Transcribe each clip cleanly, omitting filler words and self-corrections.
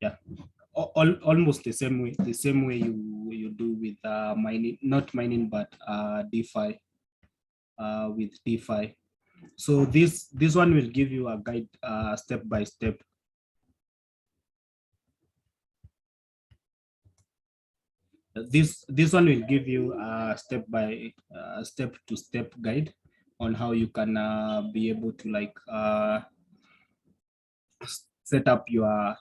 yeah, almost the same way you do with mining, not mining, but DeFi, with DeFi. So this one will give you a guide step by step. This one will give you a step to step guide on how you can be able to like set up your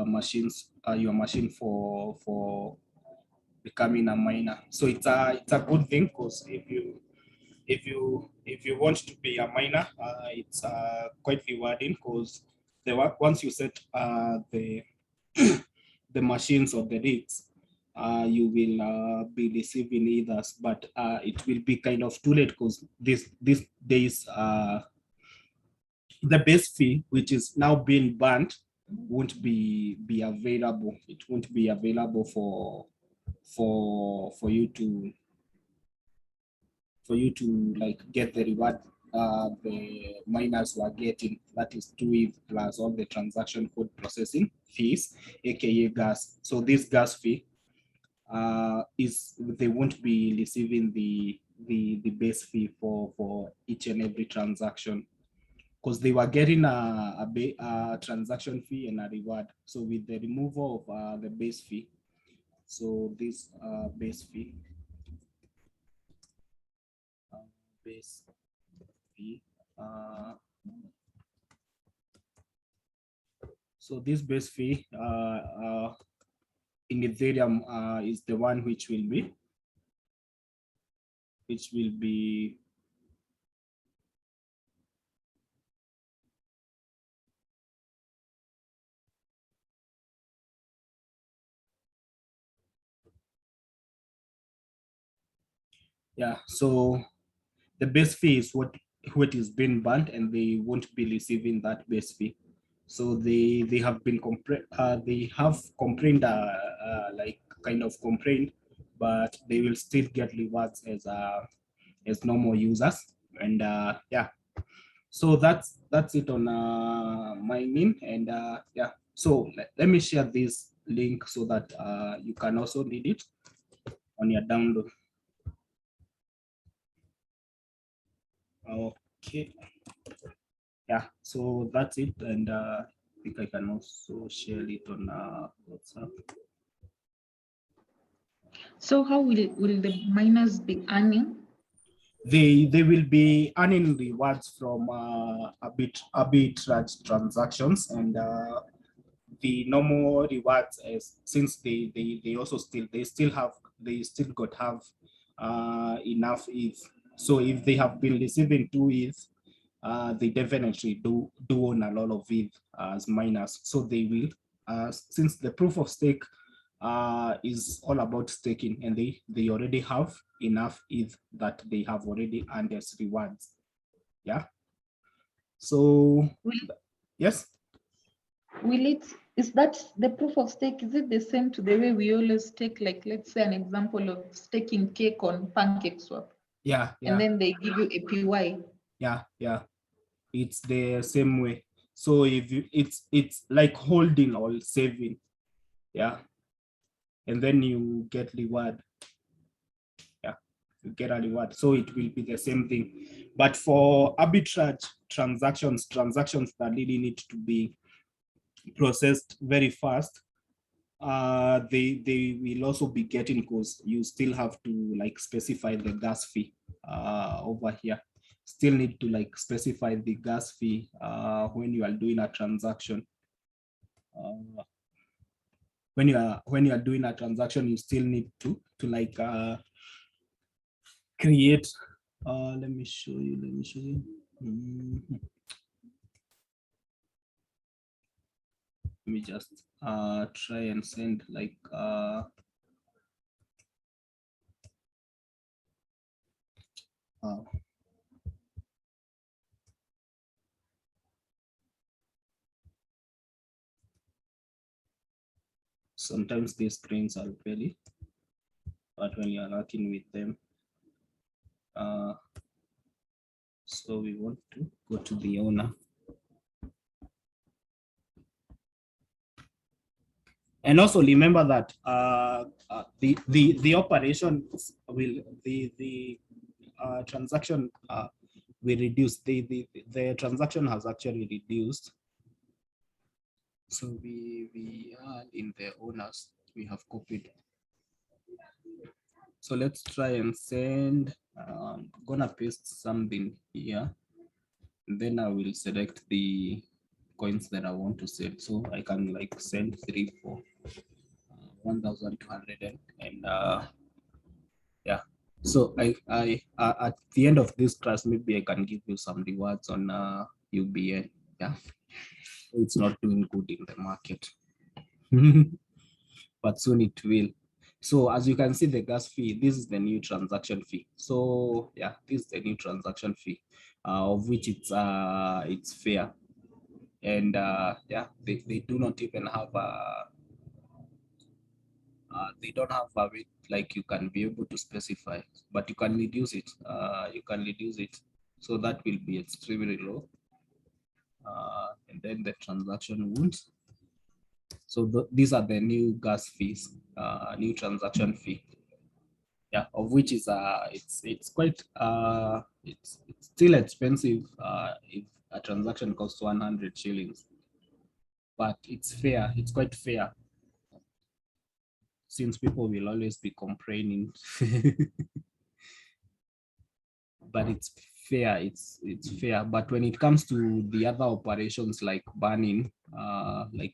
machines, your machine for becoming a miner. So it's a good thing, because if you want to be a miner, it's quite rewarding, because once you set the the machines or the rigs, you will be receiving ethers, but it will be kind of too late, because these days the base fee, which is now being banned, won't be available. It won't be available for you to like get the reward the miners were getting, that is 2 ETH plus all the transaction code processing fees, aka gas. So this gas fee is, they won't be receiving the base fee for each and every transaction, because they were getting a transaction fee and a reward. So with the removal of the base fee, so this base fee, base fee, so this base fee in Ethereum is the one which will be yeah. So the base fee is what is being banned, and they won't be receiving that base fee. So they have been they have complained, like kind of complained, but they will still get rewards as normal users. And yeah, so that's it on mining. And yeah, so let me share this link so that you can also read it on your download. Okay, yeah, so that's it. And I think I can also share it on WhatsApp. So how will the miners be earning? They will be earning rewards from arbitrage transactions, and the normal rewards, as since they also still got have enough ETH. So if they have been receiving 2 ETH, they definitely do own a lot of ETH as miners. So they will, since the proof of stake is all about staking, and they already have enough ETH that they have already earned as rewards. Yeah. So yes. Is that the proof of stake? Is it the same to the way we always stake? Like, let's say an example of staking cake on PancakeSwap. Yeah. And then they give you a PY. Yeah. It's the same way. So if you, it's like holding or saving. Yeah. And then you get reward. Yeah, you get a reward. So it will be the same thing. But for arbitrage transactions that really need to be processed very fast, they will also be getting, because you still have to like specify the gas fee over here. Still need to like specify the gas fee when you are doing a transaction. When you are doing a transaction, you still need to like create. Let me show you. Let me just try and send like sometimes these screens are very, but when you are working with them, so we want to go to the owner. And also remember that the operation will the transaction will reduce. The transaction has actually reduced. So we are in the owners, we have copied. So let's try and send. I'm gonna paste something here. Then I will select the coins that I want to send. So I can like send 3 for 1,200 and yeah. So I at the end of this class, maybe I can give you some rewards on UBN. Yeah, it's not doing good in the market, but soon it will. So as you can see, the gas fee, this is the new transaction fee. So yeah, this is the new transaction fee, of which it's fair. And yeah, they do not even have they don't have a way like you can be able to specify, but you can reduce it. You can reduce it, so that will be extremely low. And then the transaction wounds. So these are the new gas fees, new transaction fee. Yeah, of which is it's quite it's still expensive if a transaction costs 100 shillings, but it's fair. It's quite fair, since people will always be complaining. But it's fair. It's fair. But when it comes to the other operations like burning,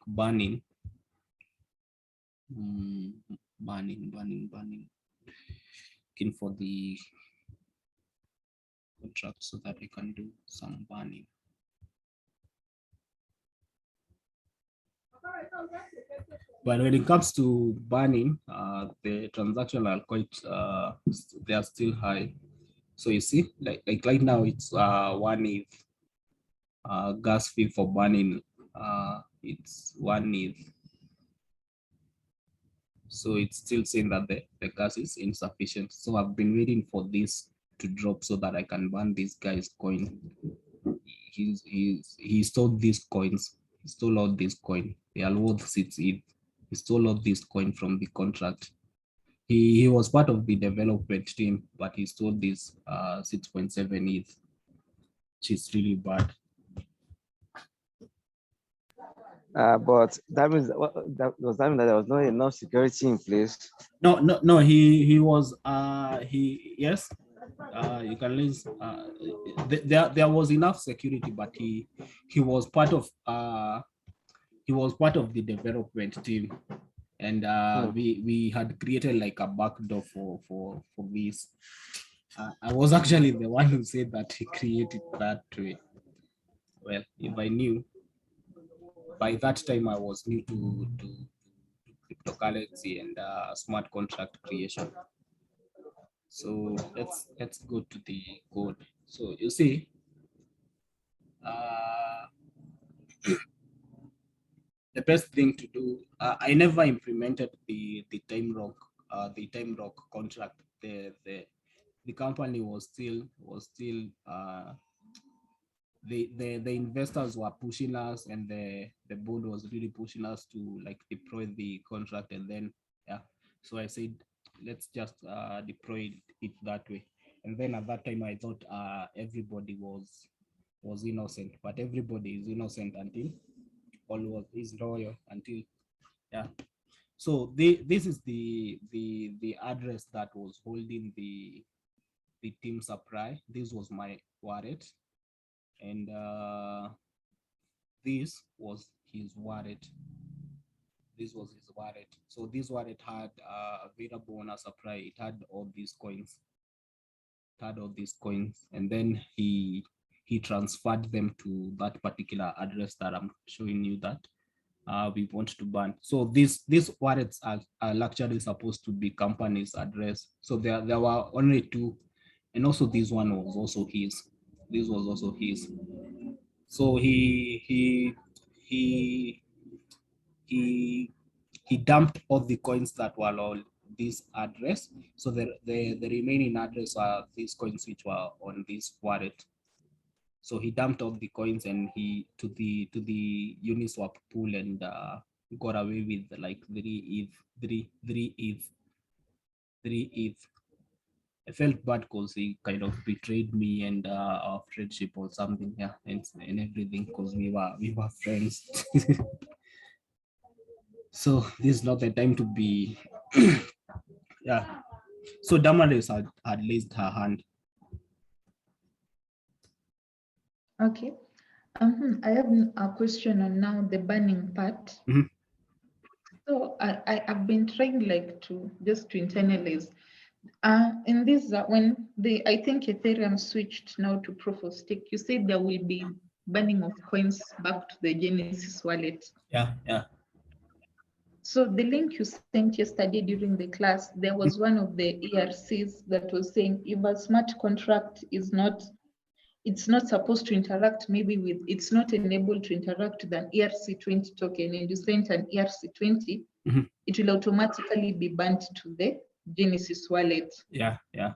burning, looking for the contract so that we can do some burning. But when it comes to burning, the transactions are quite they are still high. So you see, like right now it's 1 ETH. Gas fee for burning, it's 1 ETH. So it's still saying that the gas is insufficient. So I've been waiting for this to drop so that I can burn this guy's coin. He stole these coins. He stole all these coin. They are worth 6 ETH. He stole all these coin from the contract. He was part of the development team, but he stole this 6.7 ETH, which is really bad. But that means that does that mean that there was not enough security in place? No. He was yes. You can lose. There was enough security, but he was part of the development team, and we had created like a backdoor for this. I was actually the one who said that he created that way. Well, if I knew, by that time I was new to cryptocurrency and smart contract creation. So let's go to the code. So you see, the best thing to do. I never implemented the time rock contract. The company was still the investors were pushing us, and the board was really pushing us to like deploy the contract, and then yeah. So I said, let's just deploy it that way. And then at that time I thought everybody was innocent, but everybody is innocent until all is loyal until yeah. So this is the address that was holding the team supply. This was my wallet, and this was his wallet. This was his wallet. So this wallet had available on a supply. It had all these coins. And then he transferred them to that particular address that I'm showing you that we want to ban. So these wallets are actually supposed to be company's address. So there were only 2, and also this one was also his. This was also his. So he dumped all the coins that were on this address. So the remaining address are these coins which were on this wallet. So he dumped all the coins, and he to the Uniswap pool, and got away with like 3 ETH. I felt bad because he kind of betrayed me and our friendship or something. Yeah, and everything because we were friends. So this is not the time to be. Yeah. So Damaris had raised her hand. Okay. I have a question on now the banning part. Mhm. So I've been trying like to just to internalize. In this when I think Ethereum switched now to proof of stake, you said there will be banning of coins back to the Genesis wallet. Yeah, yeah. So the link you sent yesterday during the class, there was one of the ERCs that was saying if a smart contract is not, it's not supposed to interact maybe with, it's not enabled to interact with an ERC20 token, and you sent an ERC20, Mhm. it will automatically be banned to the Genesis wallet. Yeah, yeah,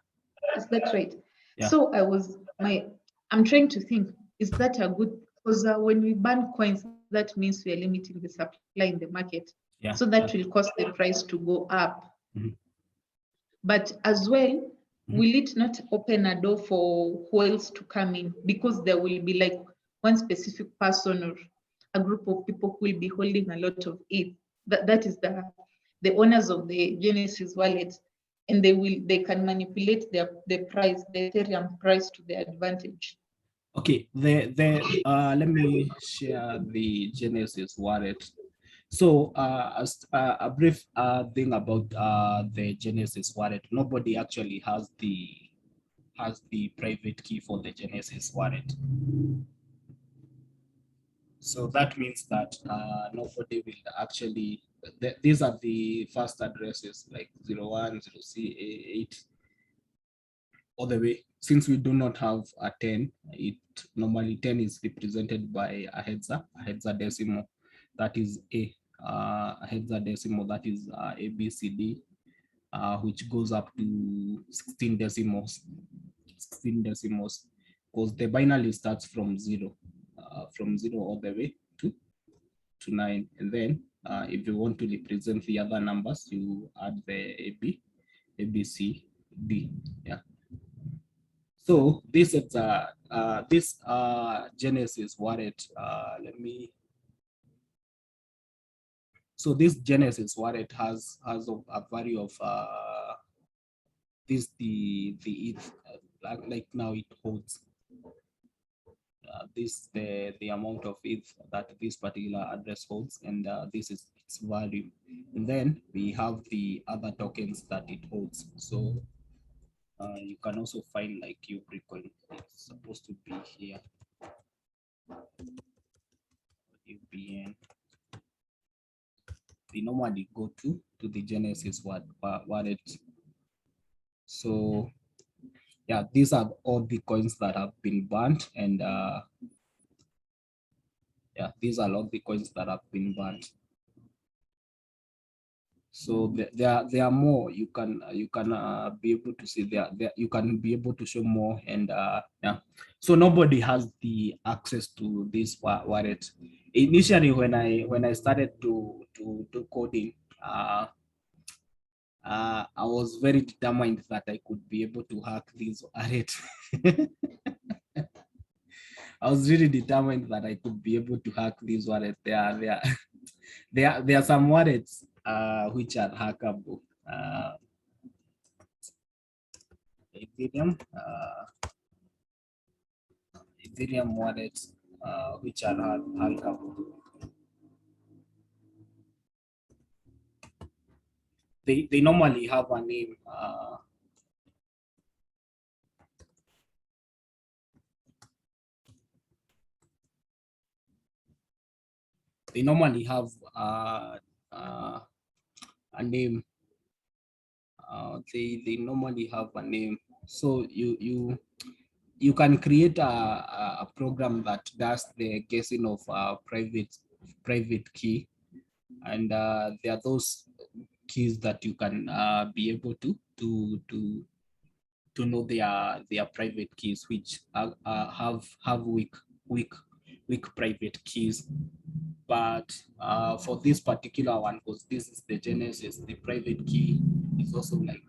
Is that right? yeah. So I'm trying to think, is that a good, because when we ban coins, that means we are limiting the supply in the market. Yeah, So that yeah. will cause the price to go up. Mhm. But as well, Mhm. will it not open a door for who else to come in? Because there will be like one specific person or a group of people who will be holding a lot of it. That is the owners of the Genesis wallet, and they can manipulate the price, the Ethereum price to their advantage. Okay, let me share the Genesis wallet. So as a brief thing about the Genesis wallet, nobody actually has the private key for the Genesis wallet. So that means that nobody will actually, these are the first addresses like 01, 0C8, all the way. Since we do not have a 10, it normally 10 is represented by a hexadecimal, that is a hexadecimal, that is ABCD, which goes up to 16 decimals, because the binary starts from zero all the way to 9. And then if you want to represent the other numbers, you add the ABCD. Yeah. So this is this Genesis wallet. So this Genesis wallet has a value of this the ETH, like now it holds this the amount of ETH that this particular address holds, and this is its value. And then we have the other tokens that it holds. So you can also find like Ubricoin. It's supposed to be here. UBN. They normally go to the Genesis wallet. So yeah, these are all the coins that have been banned, and yeah, these are all the coins that have been banned. So there are more. You can be able to see there. You can be able to show more, and yeah. So nobody has the access to this wallet. Initially, when I started to do coding, I was very determined that I could be able to hack this wallet. I was really determined that I could be able to hack this wallet. There are some wallets which are hackable. Ethereum wallets which are hackable. They normally have a name. They normally have a name. They normally have a name. So you can create a program that does the guessing of private key, and there are those keys that you can be able to know their private keys, which have weak private keys. but for this particular one, because this is the genesis, the private key is also like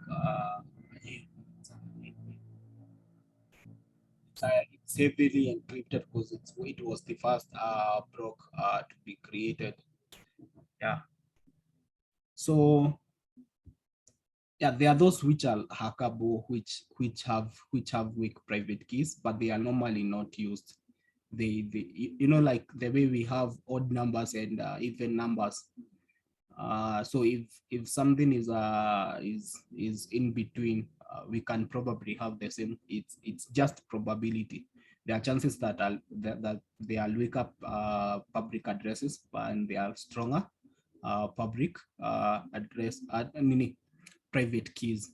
it's heavily encrypted because it was the first block to be created. Yeah. So yeah, there are those which are hackable, which have weak private keys, but they are normally not used. They you know, like the way we have odd numbers and even numbers. So if something is in between, we can probably have the same. It's just probability. There are chances that that they are weak up public addresses, and they are stronger public address, meaning private keys.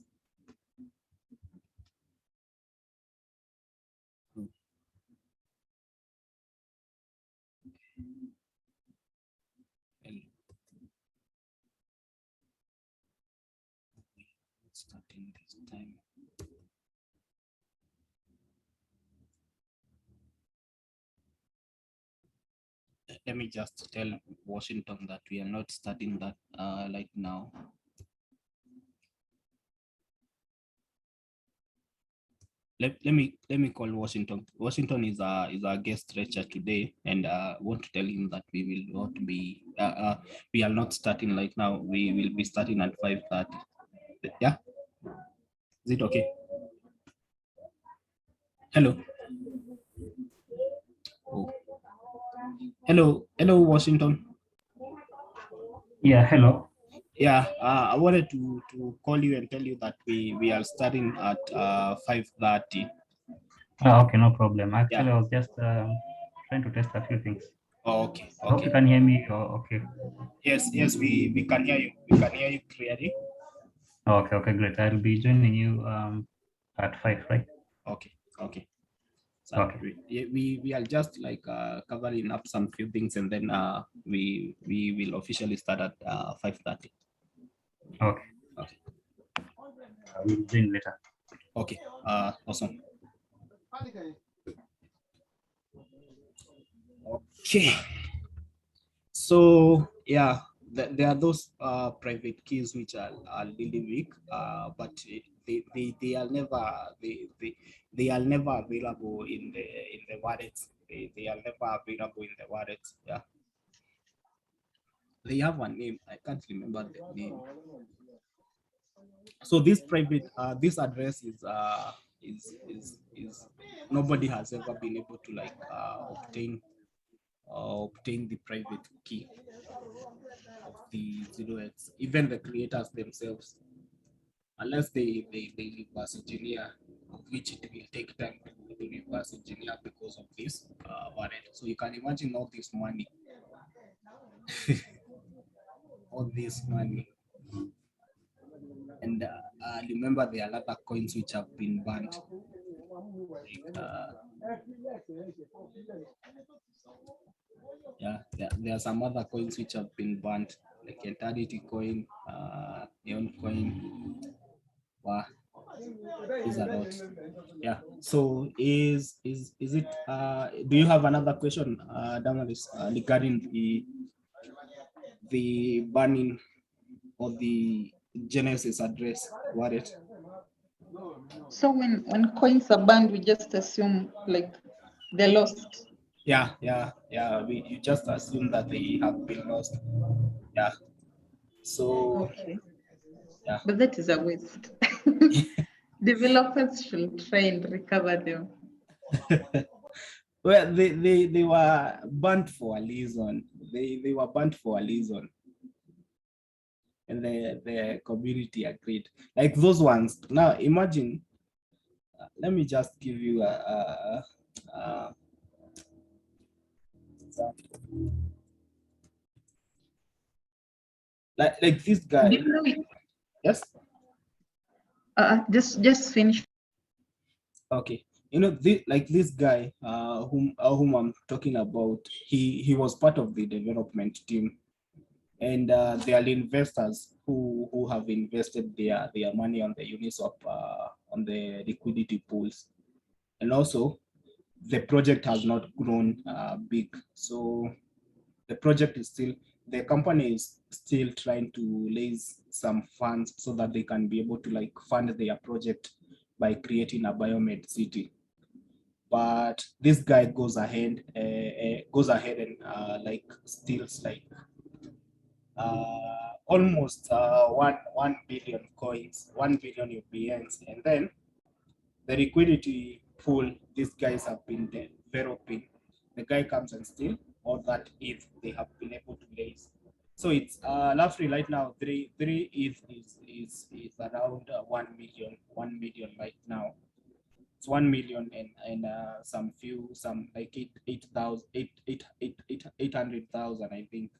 Starting this time. Let me just tell Washington that we are not starting that like now. Let me call Washington. Washington is a guest lecturer today, and want to tell him that we will not be we are not starting like now. We will be starting at 5:30. Yeah, is it okay? Hello. Oh. Hello, Washington. Yeah, hello. Yeah, I wanted to call you and tell you that we are starting at 5:30. Okay, no problem. Actually, Yeah. I was just trying to test a few things. Oh, okay. I hope you can hear me. Okay. Yes, we can hear you. We can hear you clearly. Okay, great. I'll be joining you at 5, right? Okay. So Okay. we are just like covering up some few things, and then we will officially start at 5:30. Okay. I will join later. Okay. Awesome. Okay. So yeah, there are those private keys which are really weak, but they are never they are never available in the wallets. They are never available in the wallets. Yeah. They have a name. I can't remember the name. So this private this address is nobody has ever been able to like obtain the private key of the 0x, even the creators themselves, unless they reverse engineer, of which it will take time to reverse engineer because of this wallet. So you can imagine all this money, all this money. And remember, there are other coins which have been banned. Like, there are some other coins which have been banned, like Eternity coin, Neon coin. Wow, is a lot. Yeah. So is it? Do you have another question, Damaris, regarding the banning or the Genesis address wallet? So when coins are banned, we just assume like they're lost. Yeah. You just assume that they have been lost. Yeah. So Okay. yeah. But that is a waste. Developers should try and recover them. Well, they were burnt for a reason. They were burnt for a reason. And the community agreed. Like those ones. Now imagine, let me just give you a like this guy. Do you know, Yes. just finish. Okay. You know, like this guy, whom I'm talking about, he was part of the development team, and they are investors who have invested their money on the Uniswap on the liquidity pools, and also the project has not grown big. So the project is still, the company is still trying to raise some funds so that they can be able to like fund their project by creating a biomed city. But this guy goes ahead and like steals like almost 1 billion coins, 1 billion UPNs, and then the liquidity pool these guys have been developing, the guy comes and steal all that ETH they have been able to raise. So it's roughly right now, three ETH is around 1 million right now. It's 1 million and some like 800,000, I think.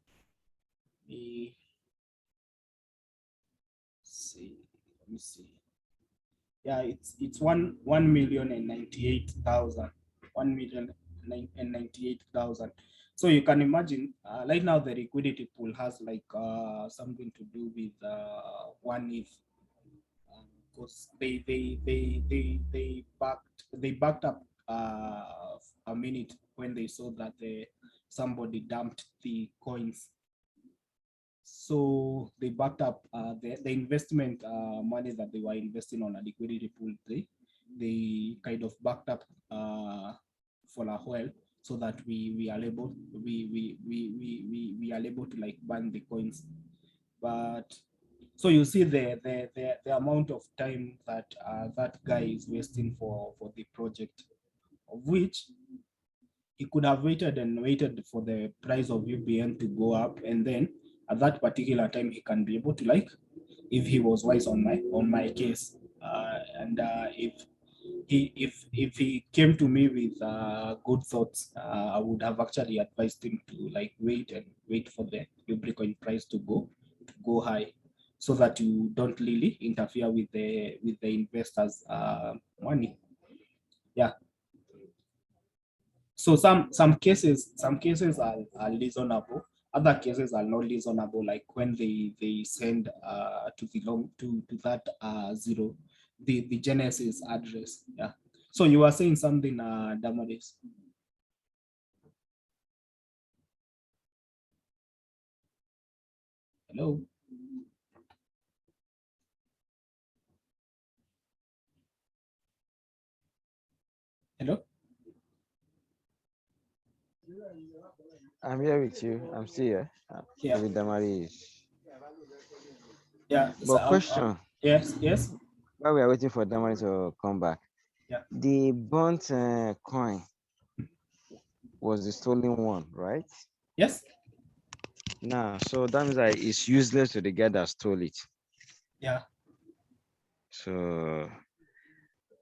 Let me see. Yeah, it's 1,098,000, 1,098,000. So you can imagine right now the liquidity pool has like something to do with 1 ETH, because they backed up a minute when they saw that somebody dumped the coins. So they backed up the investment money that they were investing on a liquidity pool. They kind of backed up for a while, so that we are able to like burn the coins. But so you see the amount of time that that guy is wasting for the project, of which he could have waited for the price of UBN to go up, and then at that particular time he can be able to like, if he was wise on my case, and if he came to me with good thoughts, I would have actually advised him to like wait for the Bitcoin price to go high, so that you don't really interfere with the investors' money. Yeah. So some cases are reasonable. Other cases are not reasonable, like when they send to that zero, the Genesis address. Yeah. So you were saying something, Damaris. Hello. Hello. I'm here with you. I'm still here. Yeah. With Damari. Yeah. But So, question. yes. While we are waiting for Damari to come back, Yeah. the burnt coin was the stolen one, right? Yes. Now, so that means that it's useless to the guy that stole it. Yeah. So,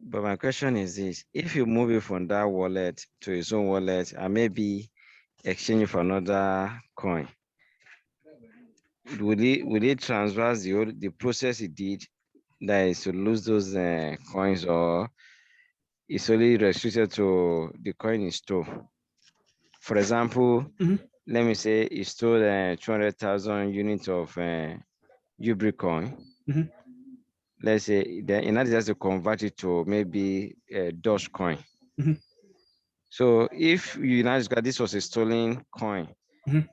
but my question is this: if you move it from that wallet to his own wallet and maybe exchange it for another coin, will it transfer the process he did, that is to lose those coins, or it's only restricted to the coin he stole? For example, let me say he stole 200,000 units of Ubri coin. Let's say then in order to convert it to maybe a Dogecoin. So if you now got this was a stolen coin,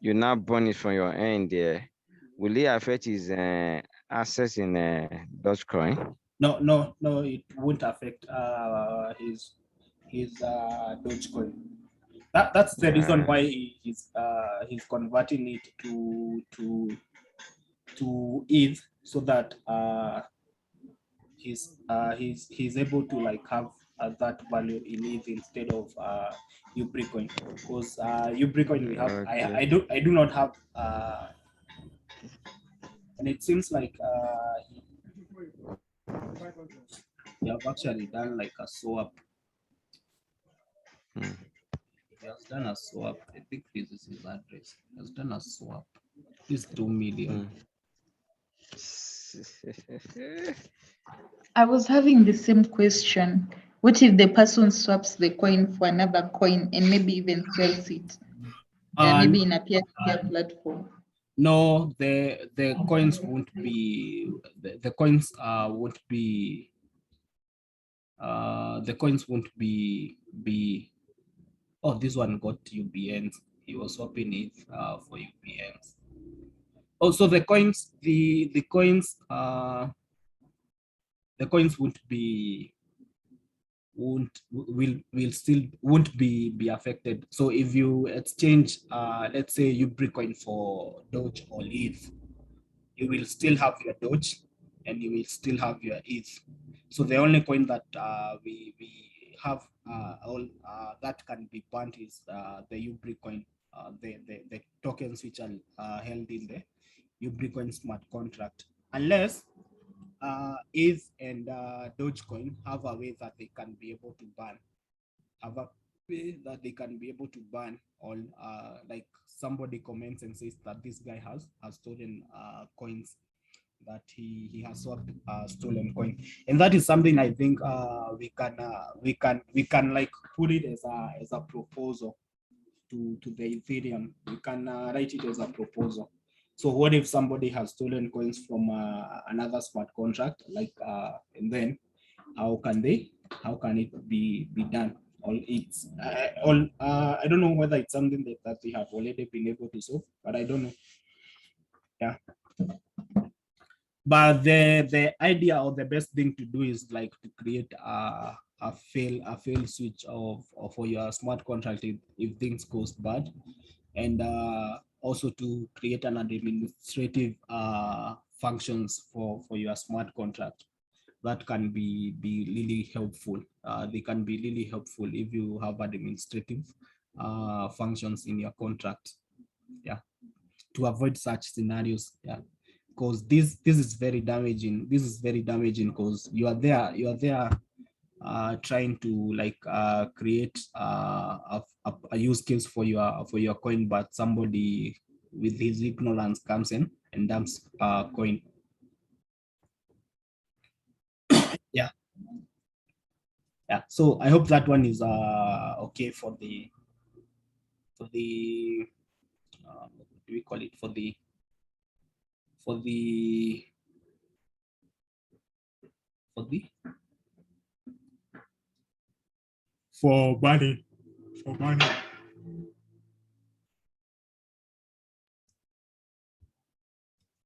you now burn it from your end there, will it affect his assets in Dogecoin? No, it won't affect his Dogecoin. That's the reason why he's converting it to ETH, so that he's able to like have that value in ETH instead of Ubricoin, because Ubricoin we have, Okay. I do not have, and it seems like he have actually done like a swap. He has done a swap. I think this is his address. He has done a swap. This 2 million. I was having the same question. What if the person swaps the coin for another coin and maybe even sells it? Maybe in a peer-to-peer platform. No, the coins won't be, the coins won't be, the coins won't be, oh, this one got UBNs. he was swapping it for UPMs. Also, the coins won't be affected. So if you exchange, let's say Ubricoin for Doge or ETH, you will still have your Doge and you will still have your ETH. So the only coin that we have all that can be banned is the Ubricoin, the tokens which are held in the Ubricoin smart contract, unless ETH and Dogecoin have a way that they can be able to ban, all like somebody comments and says that this guy has stolen coins, that he has swapped stolen coin, and that is something I think we can like put it as a proposal to the Ethereum. We can write it as a proposal. So what if somebody has stolen coins from another smart contract, like and then how can it be done? I don't know whether it's something that we have already been able to solve, but I don't know. Yeah. But the idea or the best thing to do is like to create a fail switch for your smart contract if things goes bad, and also to create an administrative functions for your smart contract that can be really helpful. They can be really helpful if you have administrative functions in your contract. Yeah, to avoid such scenarios. Yeah, because this is very damaging. This is very damaging because you are there trying to like create a use case for your coin, but somebody with his ignorance comes in and dumps coin. Yeah. So I hope that one is okay for the what do we call it, for the money.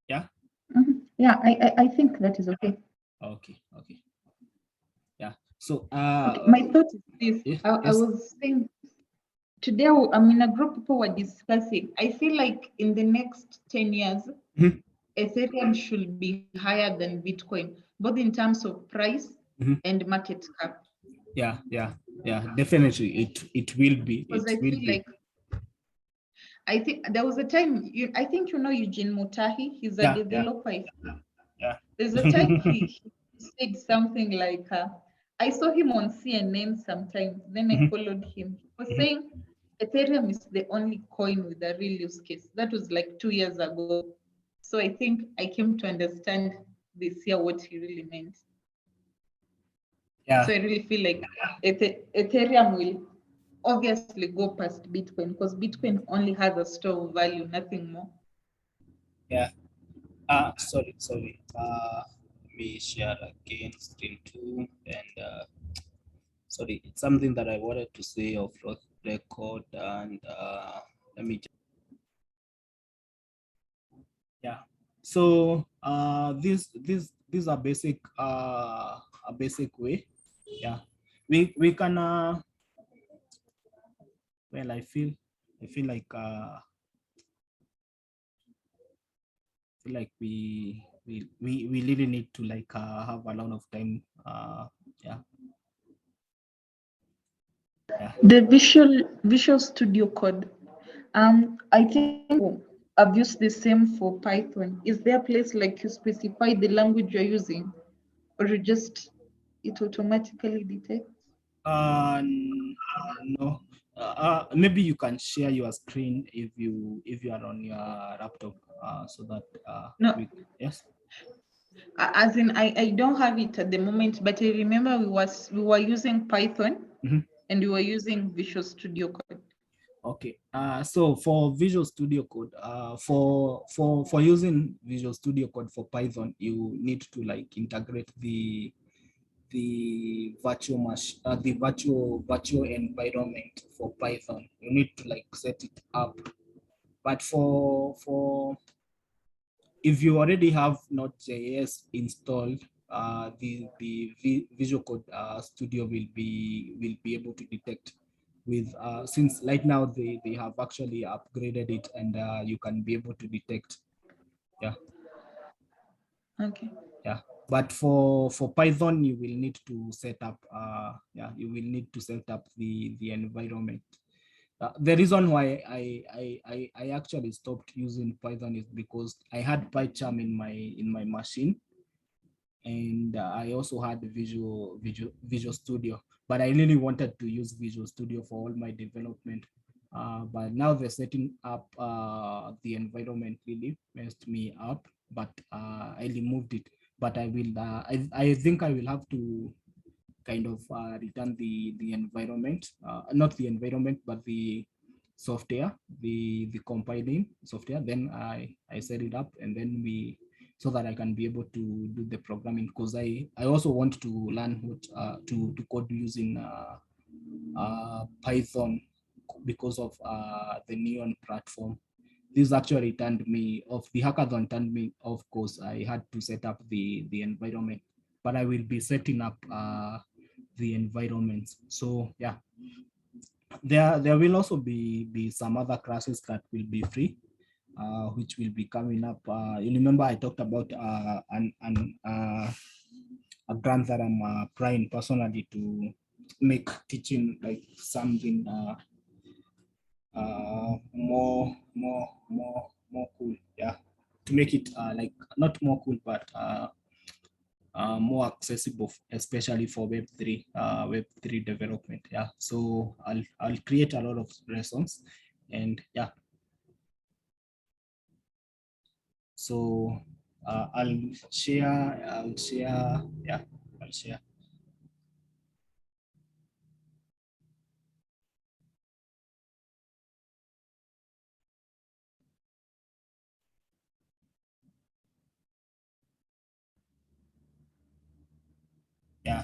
Yeah. Yeah, I think that is okay. Okay. Yeah. So Okay, my thought is this. yes, I was saying today, I'm in a group, people were discussing. I feel like in the next 10 years, Mhm. Ethereum should be higher than Bitcoin, both in terms of price Mhm. and market cap. Yeah, definitely it will be. Because I feel like, I think there was a time, I think you know Eugene Mutahi, he's a Yeah. developer. Yeah. There's a time he said something like, I saw him on CNN sometimes, then I followed him. He was saying Ethereum is the only coin with a real use case. That was like 2 years ago. So I think I came to understand this year what he really meant. Yeah. So I really feel like Ethereum will obviously go past Bitcoin because Bitcoin only has a store of value, nothing more. Yeah. Sorry. Let me share again screen 2, and sorry, it's something that I wanted to say off record, and let me just, yeah. So these are basic a basic way. Yeah, we can well, I feel like we really need to like have a lot of time. Yeah. The Visual Studio Code. I think I've used the same for Python. Is there a place like you specify the language you're using, or you just it automatically detects? No. Maybe you can share your screen if you are on your laptop, so that No. yes. As in, I don't have it at the moment, but I remember we were using Python and we were using Visual Studio Code. Okay. So for Visual Studio Code, for using Visual Studio Code for Python, you need to like integrate the virtual environment for Python. You need to like set it up. But for if you already have Node.js installed, the Visual Code Studio will be able to detect with since right now they have actually upgraded it, and you can be able to detect. Yeah. Okay. Yeah, but for Python you will need to set up you will need to set up the environment. The reason why I actually stopped using Python is because I had PyCharm in my machine, and I also had Visual Studio, but I really wanted to use Visual Studio for all my development. But now the setting up the environment really messed me up, but I removed it. But I will, I think I will have to kind of return the environment, not the environment, but the software, the compiling software. Then I set it up, and then so that I can be able to do the programming, because I also want to learn what to code using Python because of the Neon platform. This actually turned me off. The hackathon turned me off because I had to set up the environment, but I will be setting up the environments. So yeah, there will also be some other classes that will be free, which will be coming up. You remember I talked about a grant that I'm applying personally to make teaching like something more cool. Yeah, to make it like not more cool, but more accessible, especially for Web3 development. Yeah, so I'll create a lot of lessons, and yeah, so I'll share. Yeah, I'll share. Yeah.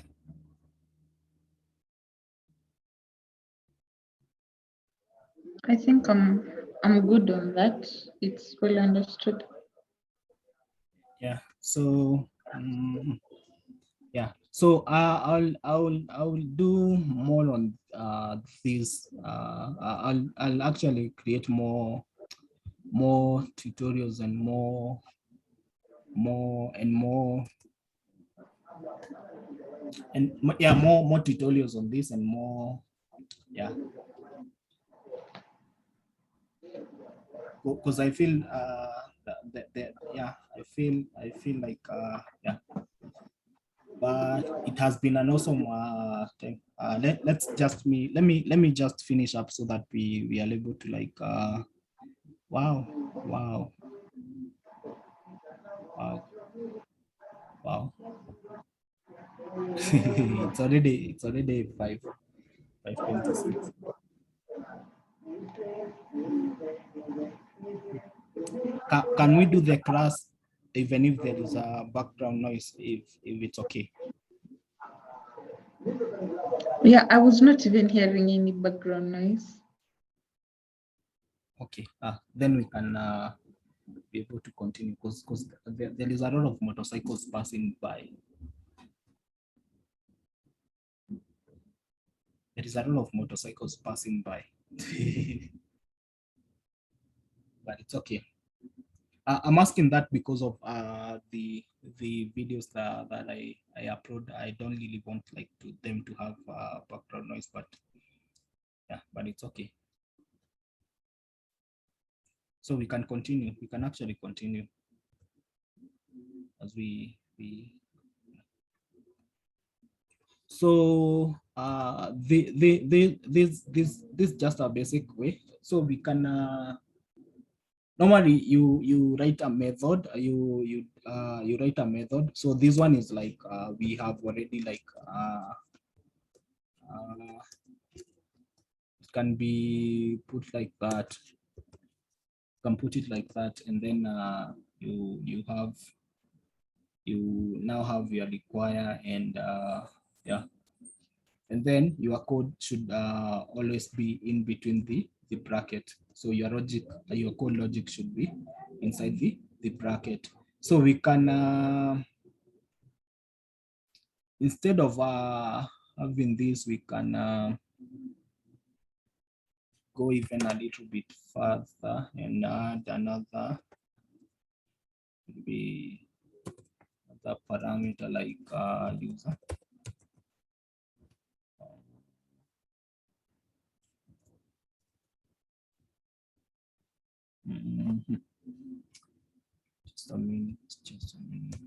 I think I'm good on that. It's well understood. Yeah. So yeah. So I'll do more on this. I'll actually create more tutorials and more yeah, more tutorials on this and more. Yeah. Because I feel yeah, I feel like yeah, but it has been an awesome thing. Let me just finish up so that we are able to like wow wow wow wow. It's already 5:26. Can we do the class even if there is a background noise, if it's okay? Yeah, I was not even hearing any background noise. Okay, then we can be able to continue, because there is a lot of motorcycles passing by. There is a lot of motorcycles passing by. But it's okay. I'm asking that because of the videos that I upload. I don't really want like them to have background noise, but yeah, but it's okay. So we can continue. We can actually continue as we. So this just a basic way. So we can normally you write a method. You write a method. So this one is like we have already like it can be put like that. You can put it like that, and then you have you now have your require, and yeah, and then your code should always be in between the bracket. So your logic, your code logic should be inside the bracket. So we can instead of having this, we can go even a little bit further and add another, maybe the parameter like user. Mhm. Just a minute, just a minute.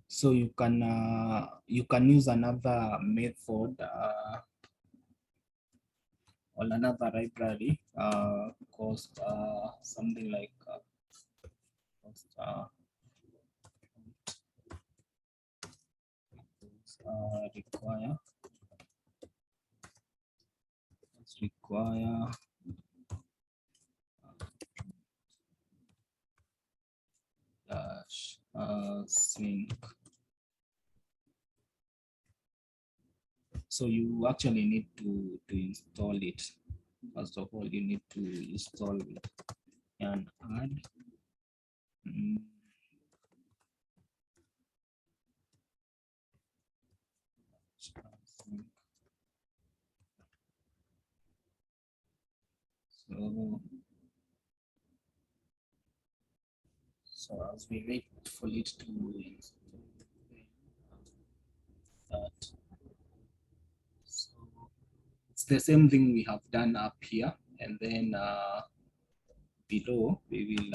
So you can use another method or another library cost something like cost, require, let's require dash sync. So you actually need to install it. First of all, you need to install it and add. So as we wait for it to install that, so it's the same thing we have done up here, and then below we will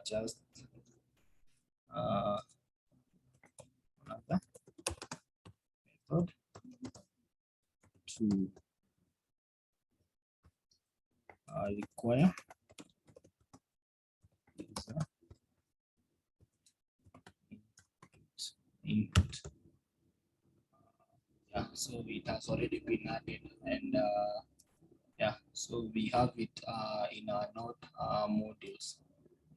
just another method to require user input. Yeah, so it has already been added, and yeah, so we have it in our node modules.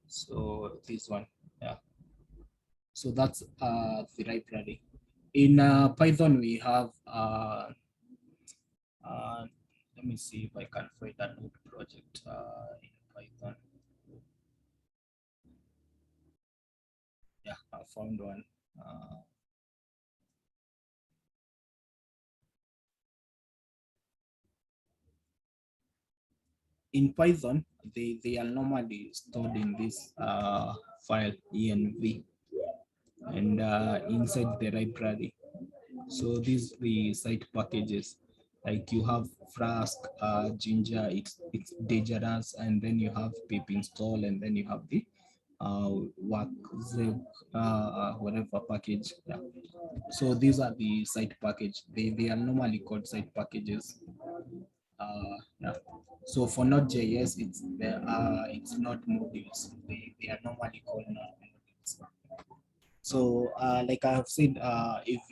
So this one, yeah. So that's the library. In Python, we have let me see if I can find a node project in Python. Yeah, I found one. In Python, they are normally stored in this file env, and inside the library. So these the site packages, like you have Flask, Ginger, it's dangerous, and then you have pip install, and then you have the work whatever package. Yeah. So these are the site package. They are normally called site packages. Yeah. So for Node.js, it's not modules. They are normally called not modules. So like I have said, if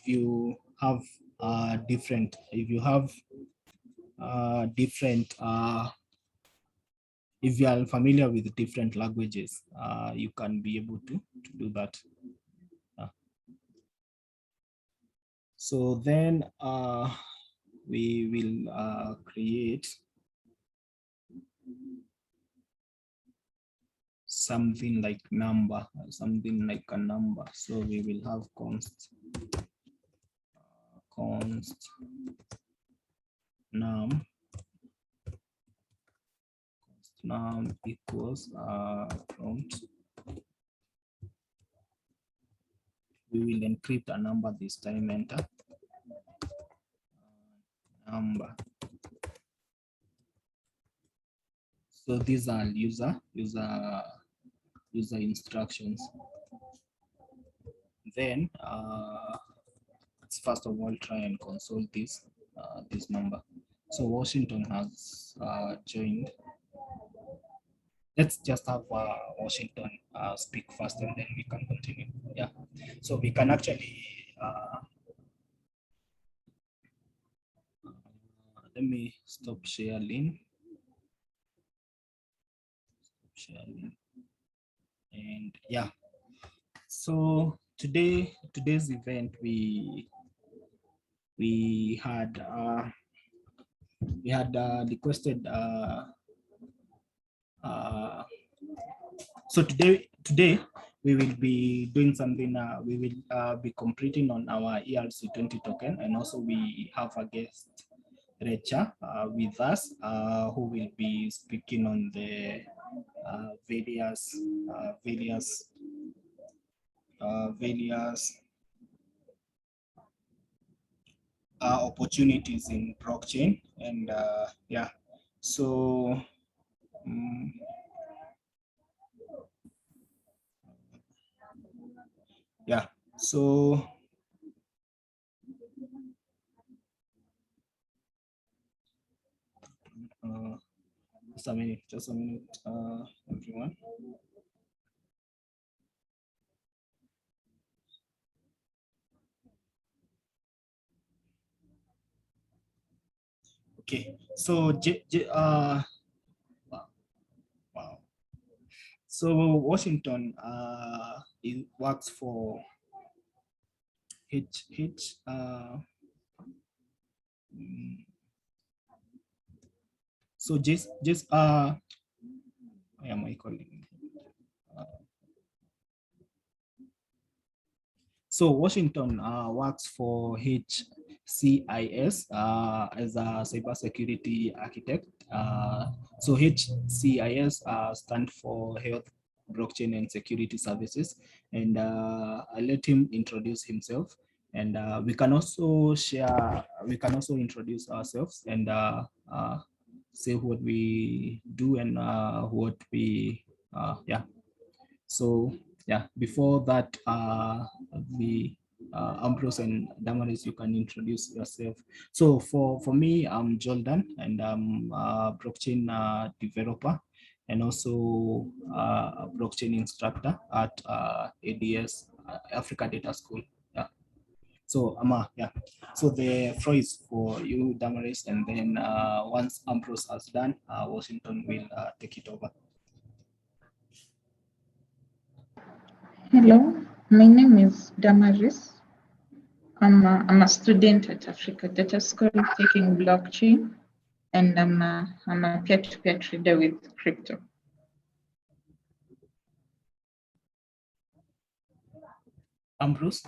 you have different, if you have different if you are familiar with different languages, you can be able to do that. So then we will create something like number, something like a number. So we will have const num equals prompt. We will encrypt a number this time, enter number. So these are user instructions. Then let's first of all try and console this number. So Washington has joined. Let's just have Washington speak first, and then we can continue. Yeah. So we can actually, let me stop sharing. And yeah, so today's event, we had requested so today we will be doing something. We will be completing on our ERC20 token, and also we have a guest lecturer with us who will be speaking on the various opportunities in blockchain. And yeah, so yeah, so just a minute, everyone. Okay, so wow. So Washington it works for so just why am I calling? So Washington works for HCIS as a cybersecurity architect. So HCIS stand for Health, Blockchain and Security Services. And I'll let him introduce himself. And we can also introduce ourselves and say what we do and what we, yeah. So yeah, before that, Ambrose and Damaris, you can introduce yourself. So for me, I'm Jordan, and I'm a blockchain developer, and also a blockchain instructor at ADS, Africa Data School. Yeah. So yeah. So the floor is for you, Damaris, and then once Ambrose has done, Washington will take it over. Hello, my name is Damaris. I'm a student at Africa Data School taking blockchain, and I'm a peer-to-peer trader with crypto. Ambrose.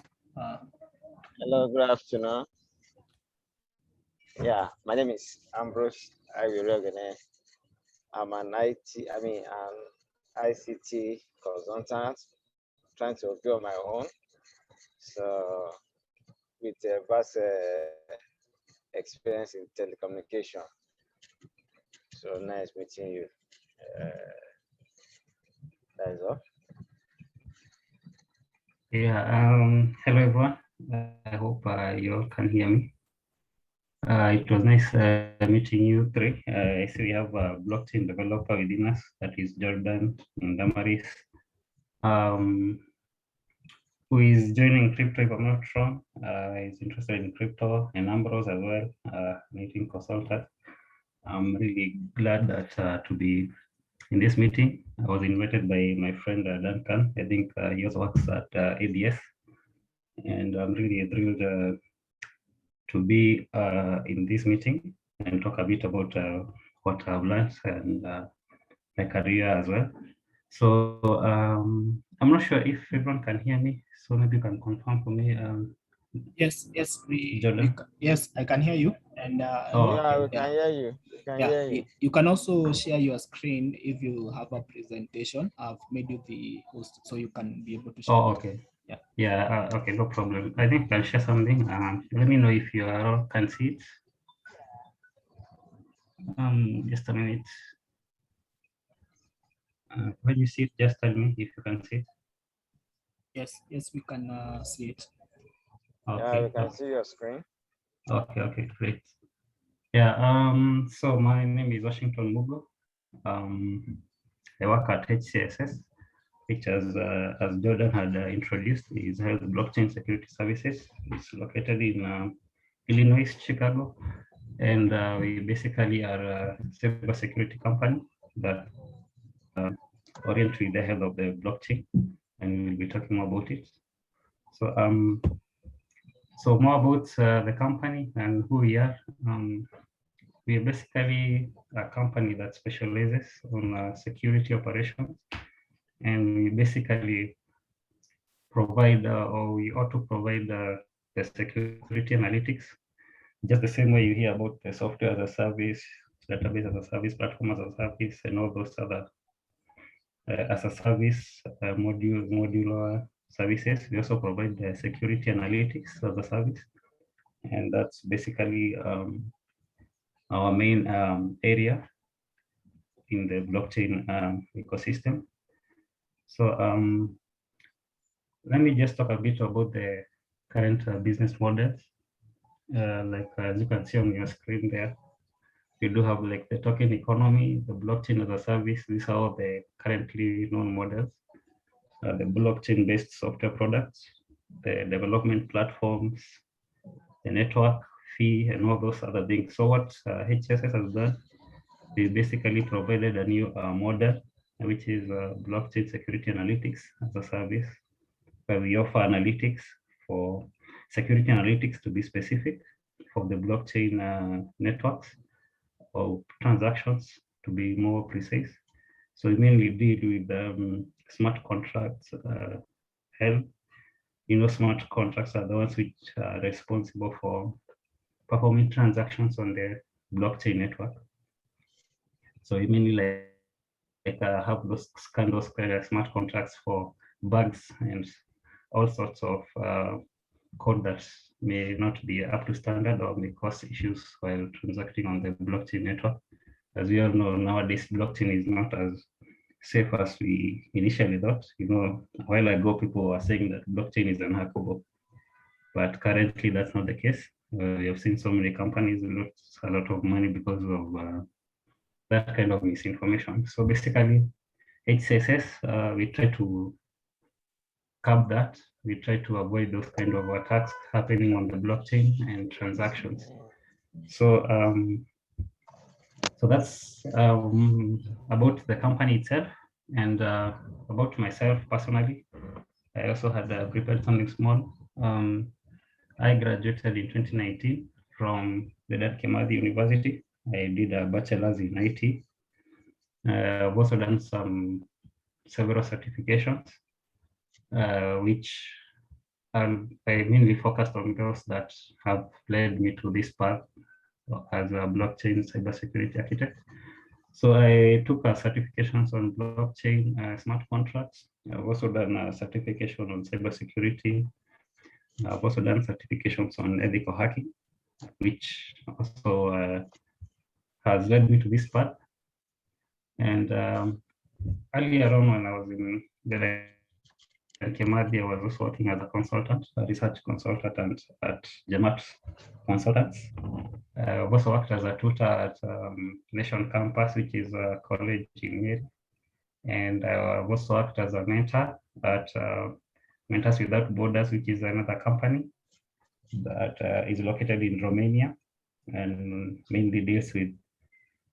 Hello, good afternoon. Yeah, my name is Ambrose Iwiregene. I'm an ICT consultant, trying to build my own. So, with a vast experience in telecommunication. So nice meeting you. That is all. Yeah. Hello everyone. I hope you all can hear me. It was nice meeting you three. I see we have a blockchain developer within us, that is Jordan and Damaris, who is joining crypto, if I'm not wrong. He's interested in crypto, and Ambrose as well, meeting consultant. I'm really glad that to be in this meeting. I was invited by my friend Duncan. I think he also works at ABS, and I'm really thrilled to be in this meeting and talk a bit about what I've learned and my career as well. So I'm not sure if everyone can hear me, so maybe you can confirm for me. Yes, yes, I can hear you. And Yeah, we can hear you. We can hear you. You can also share your screen if you have a presentation. I've made you the host, so you can be able to share. Oh, okay. Yeah. Okay, no problem. I think I'll share something. Let me know if you all can see it. Just a minute. When you see it, just tell me if you can see it. Yes, we can see it. Okay. Yeah, we can see your screen. Okay, great. Yeah, so my name is Washington Mugo. I work at HCSS. which as Jordan had introduced, is Health Blockchain Security Services. It's located in Illinois, Chicago. And we basically are a cybersecurity company that orient with the health of the blockchain, and we'll be talking about it. So so more about the company and who we are. We are basically a company that specializes on security operations, and we basically provide or we ought to provide the security analytics, just the same way you hear about the software as a service, database as a service, platform as a service, and all those other as a service modular services. We also provide the security analytics as a service, and that's basically our main area in the blockchain ecosystem. So let me just talk a bit about the current business models. Like as you can see on your screen there, we do have like the token economy, the blockchain as a service. These are all the currently known models. The blockchain-based software products, the development platforms, the network fee, and all those other things. So what HCSS has done, we basically provided a new model, which is blockchain security analytics as a service, where we offer analytics for security analytics to be specific for the blockchain networks or transactions to be more precise. So we mainly deal with smart contracts. Smart contracts are the ones which are responsible for performing transactions on the blockchain network. So we mainly have those kind of smart contracts for bugs and all sorts of code that may not be up to standard or may cause issues while transacting on the blockchain network. As we all know, nowadays blockchain is not as safe as we initially thought. A while ago, people were saying that blockchain is unhackable, but currently that's not the case. We have seen so many companies lose a lot of money because of that kind of misinformation. So basically, HCSS, we try to curb that. We try to avoid those kind of attacks happening on the blockchain and transactions. So so that's about the company itself, and about myself personally. I also had prepared something small. I graduated in 2019 from the Kemadi University. I did a bachelor's in IT. I've also done several certifications, which I mainly focused on those that have led me to this path as a blockchain cybersecurity architect. So I took certifications on blockchain smart contracts. I've also done a certification on cybersecurity. I've also done certifications on ethical hacking, which also has led me to this path. And earlier on, when I was in the Kemadi, I was also working as a consultant, a research consultant at Jamat Consultants. I've also worked as a tutor at Nation Campus, which is a college in Miri. And I've also worked as a mentor at Mentors Without Borders, which is another company that is located in Romania and mainly deals with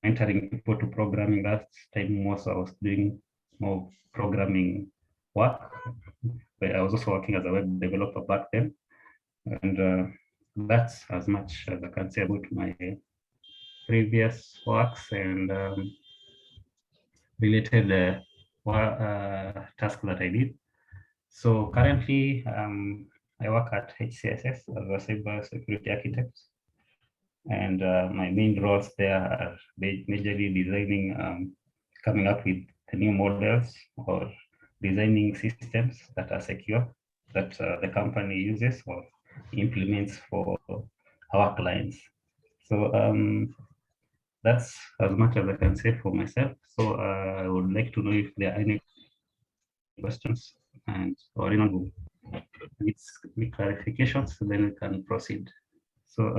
mentoring people to programming. That time most I was doing more programming work, but I was also working as a web developer back then. And that's as much as I can say about my previous works and related tasks that I did. So currently, I work at HCSS as a cyber security architect, and my main roles there are majorly designing, coming up with the new models or designing systems that are secure that the company uses or implements for our clients. So that's as much as I can say for myself. So I would like to know if there are any questions or anyone who needs clarifications, so then we can proceed. So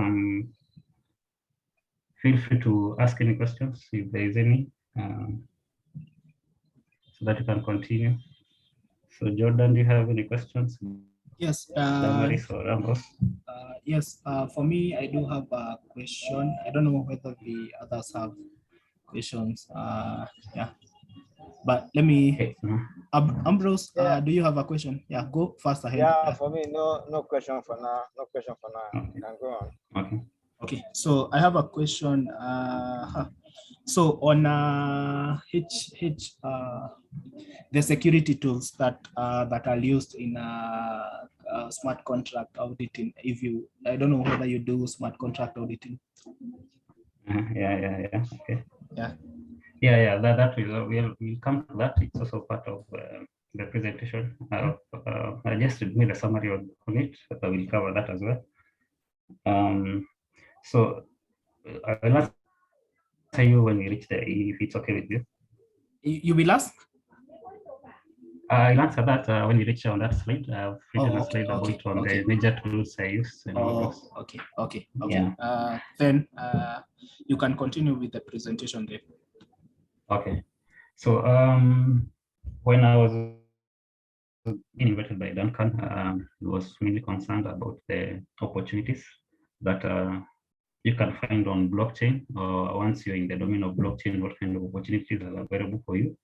feel free to ask any questions if there is any, so that you can continue. So Jordan, do you have any questions? Yes. Damaris or Ramos? Yes. For me, I do have a question. I don't know whether the others have questions. Yeah. But let me. Okay. Ambrose, Yeah. do you have a question? Yeah, go fast ahead. Yeah, for me, no question for now. No question for now. Okay. You can go on. Okay. Okay, so I have a question. So on the security tools that that are used in smart contract auditing. I don't know whether you do smart contract auditing. Yeah. Okay. Yeah. Yeah. That will we'll come to that. It's also part of the presentation. I just made a summary on it, but I will cover that as well. So I will answer you when we reach there, if it's okay with you. You will ask? I'll answer that when we reach on that slide. I've written a slide about on okay. the major tools I use and all those. Okay. Yeah. Then you can continue with the presentation there. Okay. So when I was being invited by Duncan, he was mainly concerned about the opportunities that you can find on blockchain, or once you're in the domain of blockchain, what kind of opportunities are available for you.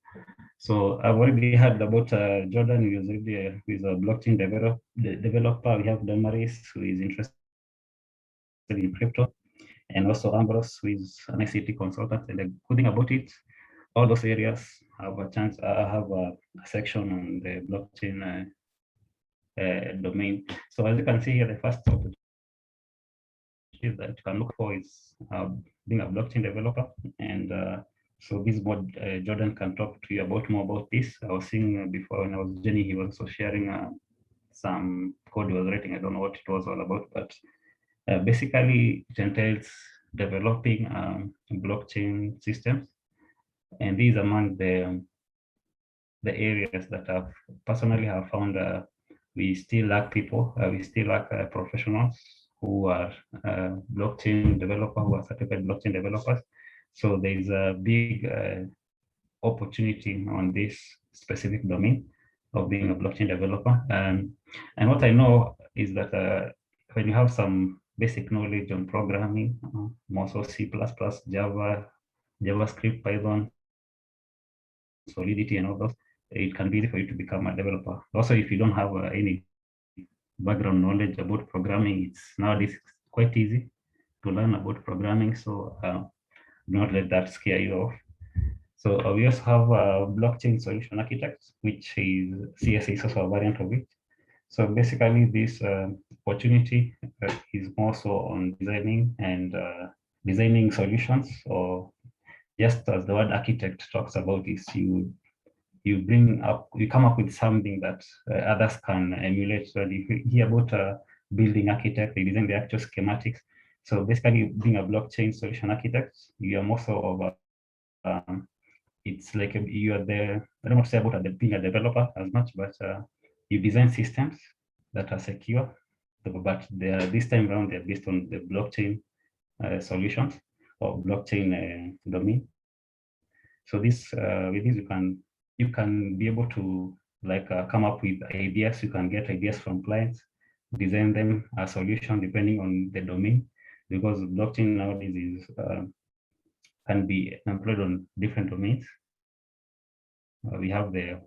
So I've already heard about Jordan, who is a blockchain developer. We have Damaris, who is interested in crypto, and also Ambrose, who is an ICT consultant. And the good thing about it, all those areas have a chance. I have a section on the blockchain domain. So as you can see here, the first opportunity that you can look for is being a blockchain developer. And so this is what Jordan can talk to you about more about this. I was seeing before when I was joining, he was also sharing some code he was writing. I don't know what it was all about, but basically it entails developing blockchain systems. And these among the areas that I've personally have found we still lack people, we still lack professionals who are blockchain developers, who are certified blockchain developers. So there's a big opportunity on this specific domain of being a blockchain developer. And what I know is that when you have some basic knowledge on programming, more so C++, Java, JavaScript, Python, Solidity, and all those, it can be easy for you to become a developer. Also, if you don't have any background knowledge about programming, it's nowadays quite easy to learn about programming. So do not let that scare you off. So we also have blockchain solution architects, which is CSA is also a variant of it. So basically, this opportunity is more so on designing and designing solutions, or just as the word architect talks about, is you come up with something that others can emulate. So if you hear about building architect, they design the actual schematics. So basically, being a blockchain solution architect, you are more so of it's like you are there. I don't want to say about being a developer as much, but you design systems that are secure, but this time around they're based on the blockchain solutions or blockchain domain. So this with this you can be able to like come up with ideas. You can get ideas from clients, design them a solution depending on the domain, because blockchain nowadays is can be employed on different domains. We have the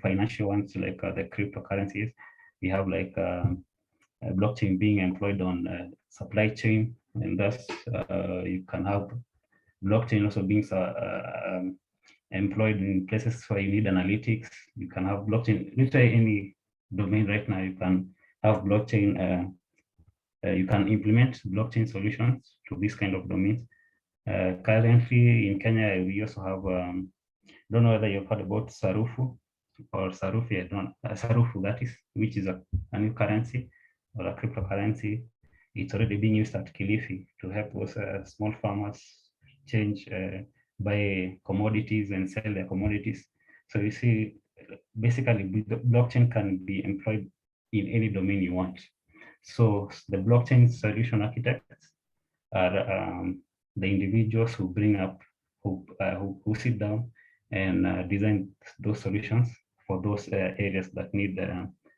financial ones, like the cryptocurrencies. We have like blockchain being employed on supply chain, and thus you can have blockchain also being employed in places where you need analytics. You can have blockchain, literally any domain right now, you can have blockchain, you can implement blockchain solutions to this kind of domains. Currently in Kenya, we also have, don't know whether you've heard about Sarufu or Sarufi, I don't Sarufu, that is, which is a new currency or a cryptocurrency. It's already being used at Kilifi to help those small farmers change, buy commodities and sell their commodities. So you see, basically blockchain can be employed in any domain you want. So the blockchain solution architects are the individuals who bring up, who sit down and design those solutions for those areas that need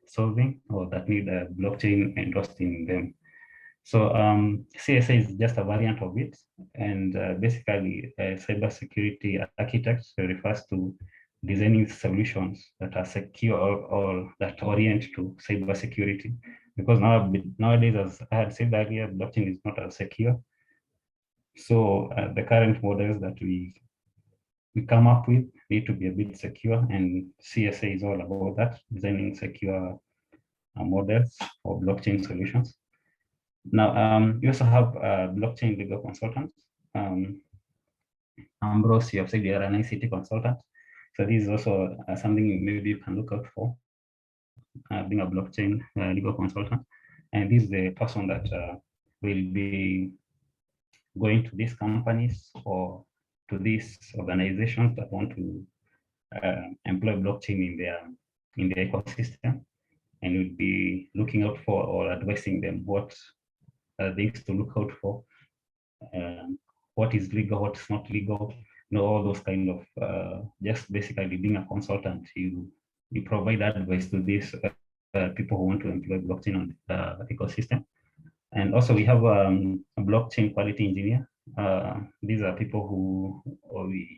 solving or that need blockchain endorsed in them. So CSA is just a variant of it, and basically cybersecurity architect refers to designing solutions that are secure or that orient to cybersecurity. Because nowadays, as I had said earlier, blockchain is not as secure. So the current models that we come up with need to be a bit secure, and CSA is all about that, designing secure models for blockchain solutions. Now, you also have blockchain legal consultants. Ambrose, you have said you are an ICT consultant. So this is also something maybe you can look out for, being a blockchain legal consultant. And this is the person that will be going to these companies or to these organizations that want to employ blockchain in their ecosystem, and will be looking out for or advising them what things to look out for, what is legal, what is not legal, all those kind of just basically being a consultant. You provide advice to these people who want to employ blockchain on the ecosystem. And also we have a blockchain quality engineer. These are people who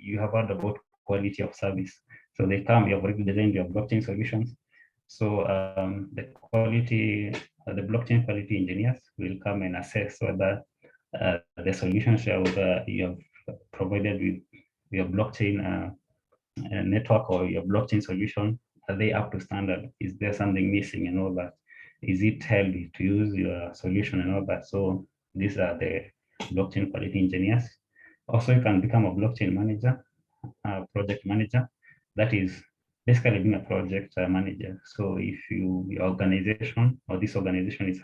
you have heard about quality of service. So they come, you have already designed your blockchain solutions. So the blockchain quality engineers will come and assess whether the solutions you have provided with your blockchain network or your blockchain solution, are they up to standard? Is there something missing and all that? Is it healthy to use your solution and all that? So these are the blockchain quality engineers. Also, you can become a blockchain manager, project manager. That is basically being a project manager. So if your organization or this organization is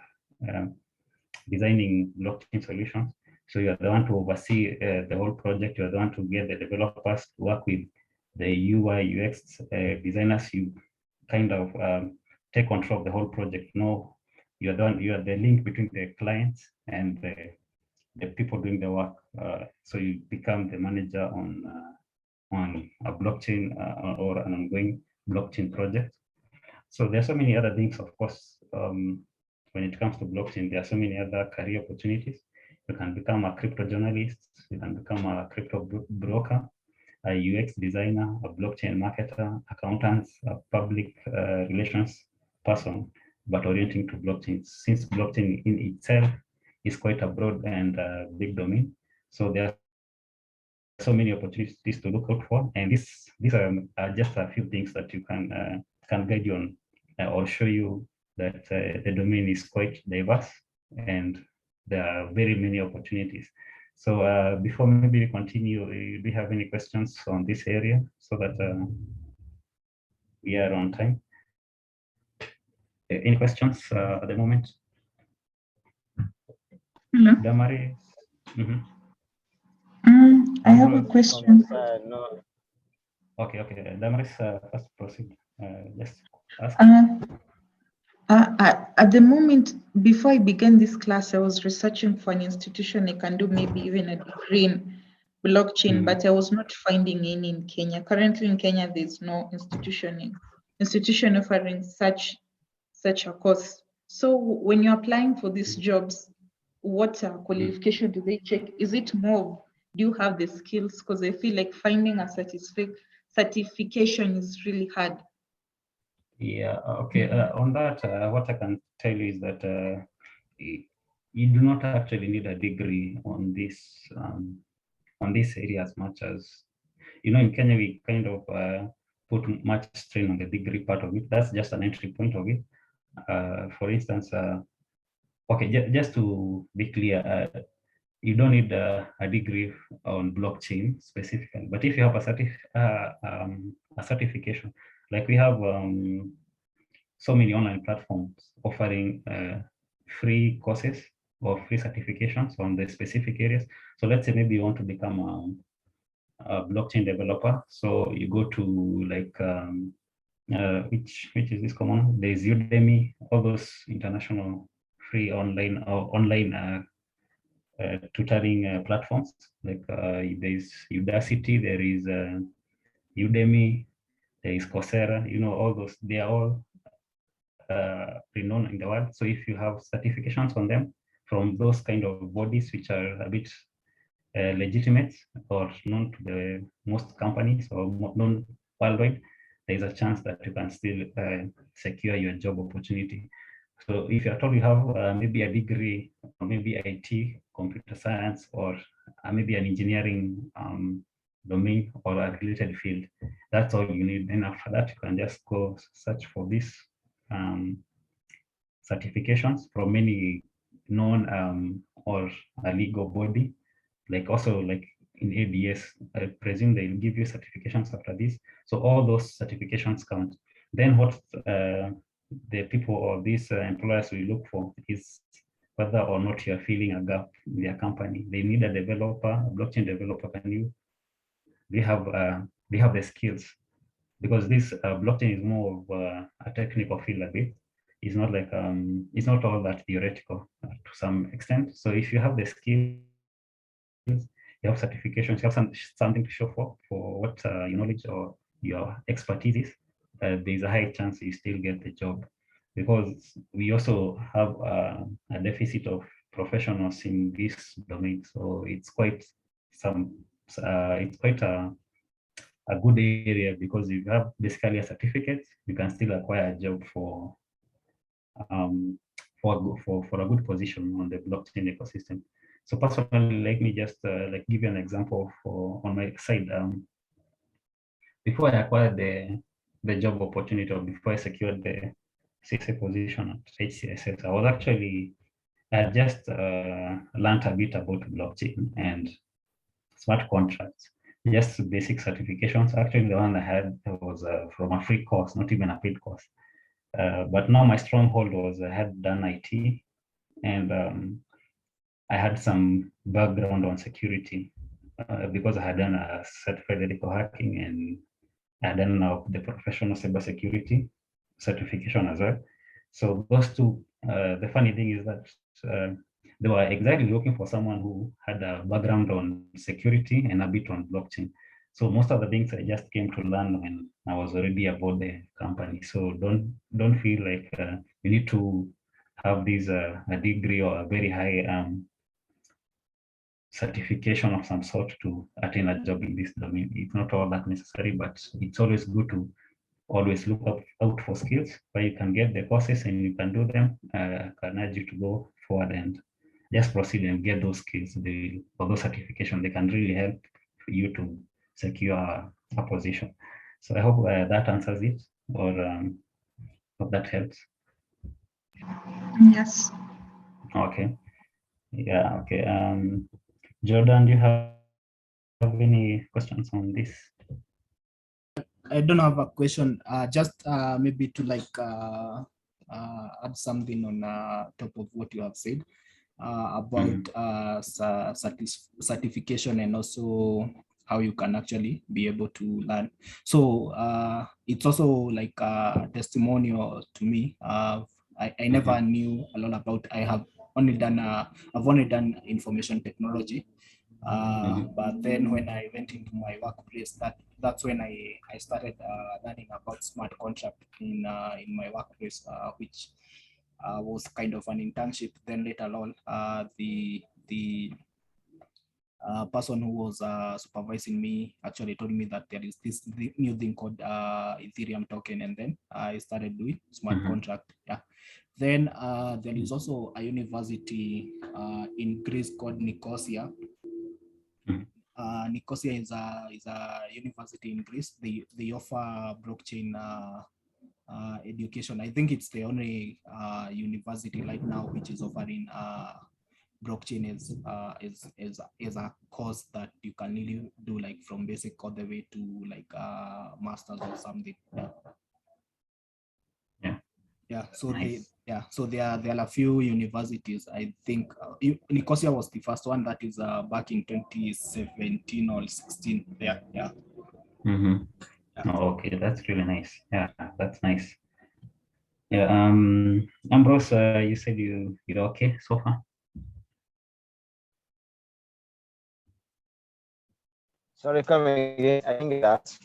designing blockchain solutions, so you are the one to oversee the whole project. You are the one to get the developers to work with the UI UX designers. You kind of take control of the whole project. No, you are the link between the clients and the people doing the work. So you become the manager on a blockchain or an ongoing blockchain project. So there are so many other things, of course. When it comes to blockchain, there are so many other career opportunities. You can become a crypto journalist, you can become a crypto broker, a UX designer, a blockchain marketer, accountants, a public relations person, but orienting to blockchain. Since blockchain in itself is quite a broad and big domain, so there are so many opportunities to look out for, and these are just a few things that you can guide you on or show you that the domain is quite diverse and there are very many opportunities. So before maybe we continue, do you have any questions on this area so that we are on time? Any questions at the moment? Hello. Damaris? I have a question. No. Okay. Damaris, first proceed. Just ask. At the moment, before I began this class, I was researching for an institution I can do maybe even a degree in blockchain, but I was not finding any in Kenya. Currently in Kenya, there's no institution offering such a course. So when you're applying for these jobs, what qualification do they check? Is it more, do you have the skills? Because I feel like finding a certification is really hard. Yeah, okay. On that, what I can tell you is that you do not actually need a degree on this area as much as, in Kenya, we kind of put much strain on the degree part of it. That's just an entry point of it. For instance, okay, just to be clear, you don't need a degree on blockchain specifically, but if you have a certification, like we have so many online platforms offering free courses or free certifications on the specific areas. So let's say maybe you want to become a blockchain developer. So you go to like, which is this common? There's Udemy, all those international free online tutoring platforms. Like there's Udacity, there is Udemy, there is Coursera, all those, they are all renowned in the world. So if you have certifications on them from those kind of bodies which are a bit legitimate or known to the most companies or known worldwide, there is a chance that you can still secure your job opportunity. So if you're told you have maybe a degree, or maybe IT, computer science, or maybe an engineering domain or a related field, that's all you need. And after that, you can just go search for these certifications from many known or a legal body, like also like in ABS, I presume they'll give you certifications after this. So all those certifications count. Then what the people or these employers will look for is whether or not you're filling a gap in their company. They need a developer, a blockchain developer. They have the skills, because this blockchain is more of a technical field a bit. It's not like it's not all that theoretical to some extent. So if you have the skills, you have certifications, you have something to show for what your knowledge or your expertise is, there's a high chance you still get the job, because we also have a deficit of professionals in this domain. So it's quite a good area, because if you have basically a certificate, you can still acquire a job for a good position on the blockchain ecosystem. So personally, let me just like give you an example on my side. Before I acquired the job opportunity, or before I secured the CSA position at HCSS, I had just learned a bit about blockchain and smart contracts, just basic certifications. Actually, the one I had was from a free course, not even a paid course. But now my stronghold was I had done IT, and I had some background on security because I had done a certified ethical hacking, and I had done now the professional cybersecurity certification as well. So those two, the funny thing is that they were exactly looking for someone who had a background on security and a bit on blockchain. So most of the things I just came to learn when I was already about the company. So don't feel like you need to have this a degree or a very high certification of some sort to attain a job in this domain. It's not all that necessary, but it's always good to always look out for skills where you can get the courses and you can do them. I can urge you to go forward and just proceed and get those skills. For those certifications, they can really help you to secure a position. So I hope that answers it, or hope that helps. Yes. Okay. Yeah. Okay. Jordan, do you have any questions on this? I don't have a question. Just maybe to like add something on top of what you have said about certification, and also how you can actually be able to learn. So it's also like a testimonial to me. I never knew a lot about. I've only done information technology. But then when I went into my workplace, that's when I started learning about smart contract in my workplace, which was kind of an internship. Then later on, the person who was supervising me actually told me that there is this new thing called Ethereum token, and then I started doing smart contract. Yeah. Then there is also a university in Greece called Nicosia. Nicosia is a university in Greece. They offer blockchain education. I think it's the only university right now which is offering blockchain is a course that you can really do, like from basic all the way to like masters or something. Yeah. So Nice. so there are a few universities. I think Nicosia was the first one, that is back in 2017 or 16. Yeah. Oh, okay, that's really nice. Yeah, that's nice. Yeah. Ambrose, you said you're okay so far. Sorry, come again. I think that.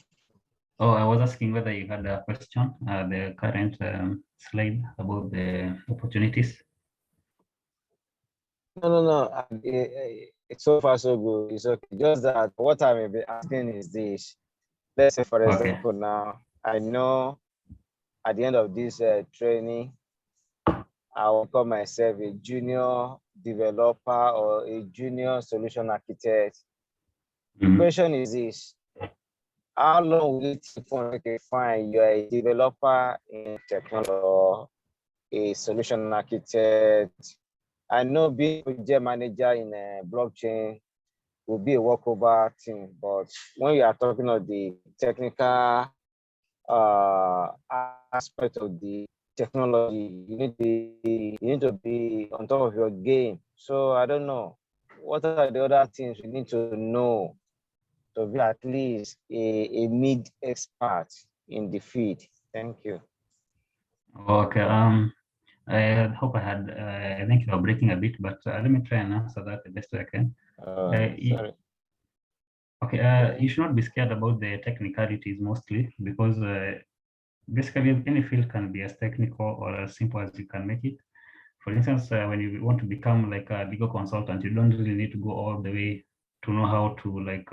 Oh, I was asking whether you had a question, the current slide about the opportunities. No. It's so far so good. It's okay. Just that what I may be asking is this. Let's say, for Okay. example, now I know at the end of this training, I will call myself a junior developer or a junior solution architect. The question is this: how long will it take for okay, fine, you're a developer in technology or a solution architect? I know being a project manager in a blockchain will be a walkover thing, but when you are talking of the technical aspect of the technology, you need to be on top of your game. So I don't know, what are the other things you need to know to be at least a mid expert in the field? Thank you. Okay. I hope I had. I think you are breaking a bit, but let me try and answer that the best way I can. Sorry. Okay. You should not be scared about the technicalities mostly, because basically any field can be as technical or as simple as you can make it. For instance, when you want to become like a legal consultant, you don't really need to go all the way to know how to like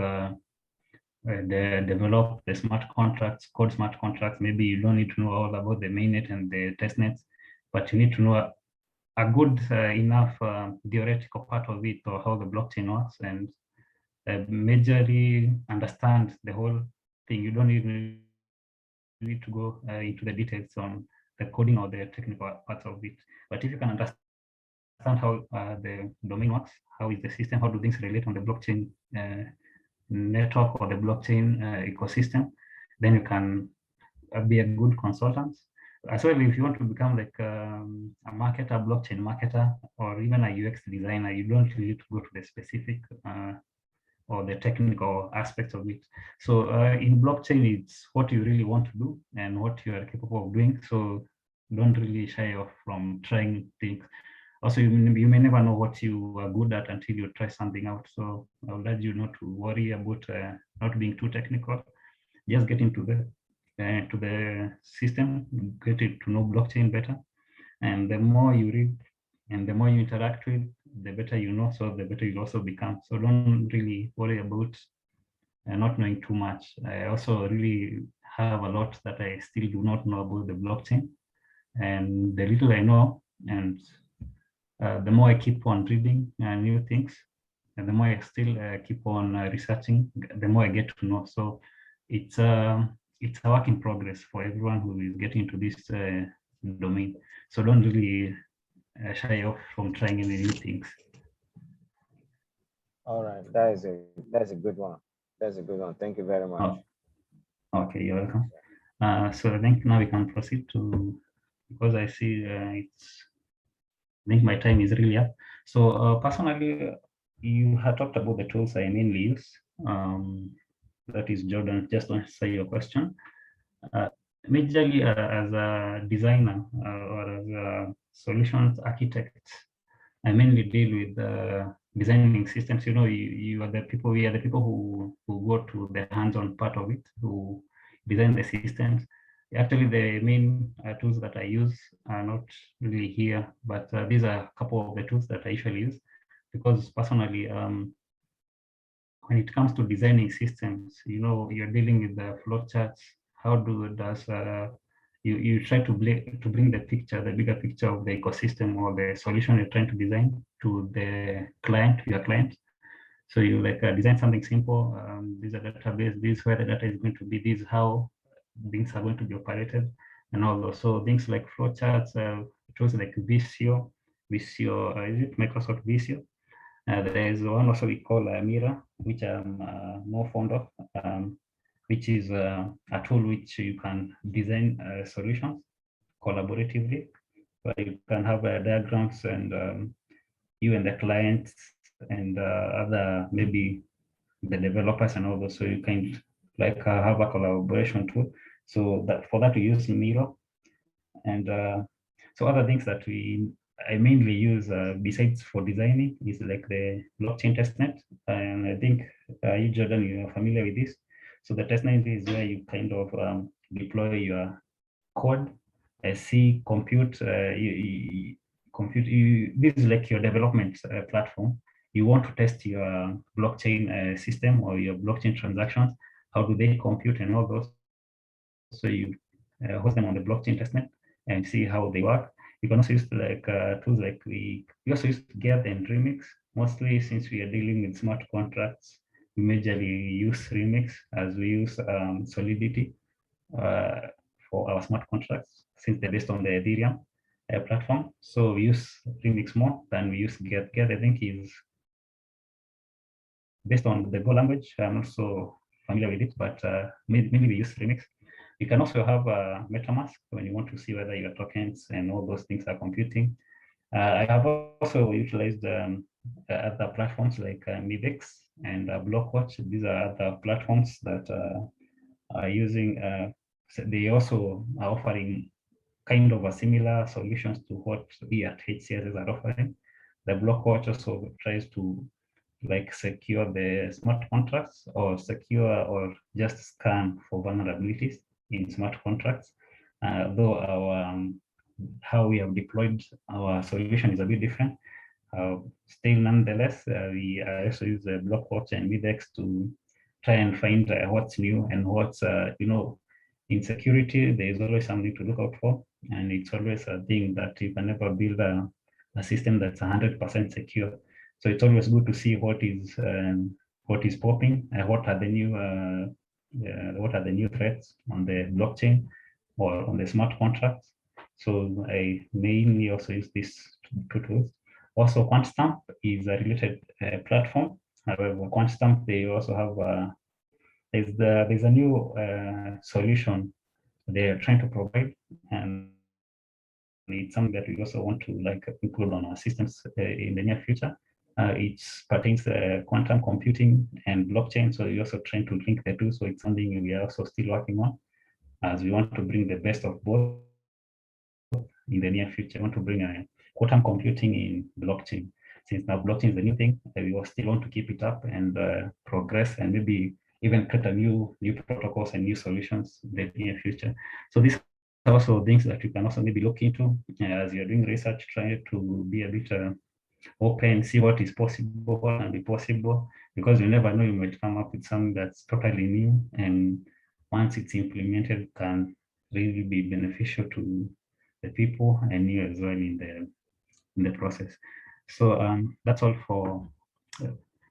develop the smart contracts, code smart contracts. Maybe you don't need to know all about the mainnet and the testnets, but you need to know a good enough theoretical part of it, or how the blockchain works, and majorly understand the whole thing. You don't even need to go into the details on the coding or the technical parts of it. But if you can understand how the domain works, how is the system, how do things relate on the blockchain network or the blockchain ecosystem, then you can be a good consultant. As well, if you want to become like a marketer, blockchain marketer, or even a UX designer, you don't need to go to the specific or the technical aspects of it. So in blockchain, it's what you really want to do and what you are capable of doing. So don't really shy off from trying things. Also, you may never know what you are good at until you try something out. So I would urge you not to worry about not being too technical. Just get into the system, get to know blockchain better. And the more you read and the more you interact with, the better you know, so the better you also become. So don't really worry about not knowing too much. I also really have a lot that I still do not know about the blockchain. And the little I know, and the more I keep on reading new things, and the more I still keep on researching, the more I get to know. So it's a work in progress for everyone who is getting into this domain. So don't really shy off from trying any new things. All right, that's a good one. That's a good one. Thank you very much. Oh, okay, you're welcome. So I think now we can proceed to, because I see I think my time is really up. So personally, you had talked about the tools I mainly use. That is, Jordan, just to answer your question. Majorly as a designer or as a solutions architect, I mainly deal with designing systems. You know, you are the people, we are the people who go to the hands-on part of it, who design the systems. Actually, the main tools that I use are not really here, but these are a couple of the tools that I usually use, because personally, when it comes to designing systems, you know, you're dealing with the flowcharts. How does you try to bring the picture, the bigger picture of the ecosystem or the solution you're trying to design to the client, your client. So you like design something simple. These are database. This is where the data is going to be. This is how things are going to be operated, and all those. So things like flowcharts, tools like Visio, is it Microsoft Visio? There is one also we call Mira, which I'm more fond of, which is a tool which you can design solutions collaboratively, where you can have diagrams and you and the clients and other maybe the developers and all those. So you can like have a collaboration tool. So that for that we use Miro, and so other things that I mainly use besides for designing is like the blockchain testnet, and I think you, Jordan, you are familiar with this. So the testnet is where you kind of deploy your code, see, compute, this is like your development platform. You want to test your blockchain system or your blockchain transactions. How do they compute and all those? So you host them on the blockchain testnet and see how they work. You can also use like tools like we also use Get and Remix. Mostly since we are dealing with smart contracts, we majorly use Remix as we use Solidity for our smart contracts since they're based on the Ethereum platform. So we use Remix more than we use Get. Get, I think, is based on the Go language. I'm not so familiar with it, but maybe we use Remix. You can also have MetaMask when you want to see whether your tokens and all those things are computing. I have also utilized other platforms like Midex and Blockwatch. These are other platforms that are using, so they also are offering kind of a similar solutions to what we at HCSs are offering. The Blockwatch also tries to like secure the smart contracts or secure or just scan for vulnerabilities in smart contracts. Though our how we have deployed our solution is a bit different. Still, nonetheless, we also use the Blockwatch and Midex to try and find what's new and what's, in security, there is always something to look out for. And it's always a thing that you can never build a system that's 100% secure. So it's always good to see what is popping, what are the new threats on the blockchain or on the smart contracts. So I mainly also use these two tools. Also, QuantStamp is a related platform. However, QuantStamp, they also have there's a new solution they're trying to provide, and it's something that we also want to like include on our systems in the near future. It pertains quantum computing and blockchain, so we're also trying to link the two. So it's something we are also still working on, as we want to bring the best of both in the near future. We want to bring quantum computing in blockchain. Since now blockchain is the new thing, we still want to keep it up and progress and maybe even create a new protocols and new solutions in the near future. So these are also things that you can also maybe look into as you're doing research, trying to be a bit open, see what is possible, what can be possible, because you never know, you might come up with something that's totally new, and once it's implemented, can really be beneficial to the people and you as well in the process. So that's all for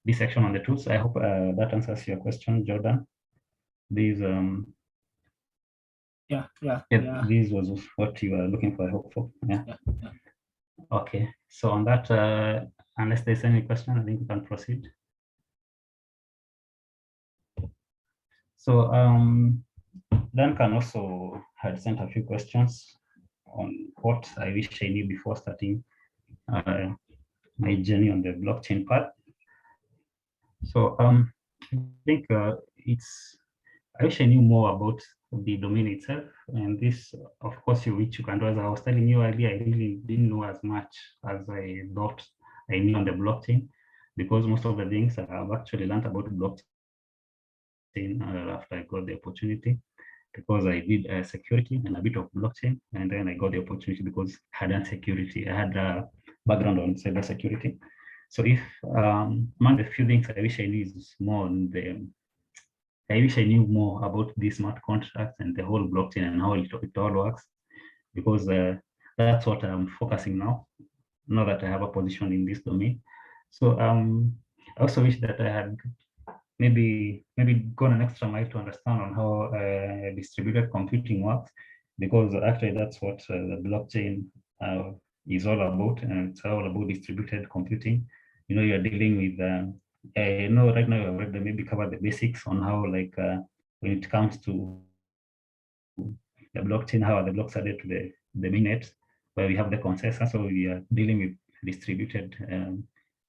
this section on the tools. I hope that answers your question, Jordan. These This was what you were looking for, I hope for. Yeah. Okay. So on that, unless there's any question, I think we can proceed. So Duncan also had sent a few questions on what I wish I knew before starting my journey on the blockchain path. So I think I wish I knew more about the domain itself. And this, of course, which you can do, as I was telling you earlier, I really didn't know as much as I thought I knew on the blockchain, because most of the things I've actually learned about blockchain after I got the opportunity, because I did security and a bit of blockchain, and then I got the opportunity because I had done security. I had a background on cyber security. So if among the few things I wish I knew is more on I wish I knew more about these smart contracts and the whole blockchain and how it all works, because that's what I'm focusing now that I have a position in this domain. So I also wish that I had maybe gone an extra mile to understand on how distributed computing works, because actually that's what the blockchain is all about, and it's all about distributed computing. You're dealing with I know right now I've already maybe covered the basics on how, like, when it comes to the blockchain, how the blocks are added to the mainnet, where we have the consensus. So we are dealing with distributed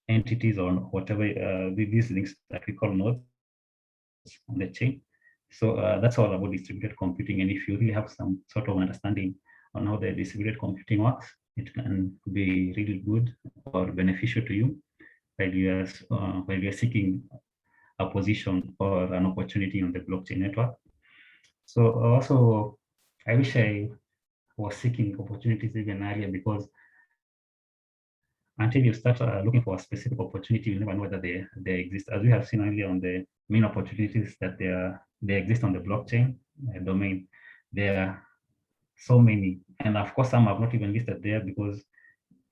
entities or whatever these things that we call nodes on the chain. So that's all about distributed computing. And if you really have some sort of understanding on how the distributed computing works, it can be really good or beneficial to you while you are seeking a position or an opportunity on the blockchain network. So also, I wish I was seeking opportunities even earlier, because until you start looking for a specific opportunity, you never know whether they exist. As we have seen earlier on the main opportunities that they exist on the blockchain domain, there are so many. And of course, some have not even listed there, because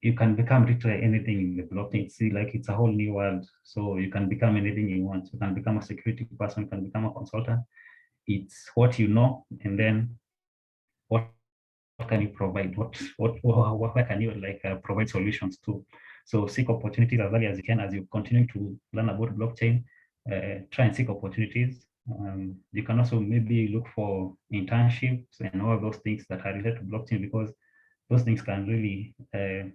you can become literally anything in the blockchain. See, like it's a whole new world. So you can become anything you want. You can become a security person, you can become a consultant. It's what you know, and then what can you provide? What can you like provide solutions to? So seek opportunities as early as you can as you continue to learn about blockchain. Try and seek opportunities. You can also maybe look for internships and all those things that are related to blockchain, because those things can really the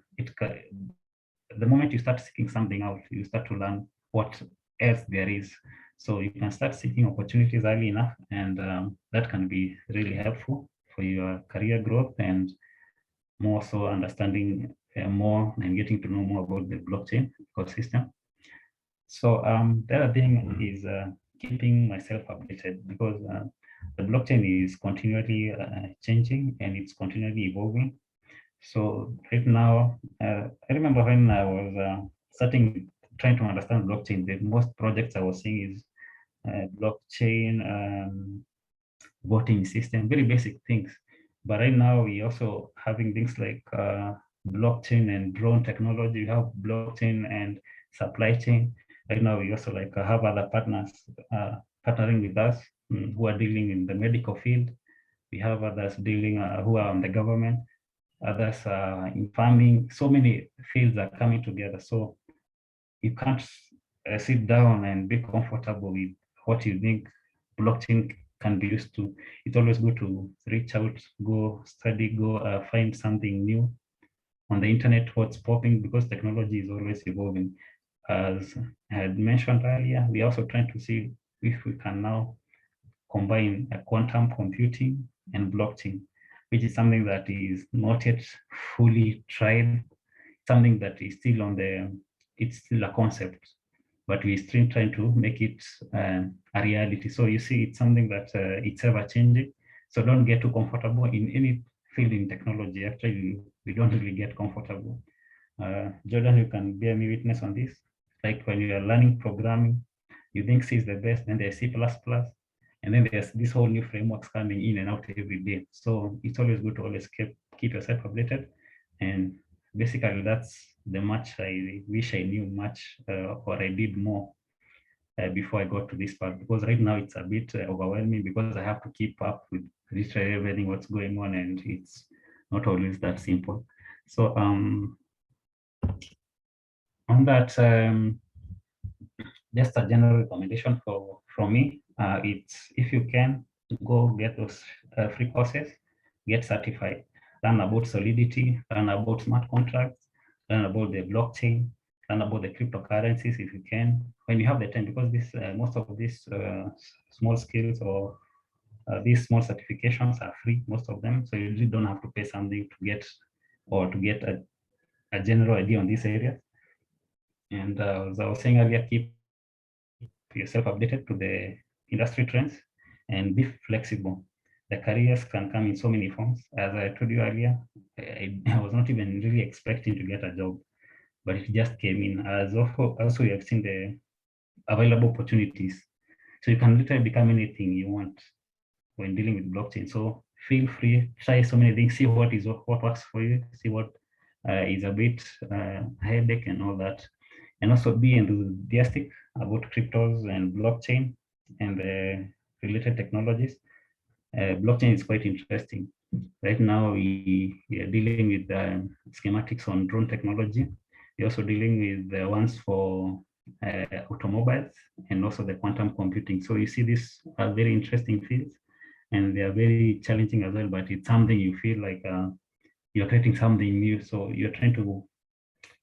moment you start seeking something out, you start to learn what else there is. So you can start seeking opportunities early enough, and that can be really helpful for your career growth, and more so understanding more and getting to know more about the blockchain ecosystem. So the other thing is keeping myself updated, because the blockchain is continually changing and it's continually evolving. So right now, I remember when I was trying to understand blockchain, the most projects I was seeing is blockchain voting system, very basic things. But right now, we also having things like blockchain and drone technology. We have blockchain and supply chain. Right now, we also like have other partners partnering with us who are dealing in the medical field. We have others dealing who are on the government, others in farming. So many fields are coming together. So you can't sit down and be comfortable with what you think blockchain can be used to. It's always good to reach out, go study, go find something new on the internet, what's popping, because technology is always evolving. As I had mentioned earlier, we're also trying to see if we can now combine quantum computing and blockchain, which is something that is not yet fully tried, something that is still it's still a concept, but we're still trying to make it a reality. So you see, it's something that it's ever changing. So don't get too comfortable in any field in technology. Actually, we don't really get comfortable. Jordan, you can bear me witness on this. Like when you are learning programming, you think C is the best, and there's C++, and then there's this whole new frameworks coming in and out every day. So it's always good to always keep yourself updated. And basically, that's the much I wish I knew much, or I did more before I got to this part, because right now it's a bit overwhelming, because I have to keep up with literally everything what's going on, and it's not always that simple. So on that, just a general recommendation from me, it's if you can go get those free courses, get certified, learn about Solidity, learn about smart contracts, learn about the blockchain, learn about the cryptocurrencies if you can, when you have the time, because this most of these small skills or these small certifications are free, most of them, so you really don't have to pay something to get a general idea on this area. And as I was saying earlier, keep yourself updated to the industry trends and be flexible. The careers can come in so many forms. As I told you earlier, I was not even really expecting to get a job, but it just came in. As also you have seen the available opportunities. So you can literally become anything you want when dealing with blockchain. So feel free, try so many things, see what works for you, see what is a bit headache and all that. And also be enthusiastic about cryptos and blockchain and related technologies. Blockchain is quite interesting. Right now, we are dealing with schematics on drone technology. We're also dealing with the ones for automobiles and also the quantum computing. So you see, these are very interesting fields, and they are very challenging as well, but it's something you feel like you're creating something new. So you're trying to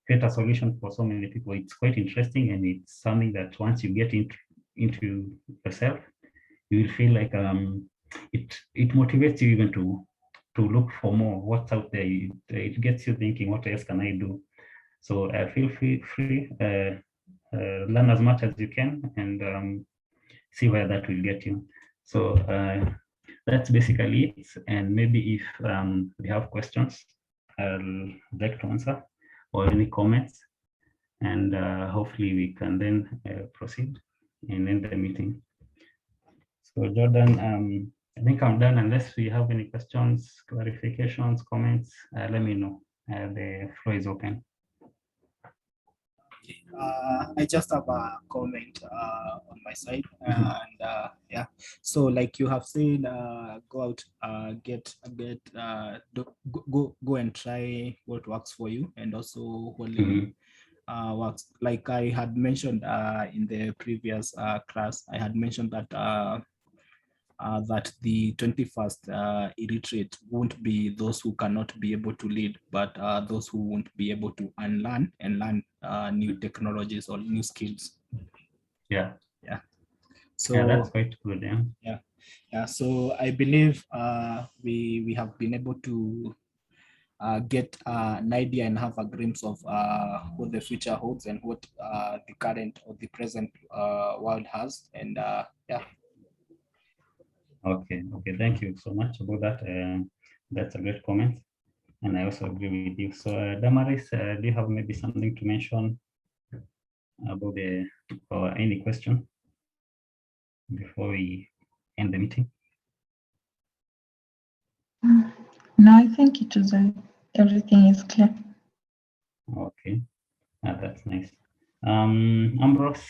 create a solution for so many people. It's quite interesting, and it's something that once you get into yourself, you will feel like it motivates you even to look for more what's out there. It gets you thinking, what else can I do? So feel free learn as much as you can and see where that will get you. So that's basically it. And maybe if we have questions, I'll like to answer or any comments, and hopefully we can then proceed and end the meeting. So Jordan, I think I'm done unless we have any questions, clarifications, comments, let me know. The floor is open. I just have a comment on my side, and yeah. So, like you have said, go out, go and try what works for you, and also what works. Like I had mentioned in the previous class, I had mentioned that that the 21st illiterate won't be those who cannot be able to lead, but those who won't be able to unlearn and learn new technologies or new skills. Yeah. Yeah. So yeah, that's quite good. Yeah. Yeah. Yeah. So I believe we have been able to get an idea and have a glimpse of what the future holds and what the current or the present world has. And yeah. Okay, thank you so much about that. That's a great comment, and I also agree with you. So, Damaris, do you have maybe something to mention about the or any question before we end the meeting? No, I think it was everything is clear. Okay, that's nice. Ambrose.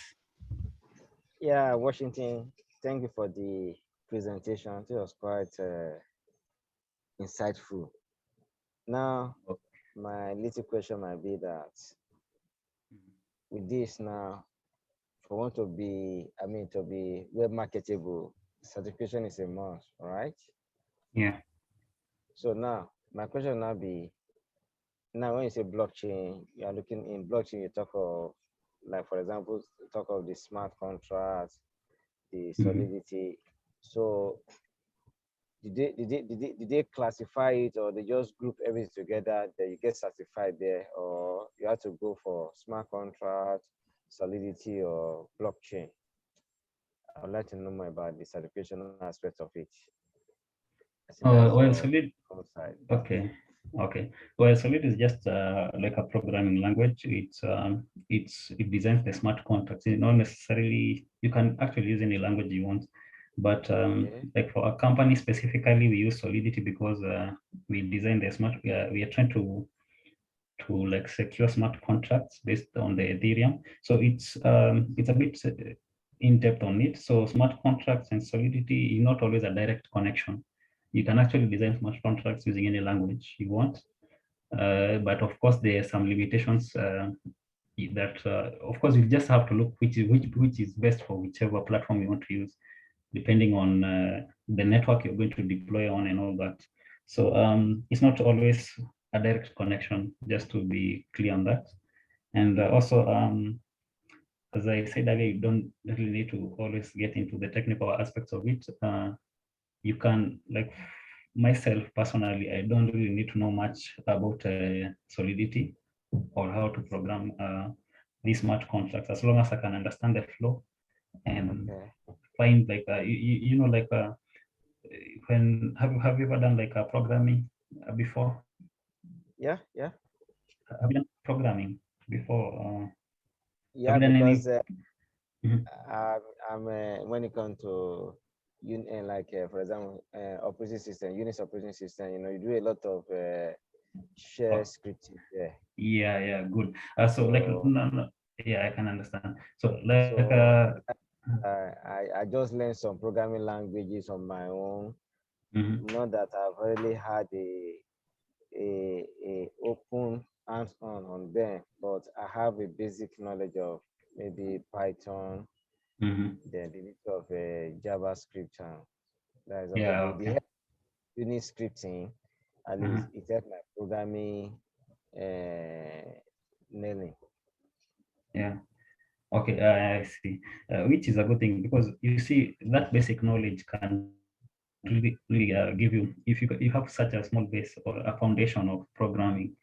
Yeah, Washington, thank you for the presentation. It was quite insightful. Now, my little question might be that with this now, for one to be, to be web marketable, certification is a must, right? Yeah. So now, my question now be, now when you say blockchain, you are looking in blockchain, you talk of, like for example, talk of the smart contracts, the solidity. So did they classify it, or they just group everything together that you get certified there, or you have to go for smart contract, solidity, or blockchain? I would like to know more about the certification aspect of it. Well, Solid. Okay. Well, Solid is just like a programming language. It designs the smart contracts. Not necessarily, you can actually use any language you want, but like for a company specifically, we use Solidity because we design the smart. We are trying to like secure smart contracts based on the Ethereum. So it's a bit in depth on it. So smart contracts and Solidity is not always a direct connection. You can actually design smart contracts using any language you want. But of course, there are some limitations that, of course, you just have to look which is best for whichever platform you want to use, depending on the network you're going to deploy on and all that. So it's not always a direct connection, just to be clear on that. And also, as I said earlier, you don't really need to always get into the technical aspects of it. You can, like myself personally, I don't really need to know much about Solidity or how to program these smart contracts, as long as I can understand the flow and find like you know, like when have you ever done like a programming before? Yeah. Have you done programming before? Yeah, because I'm when it comes to for example, operating system, Unix operating system, you do a lot of share scripting there. Yeah, good. So like, no, yeah, I can understand. So like, I just learned some programming languages on my own. Not that I've really had a open hands-on on them, but I have a basic knowledge of maybe Python, then the bit of JavaScript, and that is also the Unix scripting. At least it helped my programming learning. Yeah. Okay, I see. Which is a good thing, because you see that basic knowledge can really give you, if you have such a small base or a foundation of programming,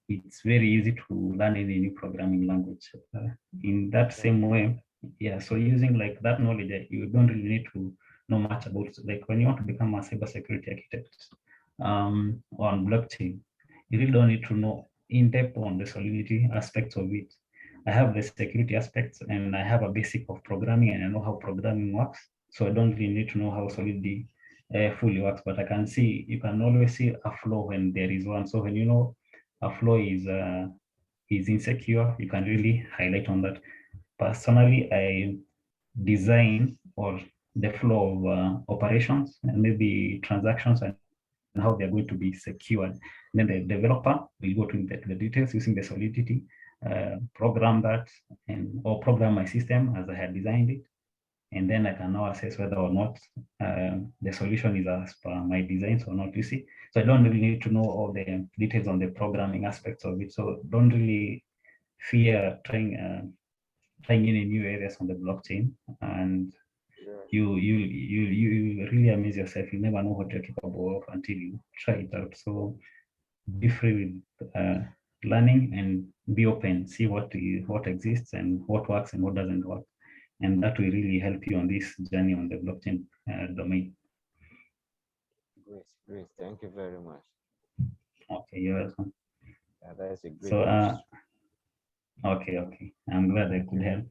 it's very easy to learn any new programming language. In that same way, yeah, so using like that knowledge, you don't really need to know much about, like when you want to become a cybersecurity architect on blockchain, you really don't need to know in depth on the solidity aspects of it. I have the security aspects and I have a basic of programming and I know how programming works. So I don't really need to know how solidity fully works, but I can see, you can always see a flaw when there is one. So when you know a flaw is insecure, you can really highlight on that. Personally, I design or the flow of operations and maybe transactions and how they're going to be secured. And then the developer will go to the details using the solidity, program that, and or program my system as I had designed it. And then I can now assess whether or not the solution is as per my designs or not, you see. So I don't really need to know all the details on the programming aspects of it. So don't really fear trying in new areas on the blockchain, and you really amaze yourself. You never know what you're capable of until you try it out. So be free with learning and be open, see what exists and what works and what doesn't work. And that will really help you on this journey on the blockchain domain. Great. Thank you very much. Okay, you're welcome. Yeah, that is a great. So, okay. I'm glad I could help.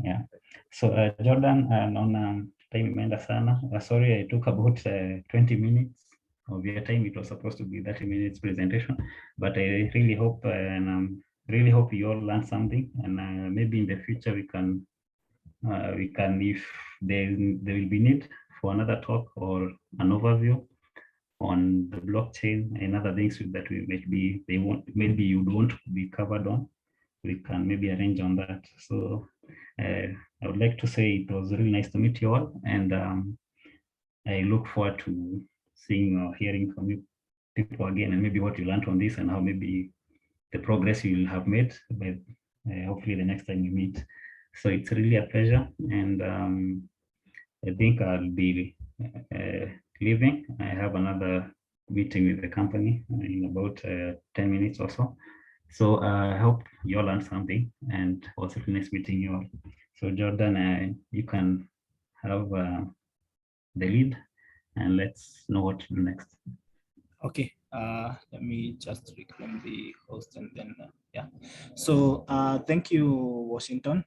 Yeah. So, Jordan, on time imeenda sana. Sorry, I took about 20 minutes of your time. It was supposed to be 30 minutes presentation, but I really hope really hope you all learned something, and maybe in the future we can if there will be need for another talk or an overview on the blockchain and other things that we maybe you'd want to be covered on, we can maybe arrange on that. So I would like to say it was really nice to meet you all, and I look forward to seeing or hearing from you people again, and maybe what you learned on this and how maybe the progress you will have made, but hopefully the next time we meet. So it's really a pleasure, and I think I'll be leaving. I have another meeting with the company in about 10 minutes or so. So I hope you all learned something, and also nice meeting you all. So Jordan, you can have the lead, and let's know what to do next. Okay, let me just reclaim the host and then, yeah. So thank you, Washington.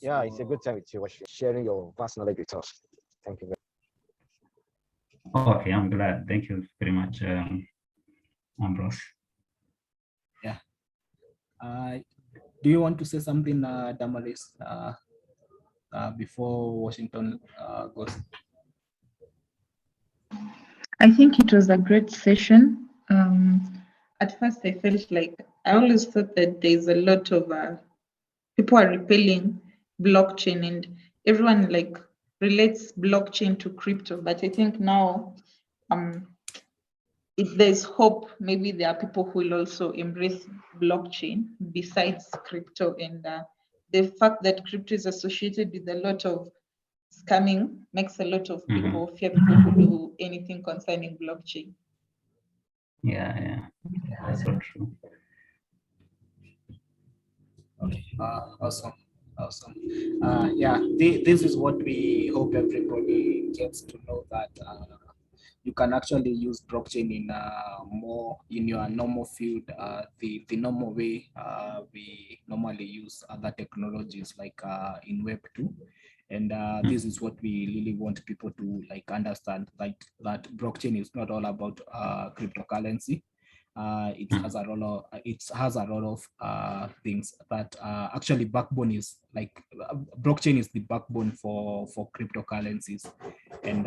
Yeah, it's a good time with you, sharing your vast knowledge with us. Thank you very much. Okay, I'm glad. Thank you very much, Ambrose. Yeah. Do you want to say something, Damaris, before Washington goes? I think it was a great session. At first, I felt like I always thought that there's a lot of people are repelling blockchain, and everyone like relates blockchain to crypto. But I think now, if there's hope, maybe there are people who will also embrace blockchain besides crypto, and the fact that crypto is associated with a lot of scamming makes a lot of people fear people who do anything concerning blockchain. Yeah, that's so true. Okay, awesome. Yeah, this is what we hope everybody gets to know, that you can actually use blockchain in more in your normal field, the normal way we normally use other technologies, like in Web 2. And this is what we really want people to like understand, like that blockchain is not all about cryptocurrency. It has a lot of things that actually backbone is like blockchain is the backbone for cryptocurrencies, and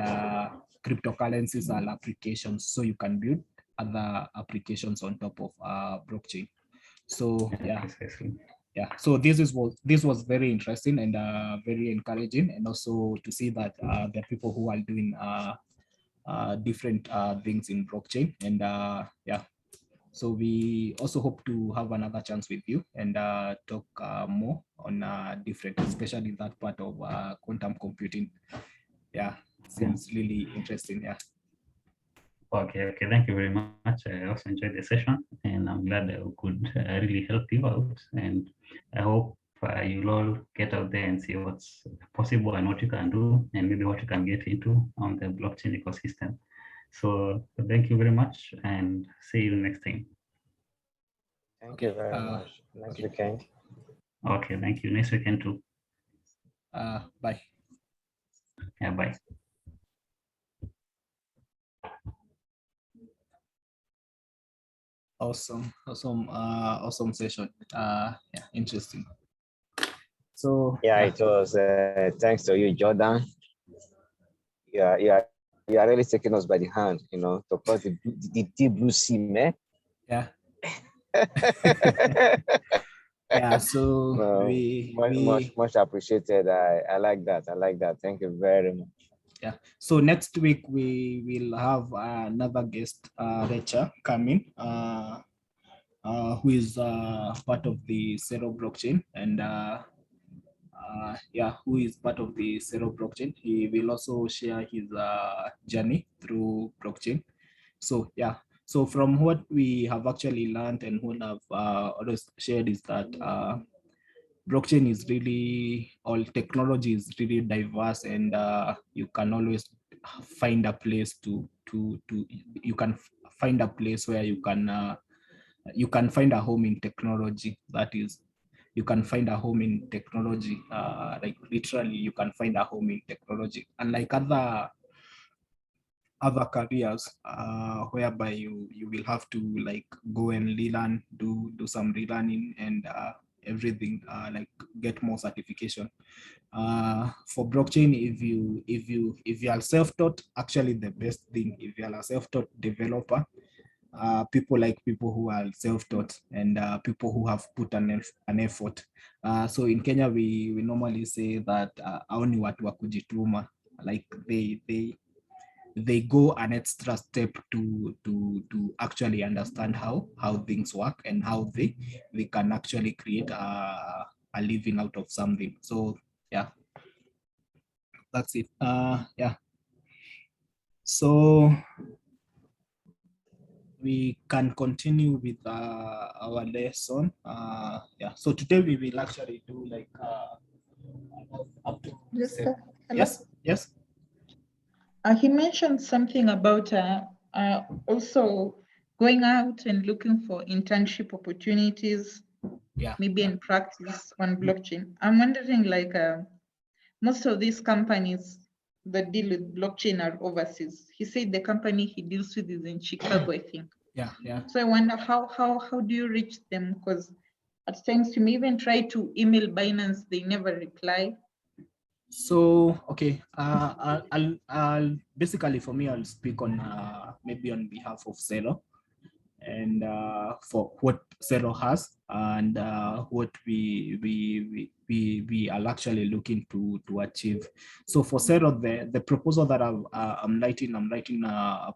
cryptocurrencies are applications, so you can build other applications on top of blockchain. So yeah, so this was very interesting and very encouraging, and also to see that there are people who are doing different things in blockchain, and yeah. So we also hope to have another chance with you and talk more on different, especially that part of quantum computing. Yeah, seems really interesting. Yeah. Okay. Thank you very much. I also enjoyed the session, and and I'm glad that we could really help you out. And I hope you'll all get out there and see what's possible and what you can do, and maybe what you can get into on the blockchain ecosystem. So thank you very much, and see you next time. Thank you very much. Next weekend. Okay, thank you. Next weekend too. Bye. Yeah, bye. Awesome session. Yeah, interesting. So yeah, it was thanks to you, Jordan. You are really taking us by the hand, to cross the deep blue sea, man. Yeah. Yeah, so no, much appreciated. I like that. Thank you very much. Yeah, so next week we will have another guest lecturer coming, who is part of the Zero blockchain, and who is part of the Zero blockchain. He will also share his journey through blockchain. So yeah, so from what we have actually learned and what I've always shared is that blockchain is really, all technology is really diverse, and you can always find a place you can find a place where you can find a home in technology. That is, you can find a home in technology, like literally you can find a home in technology, unlike other careers whereby you will have to like go and relearn, do some relearning and everything, like get more certification. For blockchain, if you are self-taught, actually the best thing, if you are a self-taught developer, people who are self-taught and people who have put an effort. So in Kenya, we normally say that hao ni watu wa kujituma, like they go an extra step to actually understand how things work and how they can actually create a living out of something. So yeah, that's it. Yeah, so we can continue with our lesson. Yeah, so today we will actually do like up to yes. He mentioned something about also going out and looking for internship opportunities, maybe in practice on blockchain. I'm wondering, like, most of these companies that deal with blockchain are overseas. He said the company he deals with is in Chicago, I think. Yeah. So I wonder how do you reach them? Because at times you may even try to email Binance, they never reply. So okay, I'll basically, for me, I'll speak on maybe on behalf of Zero, and for what Zero has and what we are actually looking to achieve. So for Zero, the proposal that I'm writing a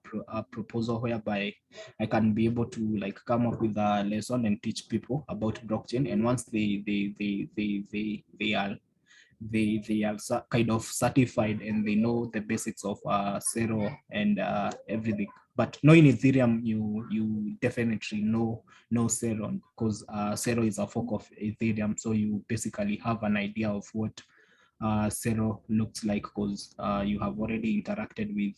proposal whereby I can be able to like come up with a lesson and teach people about blockchain, and once they are kind of certified and they know the basics of Zero and everything. But knowing Ethereum, you definitely know Zero, because Zero is a fork of Ethereum. So you basically have an idea of what Zero looks like, because you have already interacted with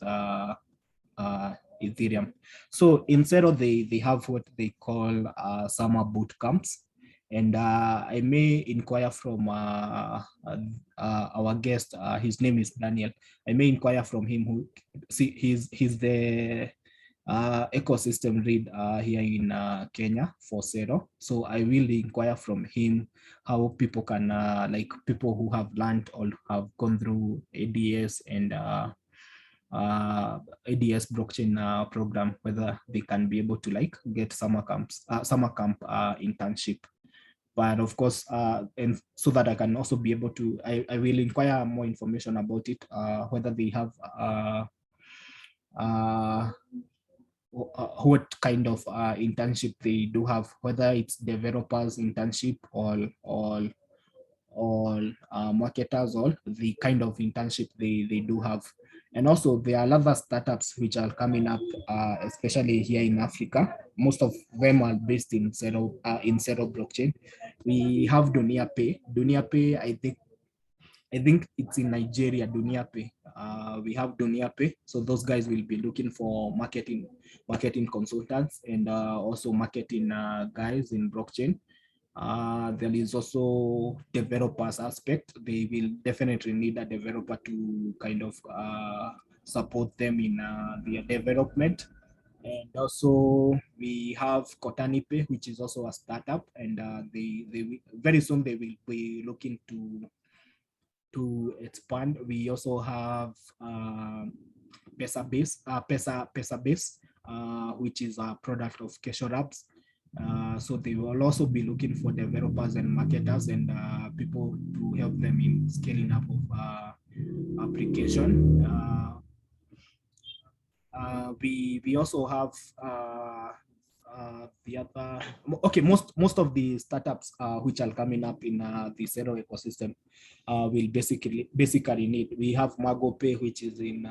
Ethereum. So in Zero, they have what they call summer boot camps. And I may inquire from our guest. His name is Daniel. I may inquire from him. He's the ecosystem lead here in Kenya for Zero. So I will inquire from him how people can, like people who have learned or have gone through ADS and ADS blockchain program, whether they can be able to like get summer camp internship. But of course, and so that I can also be able to, I will inquire more information about it, whether they have what kind of internship they do have, whether it's developers internship or marketers, or the kind of internship they do have. And also there are other startups which are coming up, especially here in Africa. Most of them are based in Zero blockchain. We have Dunia Pay. Dunia Pay, I think it's in Nigeria, Dunia Pay. We have Dunia Pay. So those guys will be looking for marketing consultants and also marketing guys in blockchain. There is also developers aspect. They will definitely need a developer to kind of support them in their development. And also we have Kotanipe, which is also a startup, and they very soon they will be looking to expand. We also have Pesabase, which is a product of Kesho Labs. So they will also be looking for developers and marketers and people to help them in scaling up of application. We also have the other, okay, most of the startups which are coming up in the Zero ecosystem will basically need. We have MagoPay, which is in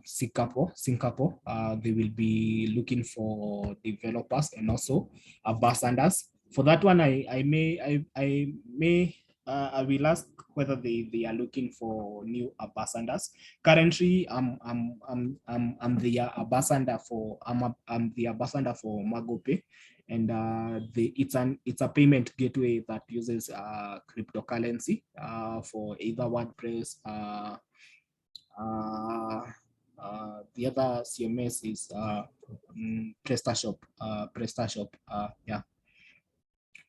Singapore. They will be looking for developers and also ambassadors. For that one, I will ask whether they are looking for new ambassadors. Currently, I'm the ambassador for MagoPay, and it's a payment gateway that uses cryptocurrency for either WordPress. The other CMS is PrestaShop. Yeah.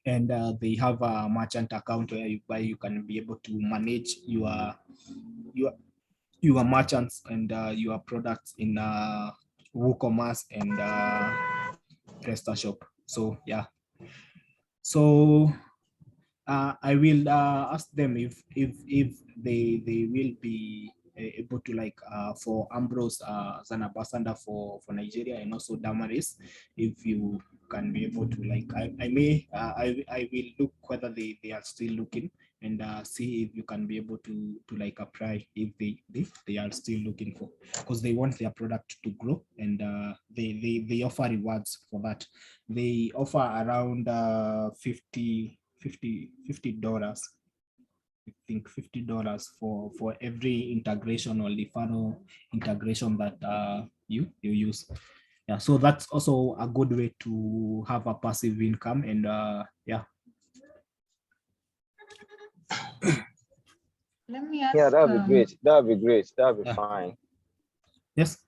And they have a merchant account where you can be able to manage your merchants and your products in WooCommerce and PrestaShop. So yeah. So I will ask them if they will be able to, like, for Ambrose as an ambassador for Nigeria, and also Damaris, if you can be able to, like, I will look whether they are still looking, and see if you can be able to like apply if they are still looking for, because they want their product to grow, and they offer rewards for that. They offer around $50. I think $50 for every integration or referral integration that you use. Yeah, so that's also a good way to have a passive income, and yeah. Let me ask. Yeah, that'd be great. That'd be great. That'd be Yeah. fine. Yes.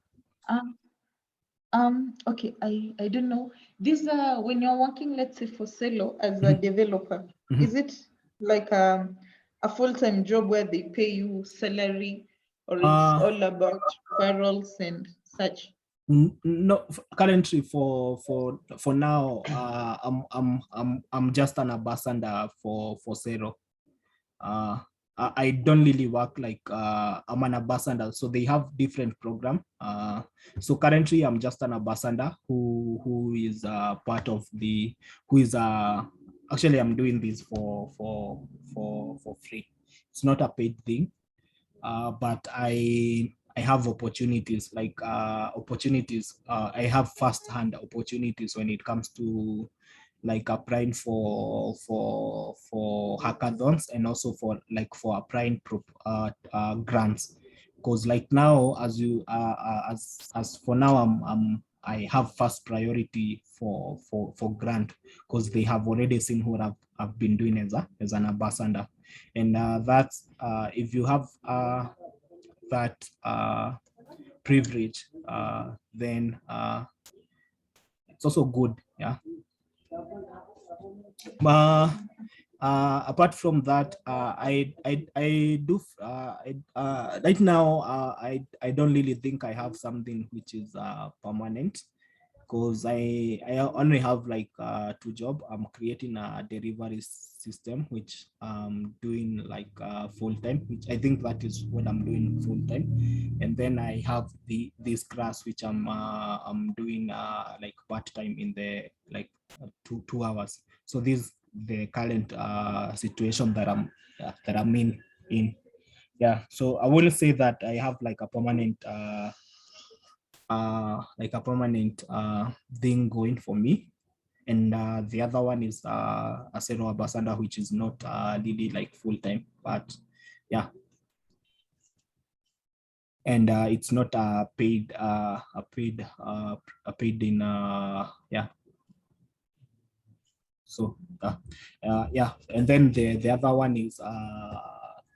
Okay, I don't know. This when you're working, let's say for Celo as a developer, is it like a full-time job where they pay you salary, or it's all about referrals and such? No, currently for now, I'm just an ambassador for Zero. I don't really work like I'm an ambassador, so they have different program. So currently I'm just an ambassador who is part of the actually I'm doing this for free. It's not a paid thing, but I have opportunities, like I have first-hand opportunities when it comes to, like, applying for hackathons, and also for applying grants, because like now, as you as for now, I have first priority for grant, because they have already seen what I've been doing as an ambassador, and that's if you have that privilege, then it's also good. Yeah. Apart from that, I do right now. I don't really think I have something which is permanent, because I only have like two jobs. I'm creating a delivery system, which I'm doing like full time, which I think that is what I'm doing full time. And then I have this class which I'm doing like part time in the like 2 hours. So this the current situation that I'm in. in. Yeah, so I wouldn't say that I have like a permanent thing going for me. And the other one is a Sero Ambassador, which is not really like full time, but yeah. And it's not a paid in yeah. So yeah, and then the other one is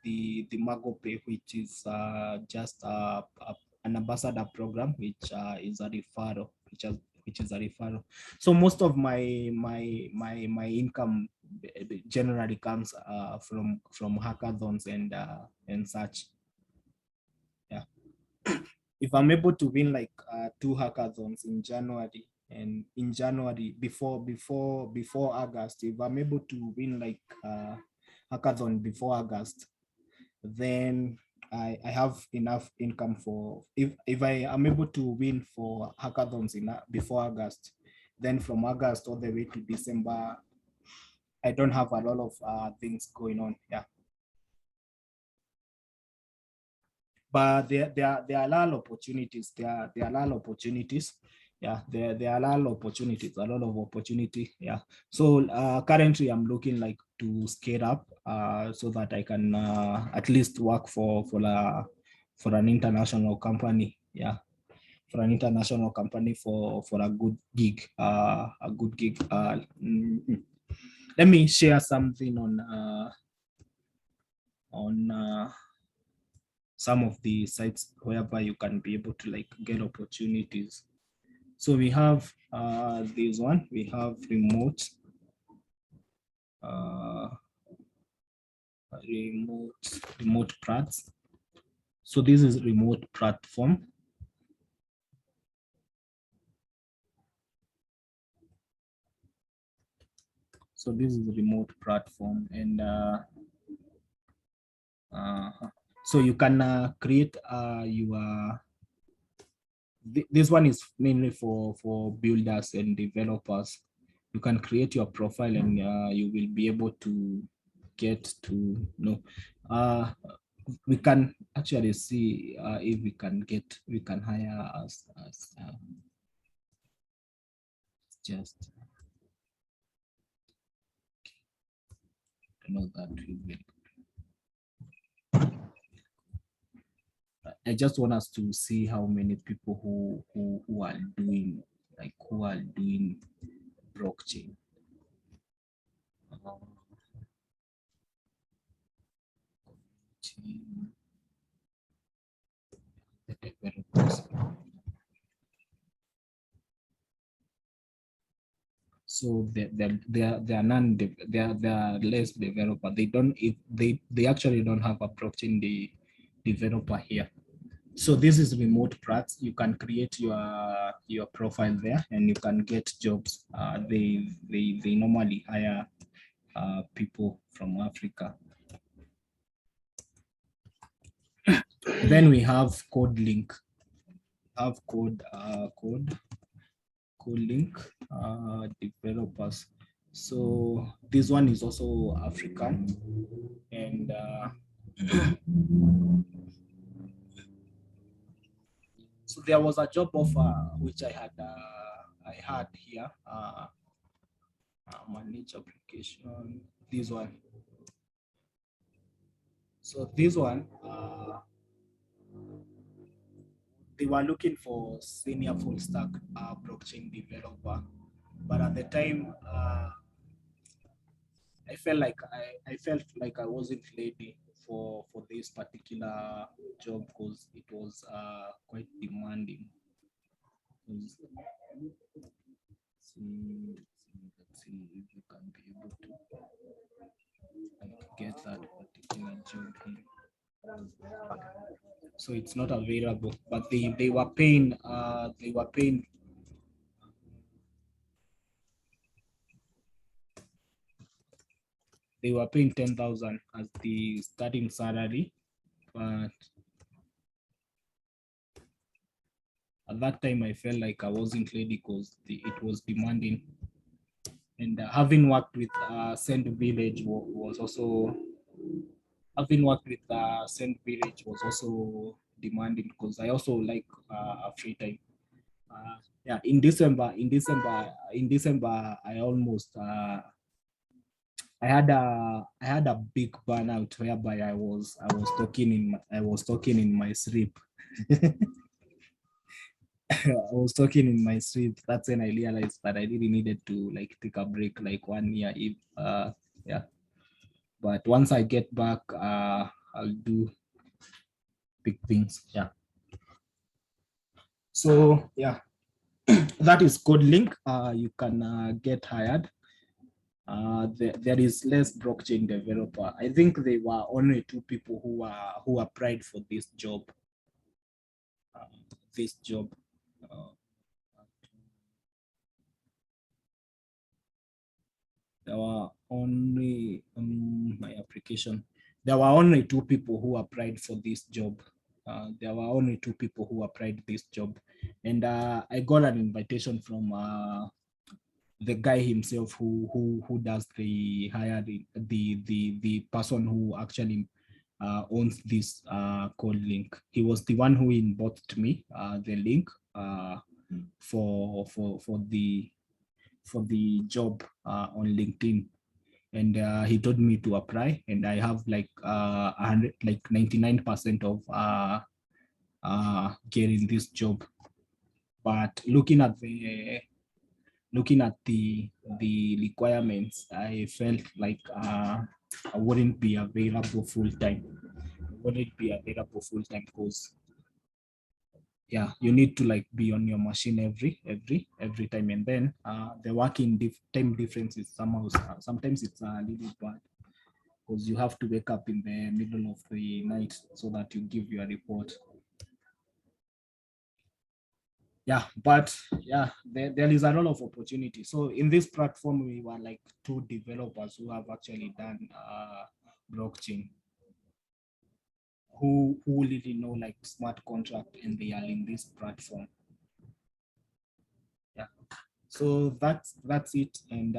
the Mago Pay, which is just an ambassador program, which is a referral, which is a referral. So most of my income generally comes from hackathons and such. Yeah. If I'm able to win like 2 hackathons in January, and in January before August, if I'm able to win like hackathon before August, then I have enough income for, if I am able to win for hackathons before August, then from August all the way to December, I don't have a lot of things going on. Yeah. But there are a lot of opportunities. There are a lot of opportunities. Yeah, there are a lot of opportunities, a lot of opportunity. Yeah. So currently I'm looking like to scale up so that I can at least work for an international company. Yeah. For an international company for a good gig. Let me share something on some of the sites whereby you can be able to like get opportunities. So we have this one, we have remote prats. So this is remote platform. So this is a remote platform, and so you can create your, this one is mainly for builders and developers. You can create your profile, and you will be able to get to know. We can actually see if we can hire us as just to know that we will. I just want us to see how many people who are doing blockchain. The developers. So they are none. They are less developer. They actually don't have a blockchain developer here. So this is remote prats. You can create your profile there, and you can get jobs. They normally hire people from Africa. Then we have Code Link. Code Link developers. So this one is also African, and so there was a job offer which I had here. Manage application. This one. So this one, they were looking for senior full stack blockchain developer, but at the time, I felt like I wasn't ready for this particular job because it was quite demanding. Let's see if you can be able to get that particular job here. So it's not available, but they were paying they were paying 10,000 as the starting salary, but at that time I felt like I wasn't ready because it was demanding, and having worked with Send Village was also having worked with St. Village was also demanding because I also like a free time. Yeah, in December, I almost I had a big burnout whereby I was talking in my sleep. I was talking in my sleep. That's when I realized that I really needed to like take a break, like 1 year. If yeah, but once I get back, I'll do big things. Yeah. So yeah, that is code link. You can get hired. There is less blockchain developer. I think there were only 2 people who applied for this job. This job. There were only my application. There were only 2 people who applied for this job. There were only 2 people who applied this job, and I got an invitation from the guy himself who does the hiring, the person who actually owns this code link. He was the one who inboxed me the link for the job on LinkedIn, and he told me to apply, and I have like 99% of getting this job. But looking at the requirements, I felt like I wouldn't be available full time. Because yeah, you need to like be on your machine every time, and then the working time difference is somehow sometimes it's a little bad because you have to wake up in the middle of the night so that you give your report. Yeah, but yeah, there is a lot of opportunity. So in this platform, we were like 2 developers who have actually done blockchain, who really know like smart contract, and they are in this platform. Yeah, so that's it. And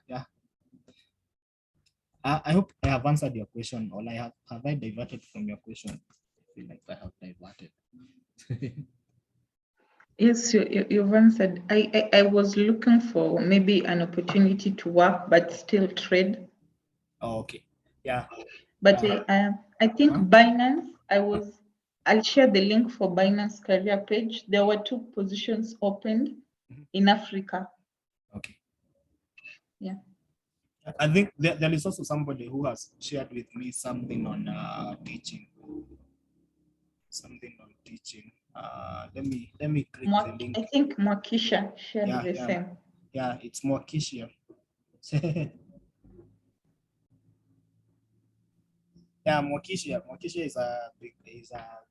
yeah, I hope I have answered your question, or have I diverted from your question? I feel like I have diverted. Yes, you've answered. I was looking for maybe an opportunity to work, but still trade. Oh, okay. Yeah. But I think Huh? Binance, I'll share the link for Binance career page. There were 2 positions opened in Africa. Okay. Yeah. I think there is also somebody who has shared with me something on teaching. Something on teaching. Let me click the link. I think Mwakisha shared Yeah, the yeah. same. Yeah, it's more Kishia. Yeah, Mokishia. Mokishia is a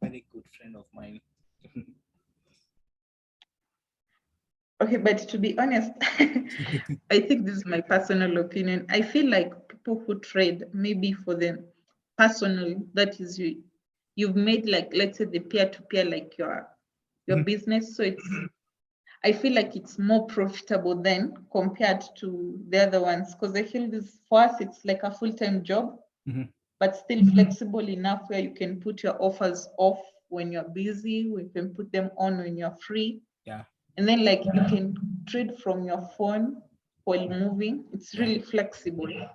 very good friend of mine. Okay, but to be honest, I think this is my personal opinion. I feel like people who trade, maybe for them personal, that is you've made like, let's say, the peer-to-peer, like your business. So I feel like it's more profitable then compared to the other ones, because I feel this for us it's like a full-time job, but still flexible enough where you can put your offers off when you're busy, we can put them on when you're free. Yeah. And then like you can trade from your phone while moving. It's really flexible. Yeah.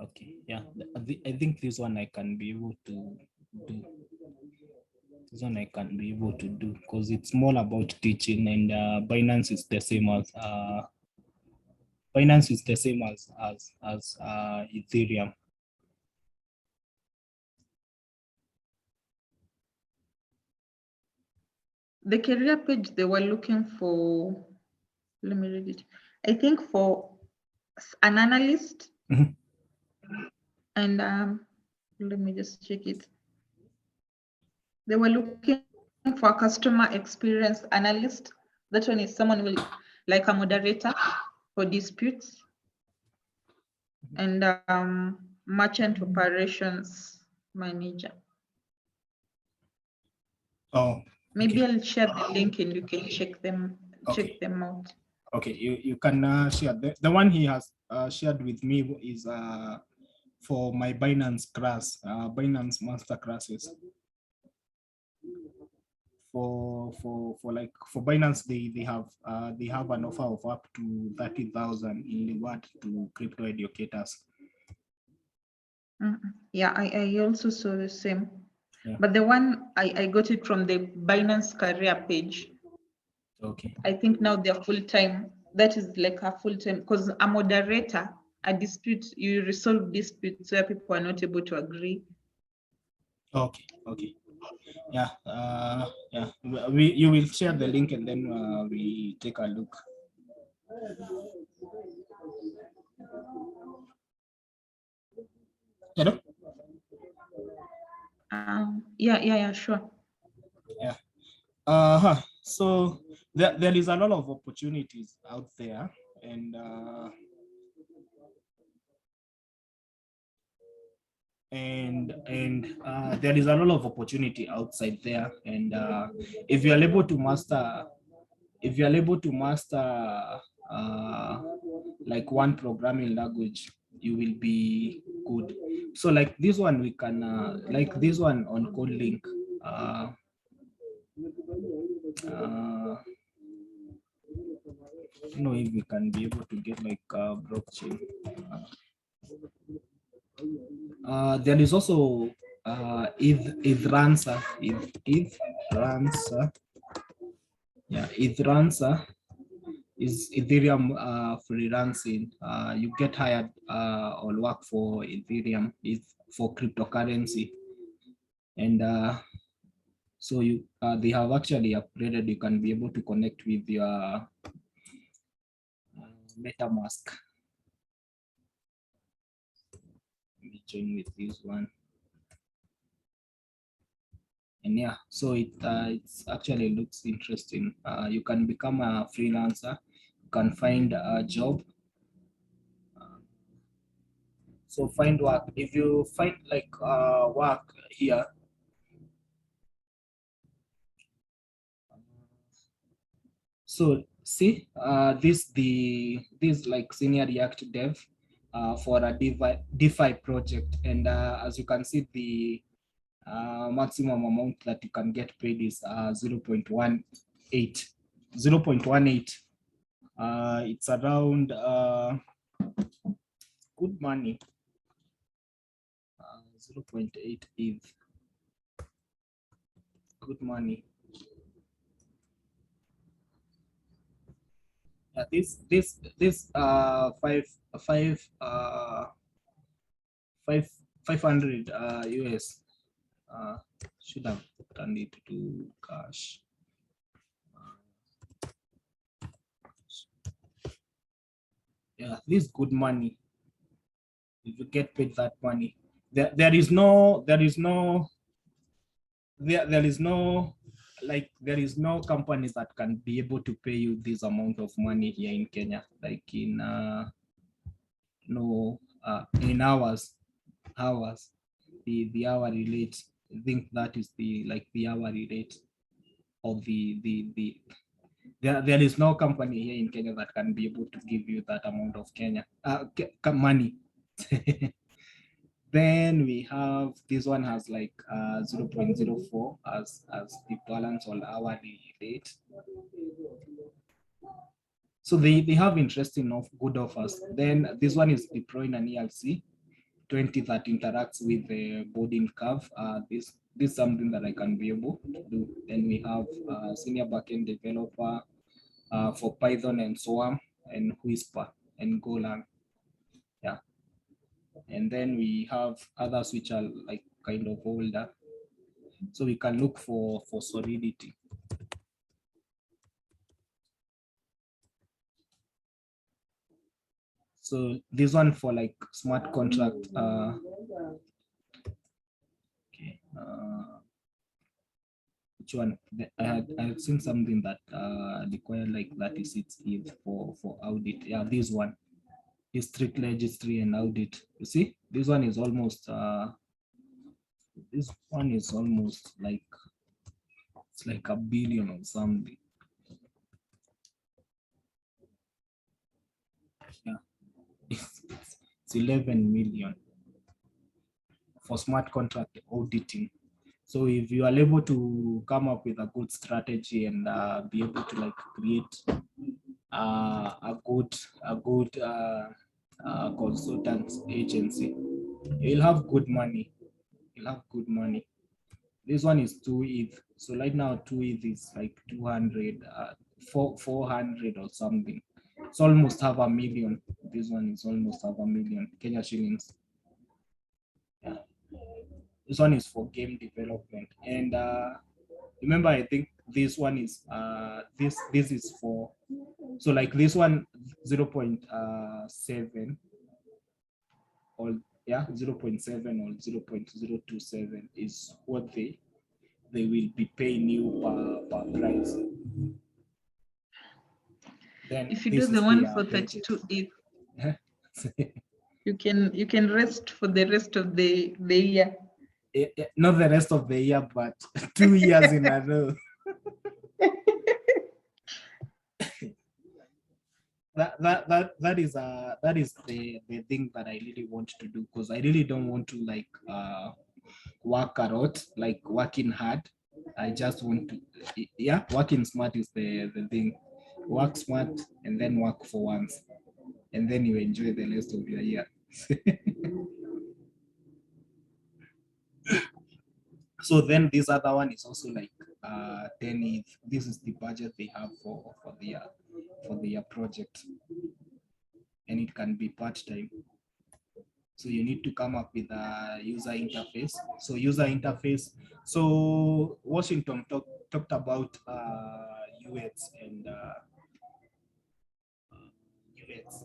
Okay. Yeah. I think this one I can be able to do. This one I can be able to do because it's more about teaching, and Binance is the same as Ethereum. The career page, they were looking for, let me read it. I think for an analyst. And let me just check it. They were looking for a customer experience analyst. That one is someone will like a moderator for disputes. And merchant operations manager. Oh, Maybe Okay. I'll share the link and you can check them Okay. out. Okay, you can share. The one he has shared with me is for my Binance class, Binance master classes. For Binance, they have an offer of up to 30,000 in reward to crypto educators. Yeah, I also saw the same. Yeah. But the one I got it from the Binance career page. Okay. I think now they're full-time. That is like a full-time, because a moderator, a dispute, you resolve disputes where people are not able to agree. Okay. Okay. Yeah. Yeah. You will share the link and then we take a look. Hello. Yeah, sure. Yeah. So there is a lot of opportunities out there, and there is a lot of opportunity outside there. And if you are able to master, like one programming language, you will be good. So like this one, we can like this one on CodeLink. I don't know if we can be able to get like blockchain. There is also ETH yeah, ETH is Ethereum freelancing. You get hired or work for Ethereum is for cryptocurrency, and so they have actually upgraded. You can be able to connect with your MetaMask. Let me join with this one. And yeah, so it's actually looks interesting. You can become a freelancer, you can find a job. So find work. If you find like work here, so see this like senior React dev for a DeFi project, and as you can see, the maximum amount that you can get paid is 0.18. 0.18. It's around good money. 0.8 is good money. Yeah, this 500 US should have turned it to cash. Yeah, this good money. If you get paid that money, there is no companies that can be able to pay you this amount of money here in Kenya, like in in hours, the hourly rate. I think that is the hourly rate of there is no company here in Kenya that can be able to give you that amount of money. Then we have this one has like 0.04 as the balance on hourly rate. So they have interesting good offers. Then this one is deploying an ERC20 that interacts with the boarding curve. This is something that I can be able to do. Then we have senior backend developer for Python and Swarm and Whisper and Golang. Yeah. And then we have others which are like kind of older. So we can look for Solidity. So this one for like smart contract. Okay. Which one? I had seen something that required like 36 ETH for audit. Yeah, this one. District registry and audit. You see, this one is almost like It's like a billion or something. Yeah, it's 11 million for smart contract auditing. So if you are able to come up with a good strategy and be able to like create a good consultant agency, you'll have good money. You'll have good money. This one is 2 ETH. So right now 2 ETH is like 200, 400 or something. It's almost half a million. This one is almost half a million Kenya shillings. Yeah. This one is for game development. And remember, I think this one is this is for, so like this one 0.7 or yeah 0.7 or 0.027 is what they will be paying you per price. Then If you this do the is one their for budget. 32 ETH, you can rest for the rest of the year. Not the rest of the year, but 2 years in a row. That is the thing that I really want to do, because I really don't want to like work a lot, like working hard. I just want to, yeah, working smart is the thing. Work smart and then work for once, and then you enjoy the rest of your year. So then this other one is also like 10 ETH. This is the budget they have for their project, and it can be part-time. So you need to come up with a user interface. So user interface. So Washington talked about UX and UX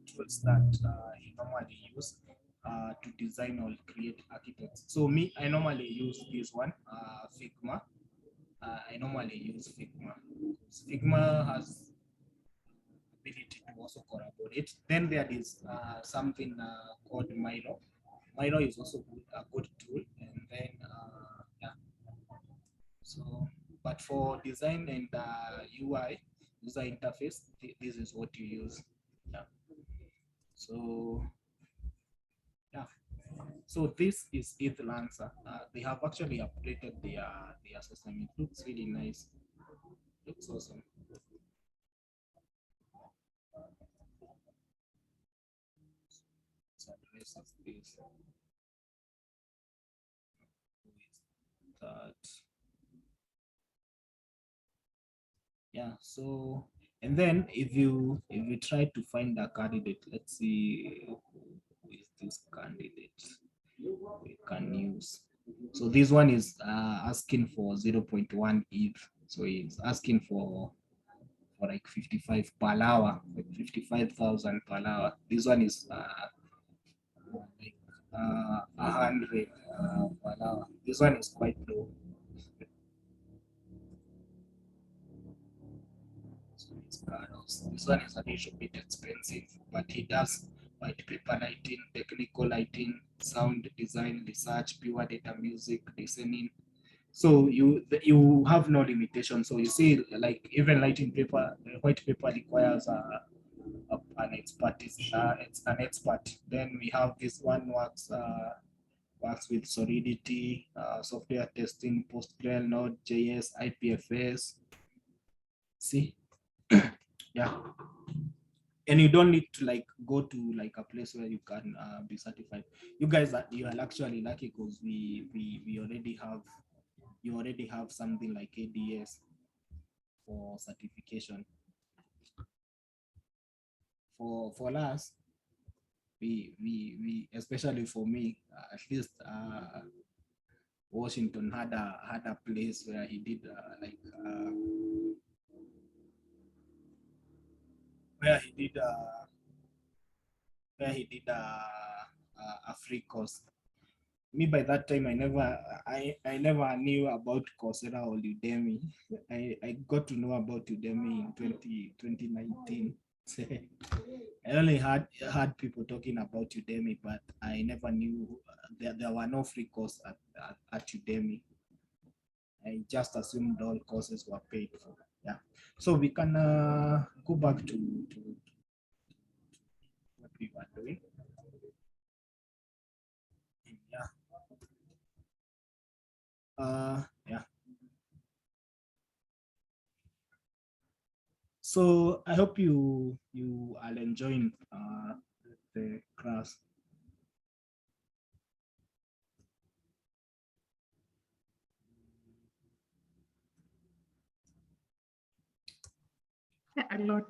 tools that he normally use to design or create architects. So me, I normally use this one, Figma. I normally use Figma. Figma has ability to also collaborate. Then there is something called Miro. Miro is also a good tool. And then, yeah. So, but for design and UI, user interface, this is what you use. Yeah. So, yeah. So this is ETH Lancer. They have actually updated their system. It looks really nice. Looks awesome. Address of this. That. Yeah, so and then if you try to find a candidate, let's see who is this candidate we can use. So this one is asking for 0.1 ETH. So it's asking for like 55 per hour, like 55,000 per hour. This one is like 100 per hour. This one is quite low. This one is a little bit expensive, but he does white paper lighting, technical lighting, sound design, research, pure data, music, listening. So you have no limitation. So you see, like even lighting paper, white paper requires an expertise. It's an expert. Then we have this one works with Solidity, software testing, PostgreSQL, Node.js, IPFS. See. Yeah, and you don't need to like go to like a place where you can be certified. You guys you are actually lucky, because we already have, you already have something like ADS for certification. For us, we especially for me, at least Washington had a place where he did where he did a free course. Me by that time, I never knew about Coursera or Udemy. I got to know about Udemy in 2019. I only had people talking about Udemy, but I never knew there were no free courses at Udemy. I just assumed all courses were paid for. Yeah. So we can go back to what we were doing. Yeah. Yeah. So I hope you are enjoying the class. Yeah, a lot.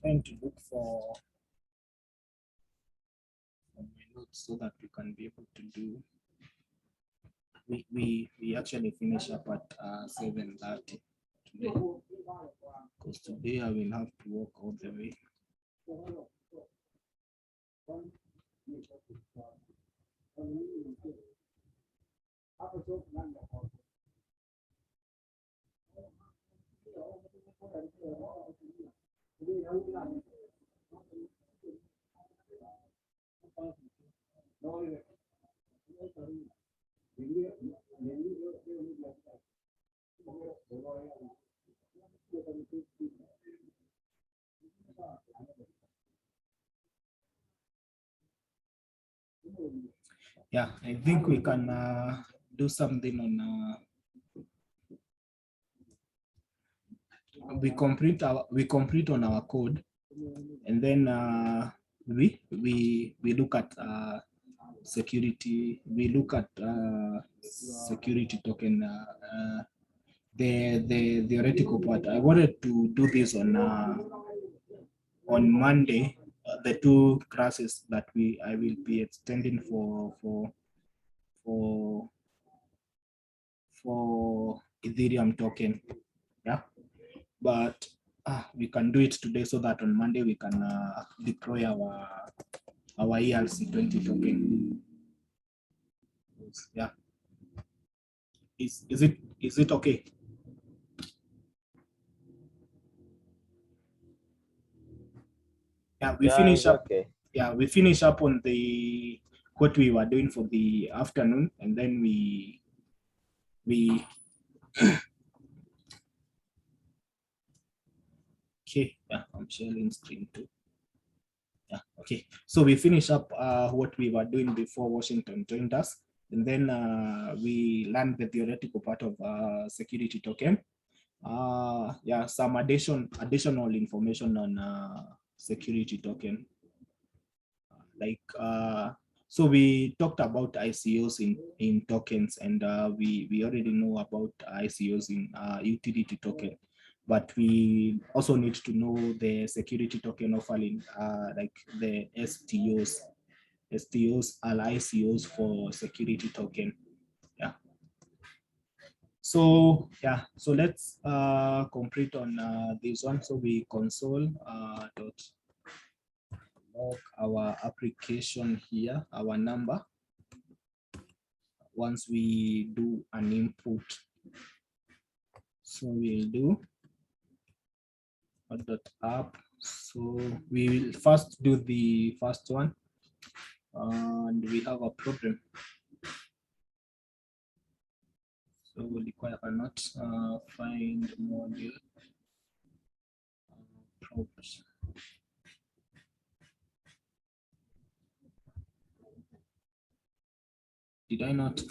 Trying to look for my notes so that we can be able to do. We actually finish up at 7:30 today, because today I will have to walk all the way. Yeah, I think we can do something on we complete on our code, and then we look at security. We look at security token. The theoretical part. I wanted to do this on Monday. The two classes that I will be extending for Ethereum token. Yeah, but we can do it today so that on Monday we can deploy our ERC20 token. Yeah. Is it okay? Yeah, we finish up. Okay. Yeah, we finish up on the what we were doing for the afternoon, and then we okay. Yeah, I'm sharing screen too. Yeah, okay. So we finish up what we were doing before Washington joined us, and then we learned the theoretical part of security token. Yeah, some additional information on security token. Like so we talked about ICOs in tokens, and we already know about ICOs in utility token, but we also need to know the security token offering, like the STOs and ICOs for security token. Yeah. So yeah, so let's complete on this one. So we console dot log our application here, our number. Once we do an input, so we'll do dot app. So we will first do the first one, and we have a problem. So require cannot find module props. Did I not?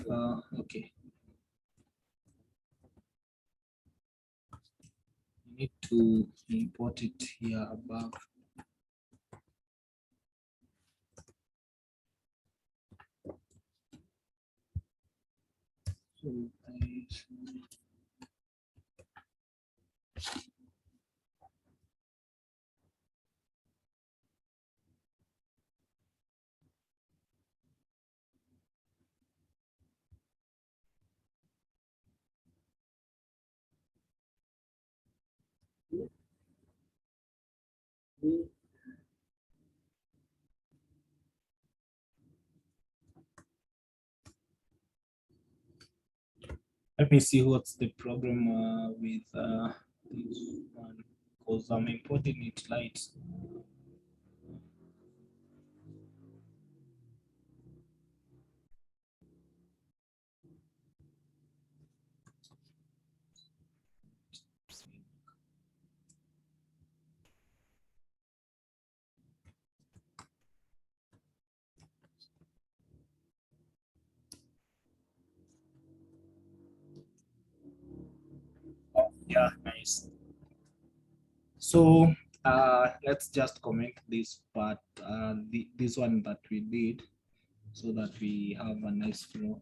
Okay. You need to import it here above. So Let me see what's the problem with this one, because I'm importing it light. Oh, yeah, nice. So let's just comment this part, this one that we did, so that we have a nice flow.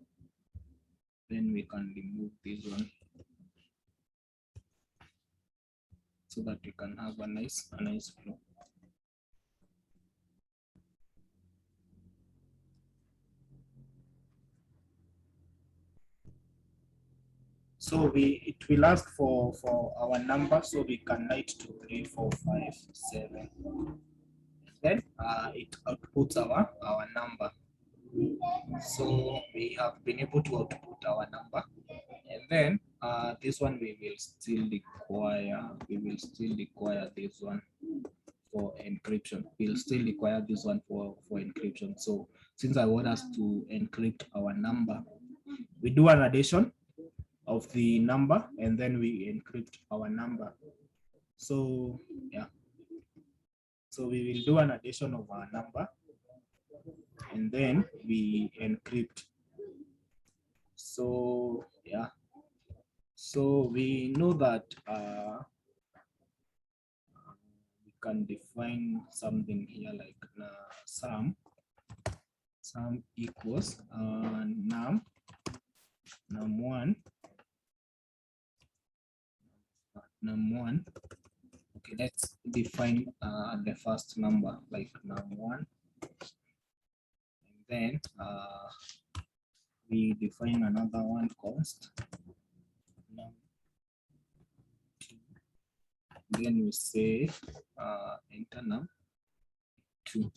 Then we can remove this one, so that we can have a nice flow. So it will ask for our number, so we can write 2, 3, 4, 5, 7. Then it outputs our number. So we have been able to output our number, and then this one we will still require this one for encryption. We'll still require this one for encryption. So since I want us to encrypt our number, we do an addition of the number, and then we encrypt our number. So yeah, so we will do an addition of our number, and then we encrypt. So yeah, so we know that we can define something here like sum equals num1 num1. Okay, let's define the first number like num1, and then we define another one const num2. Then we say enter num2,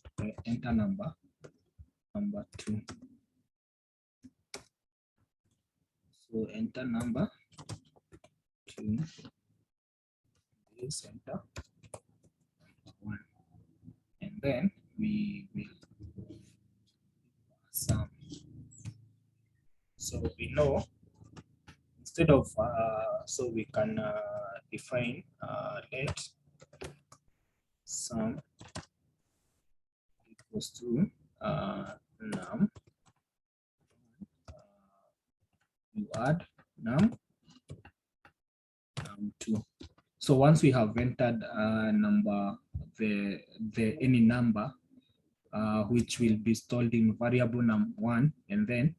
enter number 2. So enter number 2 is enter 1, and then we will sum. So we know instead of so we can define let sum equals to num, you add num2. So once we have entered number, any number which will be stored in variable num1, and then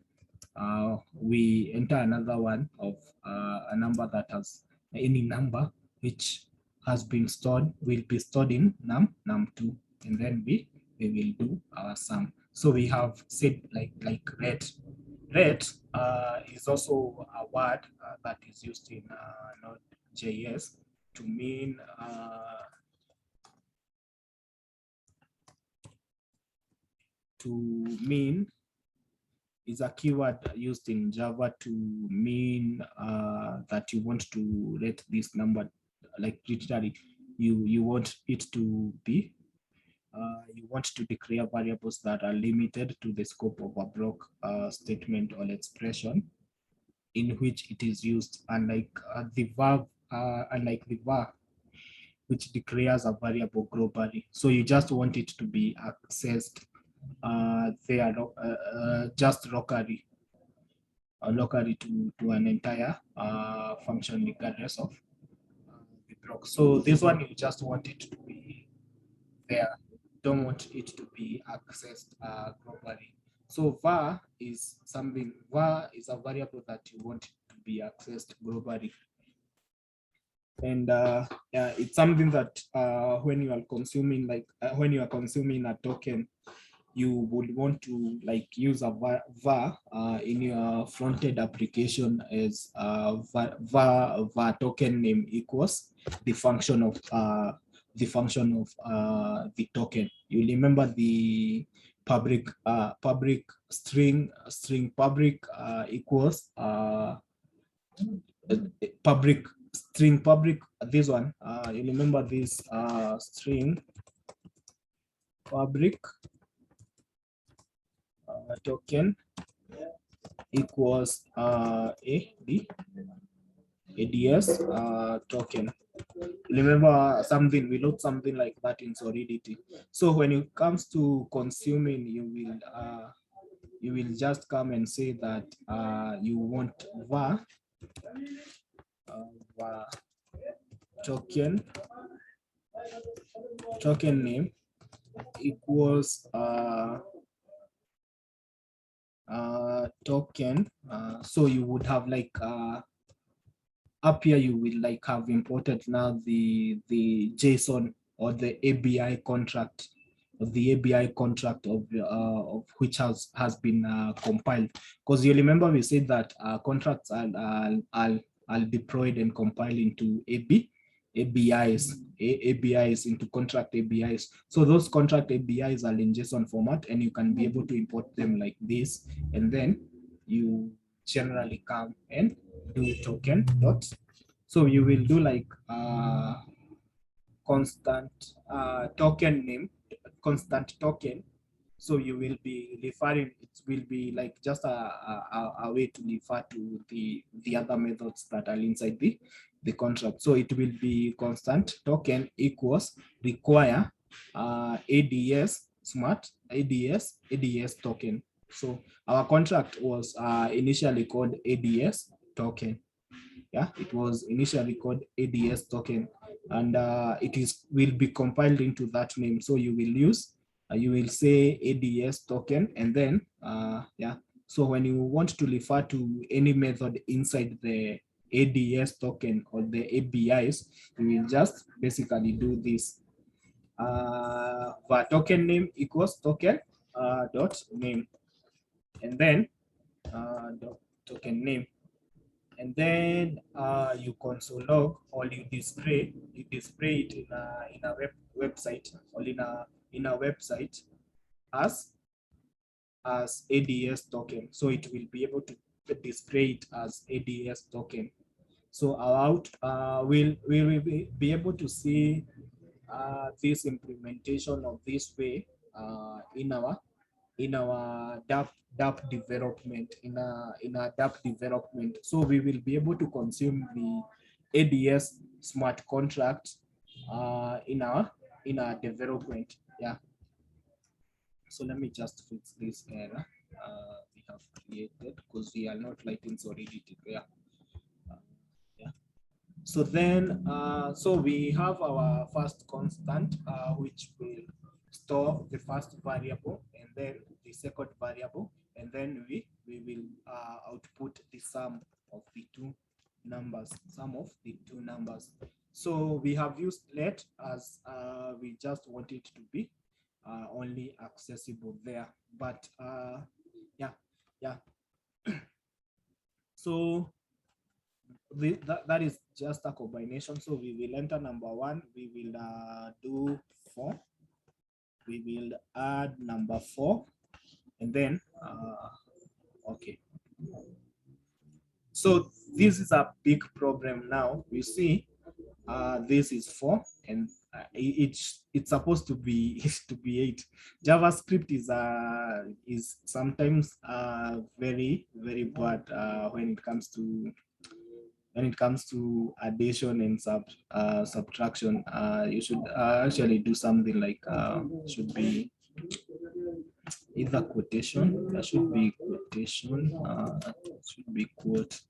we enter another one of a number that has any number which has been stored, will be stored in num2, and then we will do our sum. So we have said like rate. Rate is also a word that is used in Node.js to mean is a keyword used in Java to mean that you want to rate this number, like literally you want it to be you want to declare variables that are limited to the scope of a block statement or expression in which it is used, unlike the var, which declares a variable globally. So you just want it to be accessed there just locally to an entire function regardless of the block. So this one you just want it to be there, don't want it to be accessed globally. So var is a variable that you want to be accessed globally. And yeah, it's something that when you are consuming a token, you would want to use a var in your front-end application as var token name equals the function of the token. You remember the public string public equals public string public, this one, you remember this string public token equals ADS token. Remember something, we load something like that in Solidity. So when it comes to consuming, you will just come and say that you want var token name equals token. So you would have like up here you will like have imported now the JSON or the ABI contract of which has been compiled, because you remember we said that contracts are deployed and compiled into ABIs into contract ABIs. So those contract ABIs are in JSON format, and you can be able to import them like this, and then you generally come and do token dot. So you will do like constant token name, constant token. So you will be referring, it will be like just a way to refer to the other methods that are inside the contract. So it will be constant token equals require ADS smart ADS token. So our contract was initially called ADS token. Yeah, it was initially called ADS token, and will be compiled into that name. So you will use you will say ADS token, and then yeah. So when you want to refer to any method inside the ADS token or the ABIs, you will just basically do this. For token name equals token dot name, and then dot token name, and then you console log, or you display it in a website, or in a website as ADS token. So it will be able to display it as ADS token. So our will be able to see this implementation of this way in our DApp development, in our DApp development. So we will be able to consume the ADS smart contract in our development. Yeah. So let me just fix this error we have created, because we are not writing Solidity there. Yeah. So then, so we have our first constant, which will store the first variable, and then the second variable, and then we will output the sum of the two numbers, So we have used let as we just want it to be only accessible there, but yeah. So that is just a combination. So we will enter number 1, we will do 4, we will add number 4, and then okay. So this is a big problem now. You see, this is 4, and it's supposed to be 8. JavaScript is sometimes very bad when it comes to addition and subtraction. You should actually do something like should be either quotation. There should be quotation. Should be quote,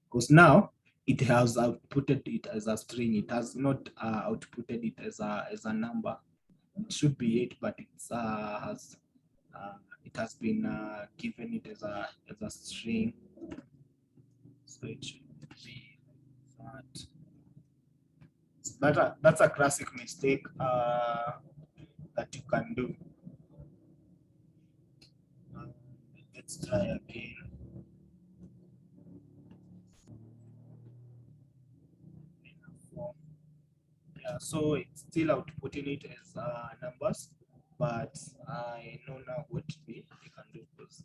because now it has outputted it as a string. It has not outputted it as a number. It should be 8, but it has been given it as a string. So it should be that. That's a classic mistake that you can do. Let's try again. Yeah, so it's still outputting it as numbers, but I know now what we can do, because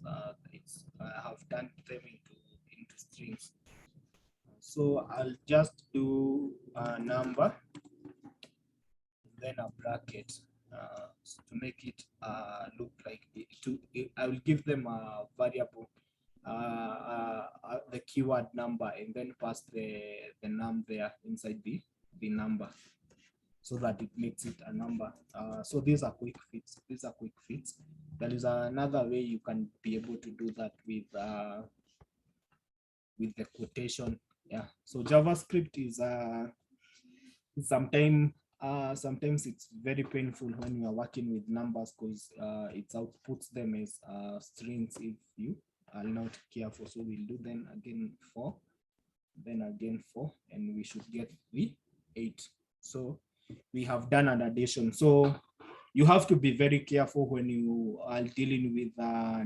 I have turned them into strings. So I'll just do a number, then a bracket to make it look like I will give them a variable, the keyword number, and then pass the num there inside the number, so that it makes it a number. So these are quick fits. These are quick fits. There is another way you can be able to do that with the quotation. Yeah. So JavaScript is sometimes it's very painful when you are working with numbers, because it outputs them as strings if you are not careful. So we'll do then again 4, then again 4, and we should get the 8. So we have done an addition. So you have to be very careful when you are dealing with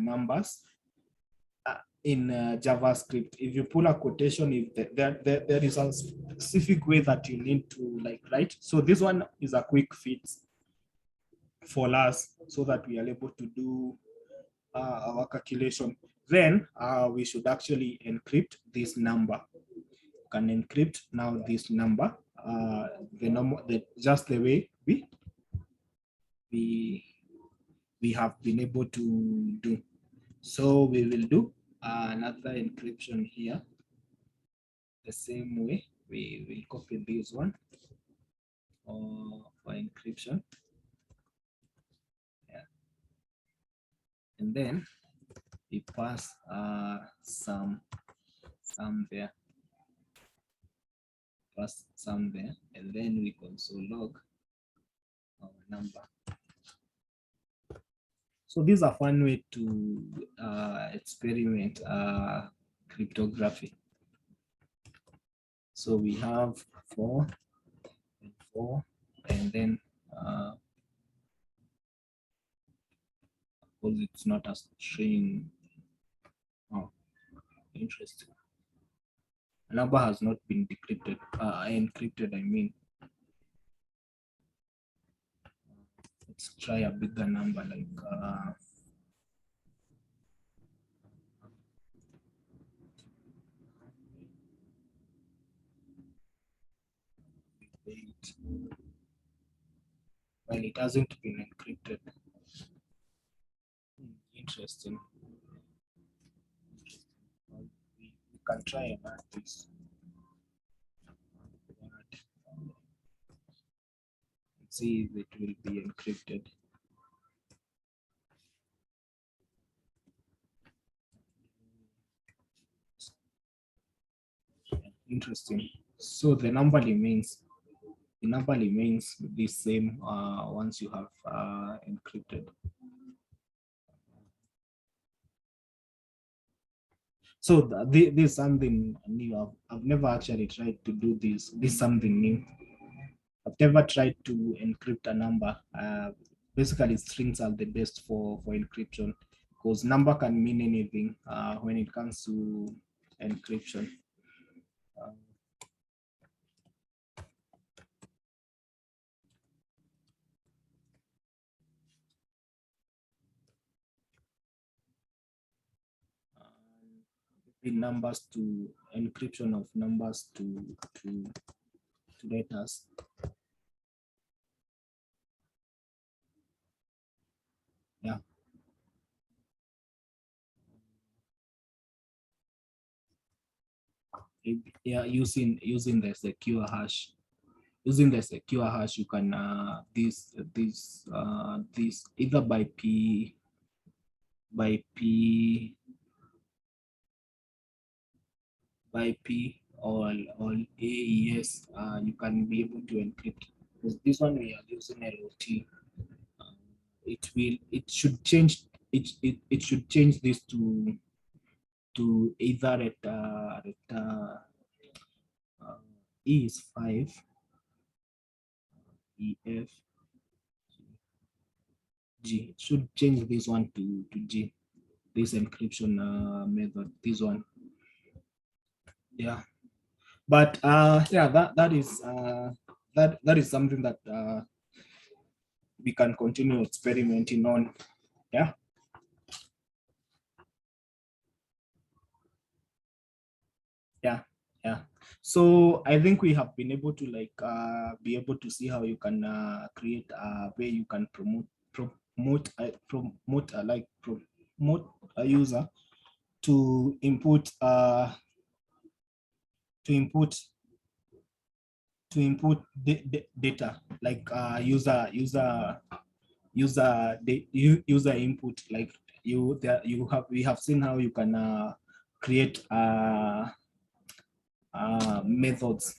numbers in JavaScript. If you pull a quotation, if there is a specific way that you need to write. So this one is a quick fit for us, so that we are able to do our calculation. Then we should actually encrypt this number. You can encrypt now this number, just the way we have been able to do. So we will do another encryption here. The same way, we will copy this one for encryption. Yeah. And then we pass some there. Pass some there, and then we console log our number. So this is a fun way to experiment cryptography. So we have 4 and 4, and then because it's not a string. Oh, interesting. A number has not been decrypted, encrypted, I mean. Let's try a bigger number, like 8. Well, it hasn't been encrypted. Interesting. We can try and add this. Let's see if it will be encrypted. Interesting. So the number remains the same once you have encrypted. So this is something new. I've never actually tried to do this. This is something new. I've never tried to encrypt a number. Basically, strings are the best for encryption, because number can mean anything when it comes to encryption. The numbers to encryption of numbers to letters. Yeah. Yeah, using the secure hash. Using the secure hash, you can this either by P or AES, you can be able to encrypt. Because this one we are using LOT. It should change this to either at E is 5, EF, G. It should change this one to G. This encryption method, this one. Yeah, but yeah, that is something that we can continue experimenting on. Yeah. Yeah. So I think we have been able to be able to see how you can create a way you can promote a user to input data, like user input, like we have seen how you can create methods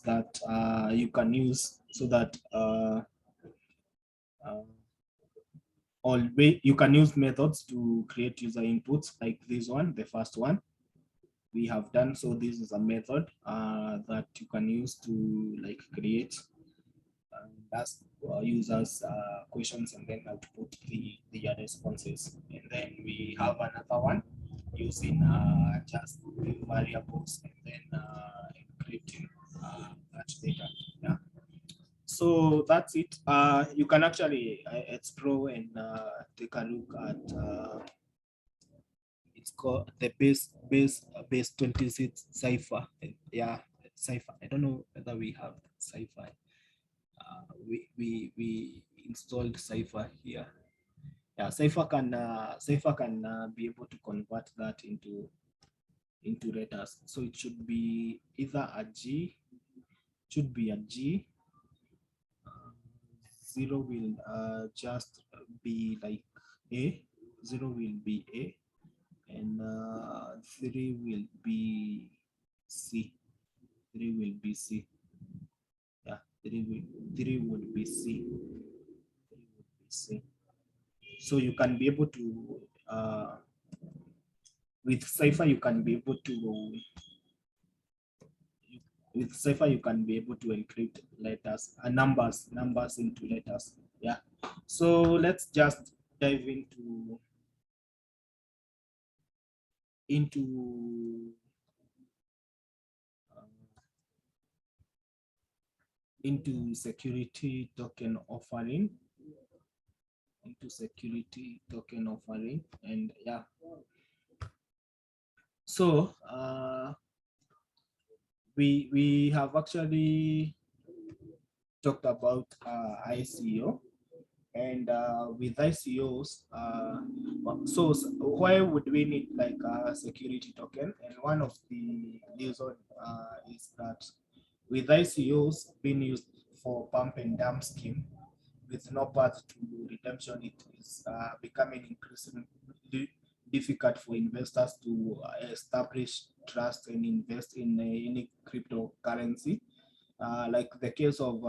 that you can use so that you can use methods to create user inputs, like this one, the first one we have done. So this is a method that you can use to create ask users questions and then output the responses. And then we have another one using just variables and then encrypting that data. Yeah. So that's it. You can actually explore and take a look at it's called the base 26 cipher. Yeah, cipher. I don't know whether we have cipher. We installed cipher here. Yeah, cipher can be able to convert that into letters. So it should be either a G, should be a G. 0 will just be like A, 0 will be A, and 3 will be C. 3 will be C. Yeah, 3 would be C. 3 would be C. So you can be able to with cipher you can be able to encrypt letters and numbers into letters. Yeah. So let's just dive into security token offering. And yeah. So we have actually talked about ICO, and with ICOs, so why would we need like a security token? And one of the reasons is that with ICOs being used for pump and dump scheme with no path to redemption, it is becoming increasingly difficult for investors to establish trust and invest in any cryptocurrency. Like the case of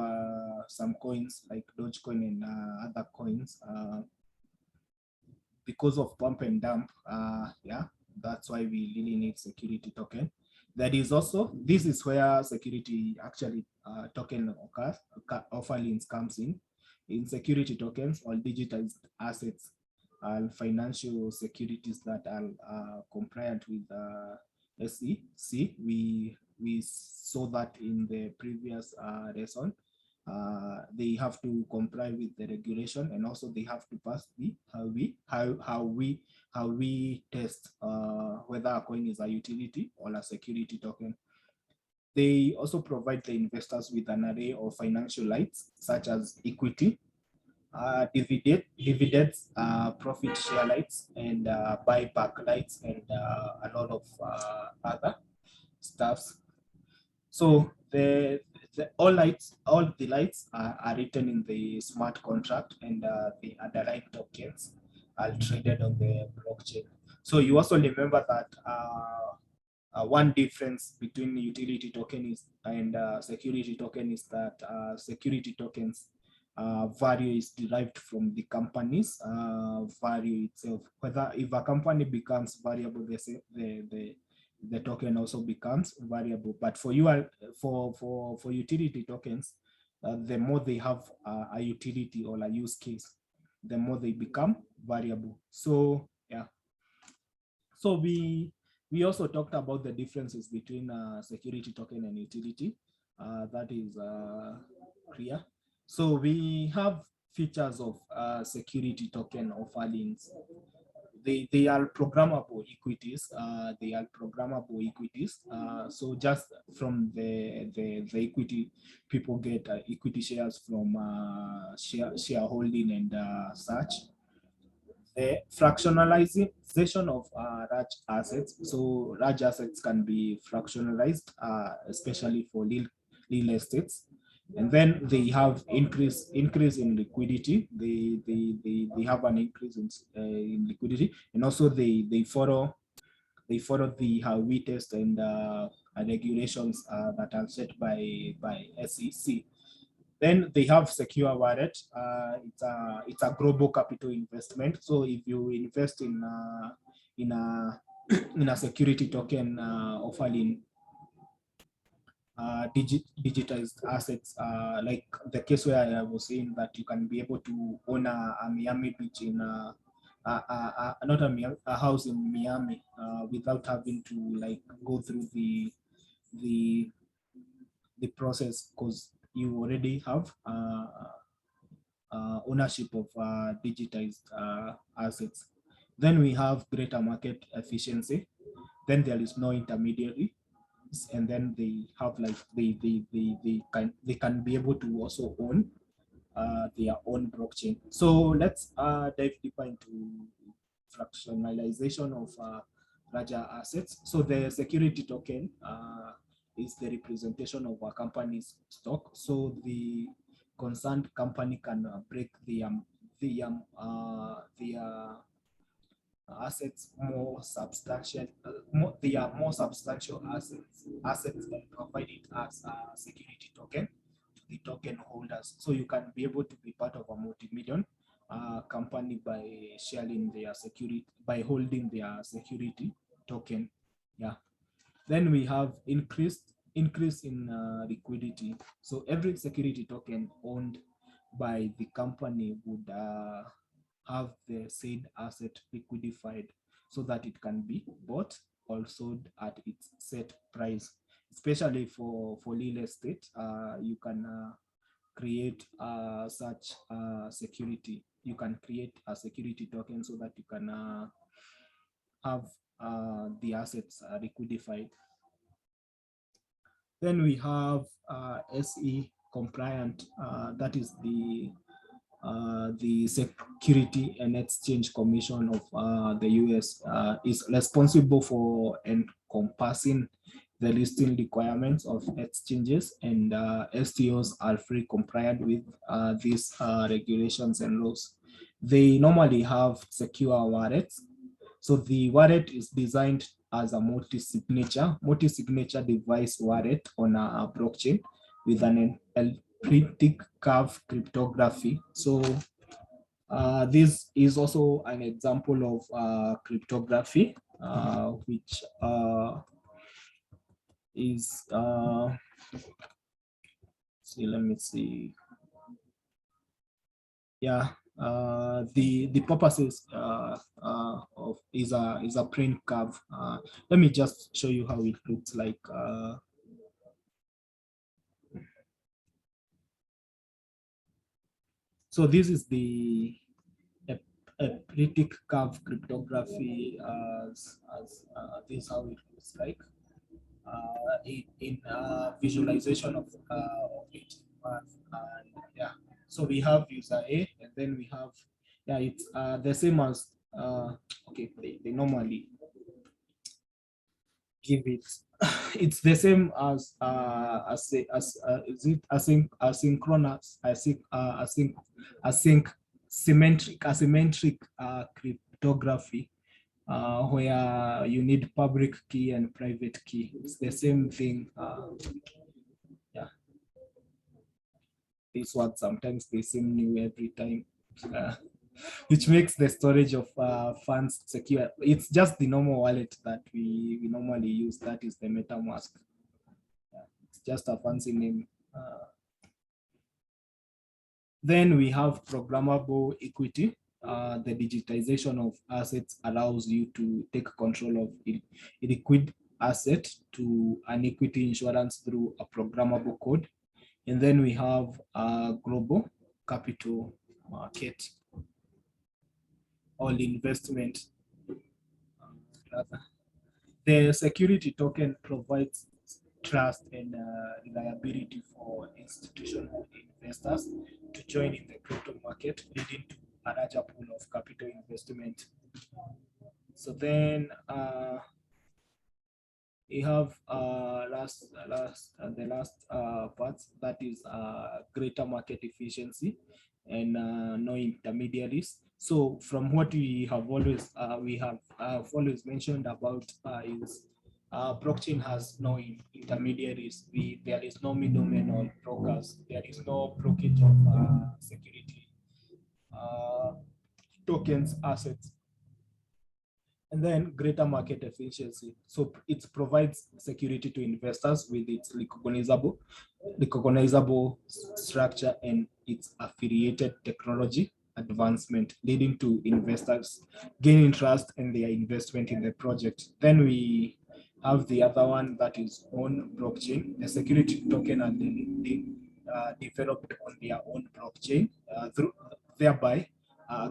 some coins like Dogecoin and other coins, because of pump and dump. Yeah, that's why we really need security token. That is also, this is where security actually token offerings comes in. In security tokens or digital assets and financial securities that are compliant with SEC. We saw that in the previous lesson. They have to comply with the regulation, and also they have to pass the how we test whether a coin is a utility or a security token. They also provide the investors with an array of financial rights such as equity, dividends, profit share rights, and buyback rights, and a lot of other stuffs. So all the lights are written in the smart contract, and the underlying tokens are traded on the blockchain. So you also remember that one difference between utility token and security token is that security tokens value is derived from the company's value itself. Whether if a company becomes valuable, the token also becomes variable. But for for utility tokens, the more they have a utility or a use case, the more they become variable. So yeah. So we also talked about the differences between security token and utility. That is clear. So we have features of security token offerings. they are programmable equities. They are programmable equities. So just from the equity, people get equity shares from shareholding and such. The fractionalization of large assets. So large assets can be fractionalized, especially for real estates. And then they have increase in liquidity. They have an increase in liquidity, and also they follow the test and regulations that are set by SEC. Then they have secure wallet. It's a global capital investment. So if you invest in a in a security token offering digitized assets, like the case where I was saying that you can be able to own a Miami Beach in not a house in Miami without having to like go through the process, because you already have ownership of digitized assets. Then we have greater market efficiency. Then there is no intermediary, and then they have like they can be able to also own their own blockchain. So let's dive deeper into fractionalization of larger assets. So the security token is the representation of a company's stock. So the concerned company can break their assets more substantial. They are more substantial assets and provide it as a security token to the token holders. So you can be able to be part of a multi-million company by sharing their security, by holding their security token. Yeah. Then we have increase in liquidity. So every security token owned by the company would have the said asset liquidified so that it can be bought or sold at its set price. Especially for real estate, you can create such security. You can create a security token so that you can have the assets liquidified. Then we have SE compliant. That is the Security and Exchange Commission of the US is responsible for encompassing the listing requirements of exchanges, and STOs are fully compliant with these regulations and laws. They normally have secure wallets. So the wallet is designed as a multi-signature device wallet on a blockchain with an elliptic curve cryptography. So this is also an example of cryptography, which is see, let me see. Yeah, the purposes of is a print curve. Let me just show you how it looks like. So this is the elliptic curve cryptography as this is how it looks like in visualization of it. And yeah, so we have user A, and then we have, yeah, it's the same as okay, they normally give it it's the same as is it asymmetric cryptography, where you need public key and private key. It's the same thing. Yeah, this one sometimes they seem new every time, which makes the storage of funds secure. It's just the normal wallet that we normally use. That is the MetaMask. Yeah, it's just a fancy name. Then we have programmable equity. The digitization of assets allows you to take control of a liquid asset to an equity insurance through a programmable code. And then we have a global capital market or investment. rather. The security token provides trust and reliability for institutional investors to join in the crypto market, leading to a larger pool of capital investment. So then we have the last part, that is greater market efficiency and no intermediaries. So from what we have always mentioned about is blockchain has no intermediaries. There is no middlemen or brokers. There is no brokerage of security tokens assets. And then greater market efficiency. So it provides security to investors with its recognizable structure and its affiliated technology advancement, leading to investors gaining trust in their investment in the project. Then we have the other one, that is on blockchain. The security token are developed on their own blockchain, thereby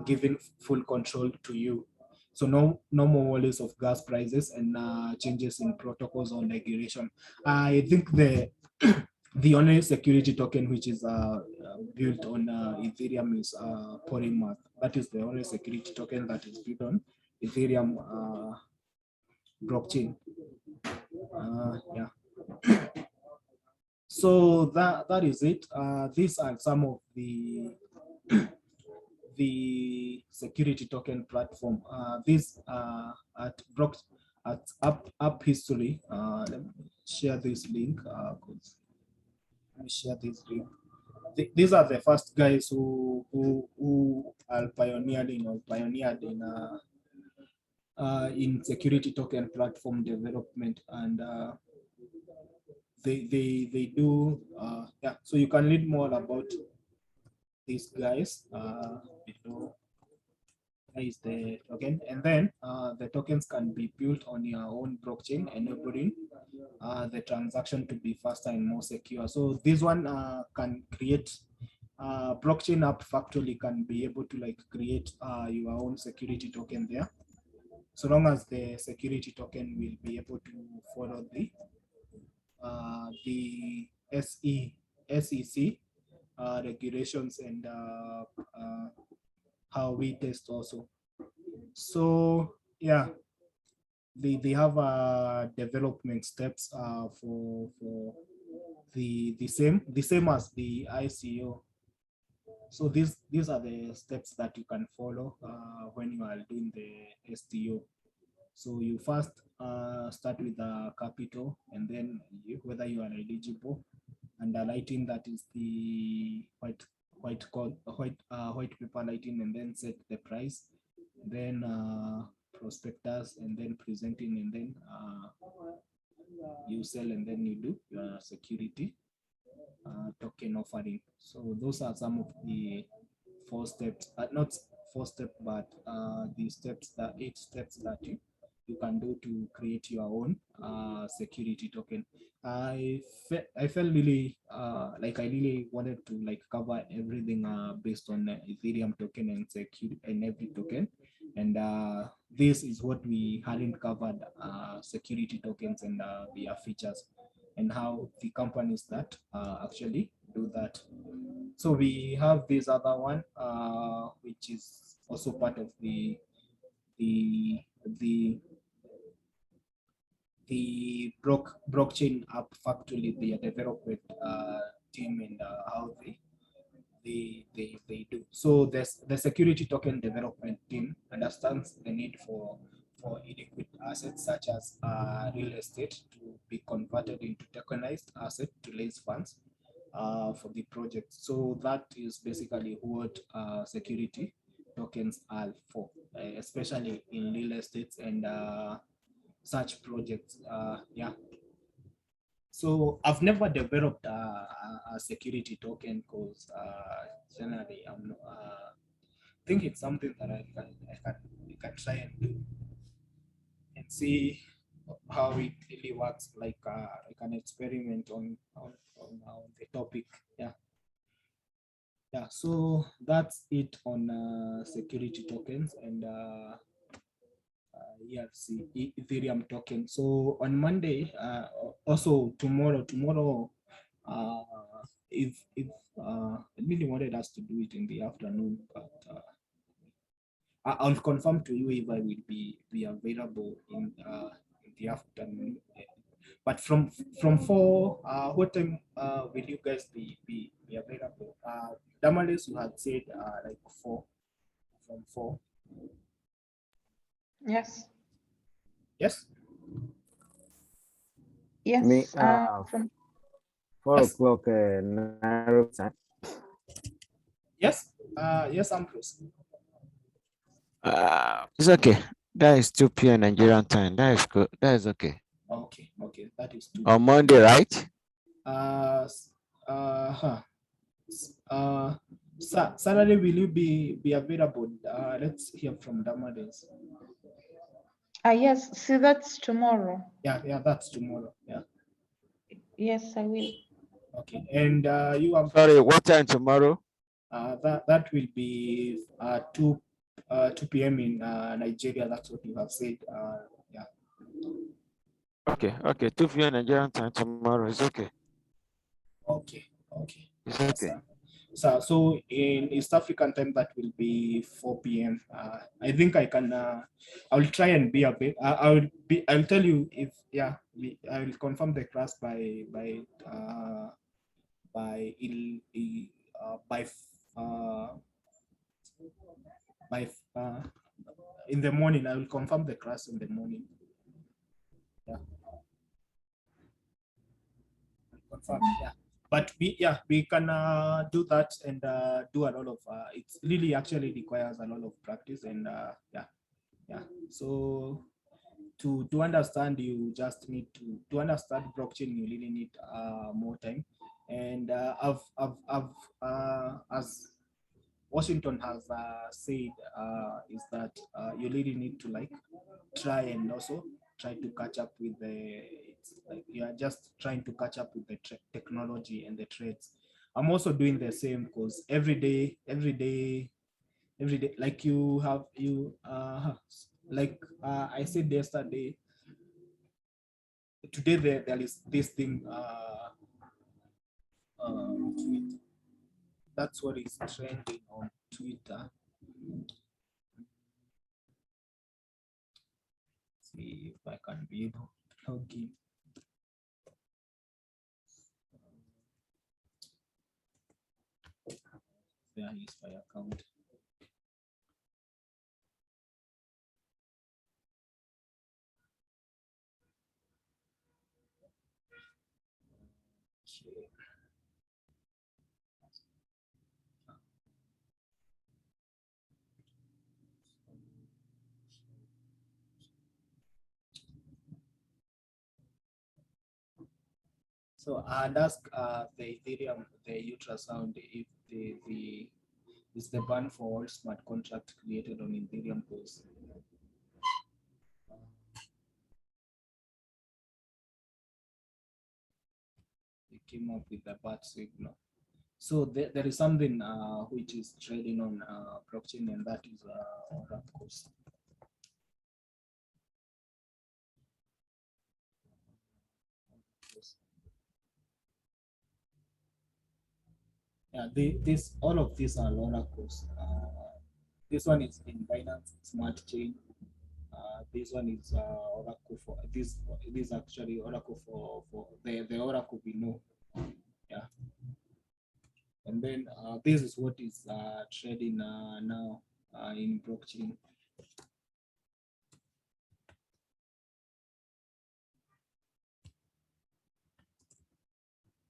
giving full control to you. So no more worries of gas prices and changes in protocols or regulation. I think the only security token which is built on Ethereum is Polymath. That is the only security token that is built on Ethereum blockchain. Yeah. So that is it. These are some of the security token platform. These at App History. Let me share this link. Let me share this link. These are the first guys who are pioneered in security token platform development, and they do yeah. So you can read more about these guys below. Is the token, and then the tokens can be built on your own blockchain, enabling the transaction to be faster and more secure. So this one can create blockchain app factory can be able to like create your own security token there, so long as the security token will be able to follow the SEC regulations and how we test also. So yeah, they have development steps for the same as the ICO. So these are the steps that you can follow when you are doing the STO. So you first start with the capital, and then whether you are eligible, and the lighting, that is the white paper lighting, and then set the price, then prospectus, and then presenting, and then you sell, and then you do your security token offering. So those are some of the 4 steps, not 4 steps, but the steps, the 8 steps that you can do to create your own security token. I felt really like I really wanted to like cover everything based on Ethereum token and security and every token, and this is what we hadn't covered: security tokens and their features and how the companies that actually do that. So we have this other one which is also part of the blockchain app factory, the development team, and how they do. So the security token development team understands the need for illiquid assets such as real estate to be converted into tokenized asset to raise funds for the project. So that is basically what security tokens are for, especially in real estate and such projects. Yeah. So I've never developed a security token because generally I'm not, think it's something that I can try and do and see how it really works, like an experiment on the topic. Yeah. Yeah, so that's it on security tokens, and Ethereum token. So on Monday, also tomorrow, if I really wanted us to do it in the afternoon, but I'll confirm to you if I will be available in the afternoon. But from 4, what time will you guys be available? Damaris, you had said like 4, from 4. Yes. Yes. Yes. Me, From 4 Yes. o'clock Nairobi time. Yes. Yes, Ambrose. It's okay. That is 2 p.m. Nigerian time. That is good. That is okay. Okay. Okay. That is 2. On Monday, right? Huh. Saturday, will you be available? Let's hear from Damaris. yes, see, that's tomorrow. Yeah, that's tomorrow. Yeah. Yes, I will. Okay. And you are Sorry, what time tomorrow? that will be 2 p.m. in Nigeria. That's what you have said. Yeah. Okay, 2 p.m. Nigerian time tomorrow. It's okay. Okay. Okay. It's okay. So in East African time, that will be 4 p.m. I think I can. I will try and be a bit. I'll tell you if I will confirm the class by by il, il, by in the morning. I will confirm the class in the morning. Yeah. Confirm. Yeah. But we can do that and do a lot of it's really actually requires a lot of practice and yeah. So to understand, you just need to understand blockchain. You really need more time. And I've as Washington has said is that you really need to like try and also try to catch up with it's like you are just trying to catch up with the technology and the trades. I'm also doing the same because every day, like like I said yesterday, today there is this thing that's what is trending on Twitter. See if I can be able to log in. There is my account. Okay. So I'd ask the Ethereum, the ultrasound, if the is the ban for all smart contract created on Ethereum pools. They came up with a bad signal. So there is something which is trading on blockchain, and that is oracles. Yeah, all of these are oracles. This one is in Binance Smart Chain. This one is Oracle for this. This actually Oracle for the Oracle we know. Yeah. And then this is what is trading now in blockchain.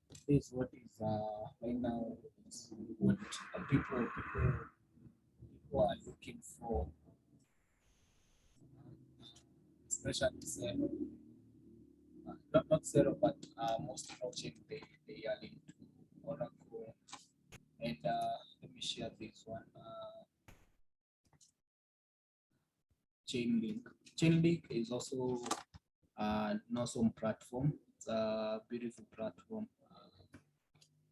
This is what is right now. What people are looking for, especially Zero. Not Zero, but most blockchain they are linked to Oracle. And let me share this one. Chainlink. Chainlink is also an awesome platform. It's a beautiful platform.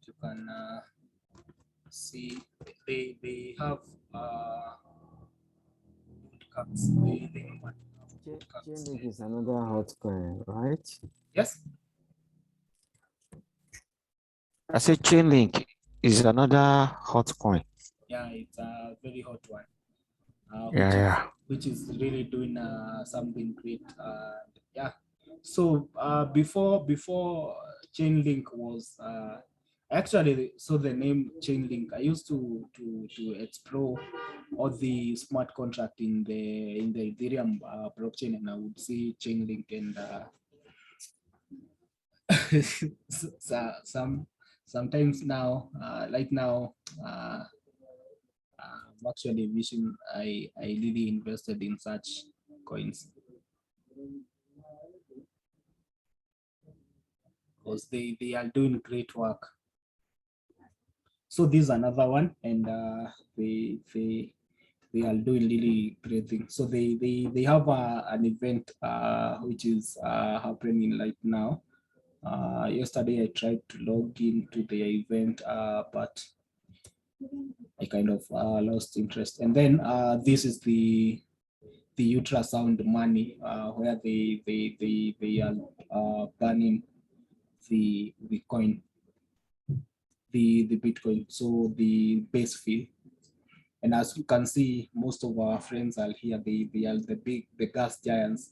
You can see they have bootcamps. They Chainlink is another hot coin, right? Yes. I said Chainlink is another hot coin. Yeah, it's a very hot one. Which is really doing something great. Yeah. So before Chainlink was actually, so the name Chainlink, I used to explore all the smart contract in the Ethereum blockchain, and I would see Chainlink and sometimes now, like now. I'm actually wishing I really invested in such coins, because they are doing great work. So this is another one, and they are doing really great things. So they have an event which is happening right now. Yesterday I tried to log into the event, but I kind of lost interest. And then this is the ultrasound money, where they are banning the coin, the Bitcoin, so the base fee. And as you can see, most of our friends are here. They are the gas giants,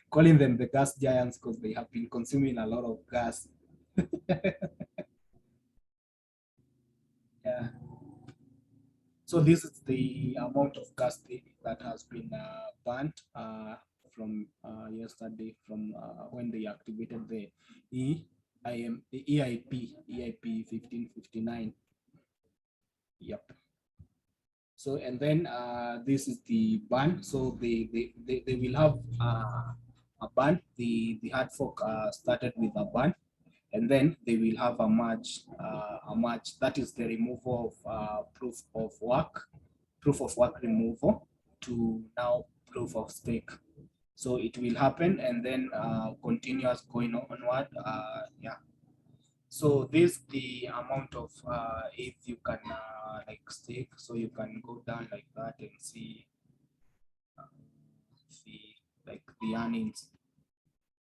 calling them the gas giants because they have been consuming a lot of gas. Yeah. So this is the amount of gas that has been burnt from yesterday, from when they activated the EIP 1559. Yep. So, and then this is the ban. So they will have a ban. The hard fork started with a ban, and then they will have a merge. That is the removal of proof of work removal to now proof of stake. So it will happen, and then continuous going onward. Yeah. So this the amount of if you can like stake, so you can go down like that and see like the earnings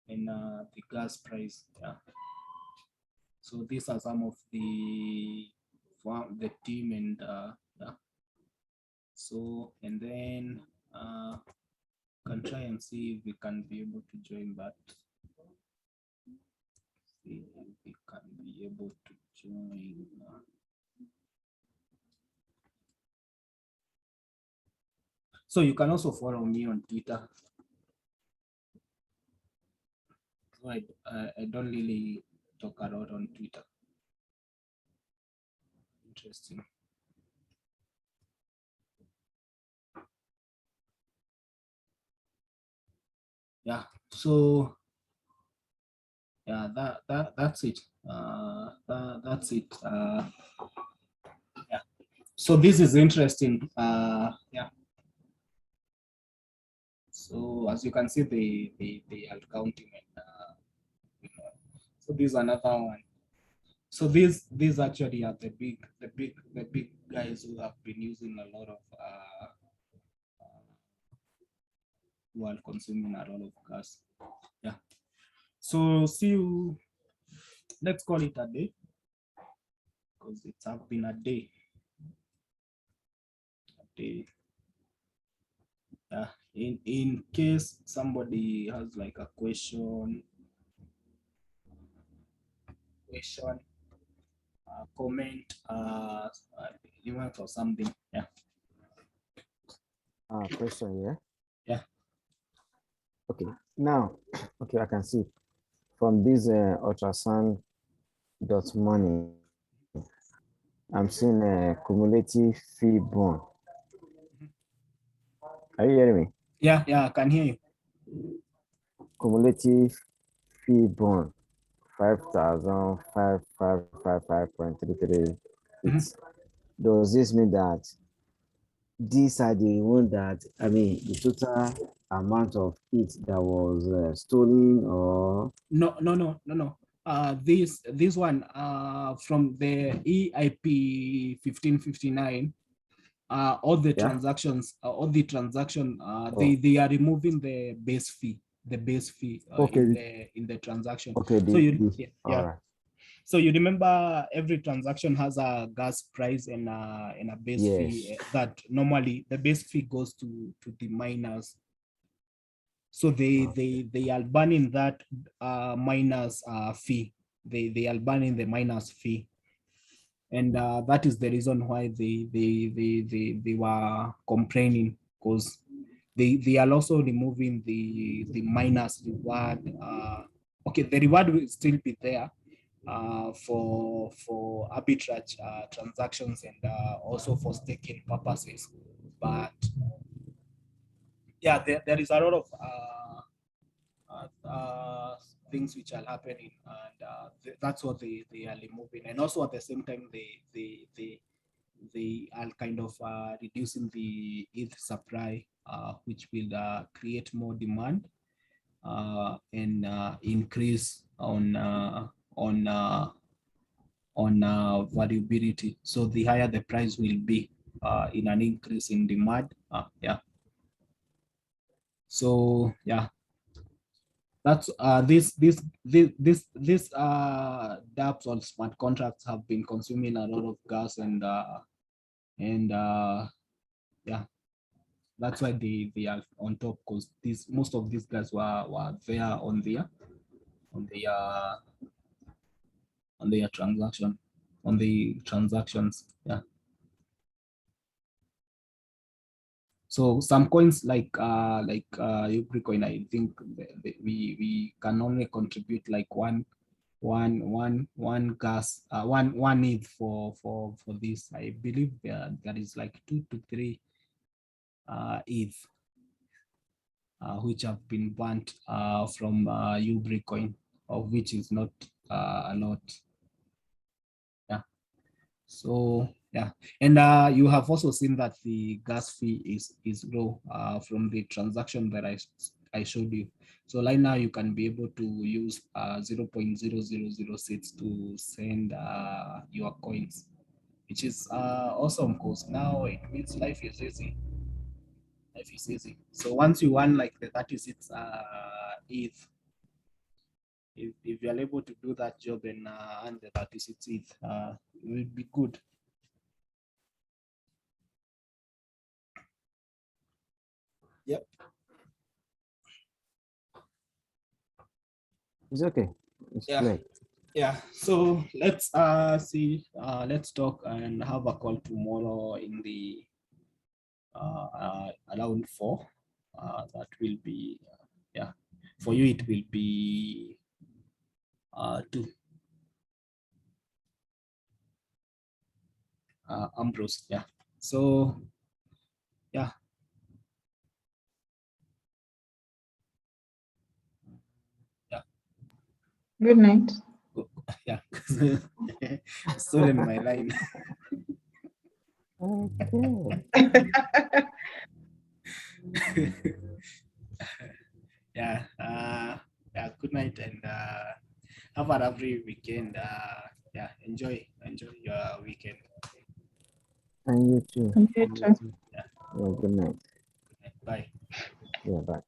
and the gas price. Yeah. So these are some of the team, and yeah. So, and then can try and see if we can be able to join that. See if we can be able to join. So you can also follow me on Twitter. So I don't really talk a lot on Twitter. Interesting. Yeah. So yeah, that's it. That's it. Yeah. So this is interesting. Yeah. So as you can see, they are counting, and so this is another one. So these actually are the big guys who have been using a lot of who are consuming a lot of gas. Yeah. So see you. Let's call it a day, because it's have been a day. Yeah. In case somebody has like a question, comment, event or something. Yeah. Question, yeah? Yeah. Okay, now, okay, I can see from this ultrasound dot money, I'm seeing a cumulative fee bond. Are you hearing me? Yeah, I can hear you. Cumulative fee bond 5,555.33. Does this mean that these are the one that, I mean, the total amount of it that was stolen, or? No. This one from the EIP 1559, all the Yeah. transactions, Oh. they are removing the base fee, Okay. in the transaction. Okay. So you, All yeah. right. So you remember every transaction has a gas price and a base fee that normally the base fee goes to the miners. So they are banning that miners fee. They are banning the miners fee. And that is the reason why they were complaining, because they are also removing the miners reward. Okay, the reward will still be there for arbitrage transactions and also for staking purposes, but yeah, there is a lot of things which are happening, and that's what they are removing. And also at the same time, they are kind of reducing the ETH supply, which will create more demand and increase on variability. So the higher the price will be in an increase in demand. Yeah. So yeah, that's this dApps or smart contracts have been consuming a lot of gas, and yeah, that's why they are on top, because most of these guys were there on their transactions. Yeah. So some coins like ERC20, I think we can only contribute like one gas, one ETH for this. I believe there is like 2 to 3 ETH which have been burnt from ERC20, of which is not a lot. Yeah. So yeah, and you have also seen that the gas fee is low from the transaction that I showed you. So right now you can be able to use 0.0006 to send your coins, which is awesome, because now it means life is easy. Life is easy. So once you want like the 36 ETH, if you're able to do that job and earn the 36 ETH, it will be good. Yep. It's okay. It's Yeah. great. Yeah. So let's see. Let's talk and have a call tomorrow in the around 4. That will be yeah. For you it will be 2. Ambrose. Yeah. So yeah. Yeah. Good night. Yeah. Stolen my line. Okay. Yeah. Yeah. Good night, and have a lovely weekend. Yeah. Enjoy your weekend. And you too. You too. Yeah. Yeah, good night. Bye. Yeah, bye.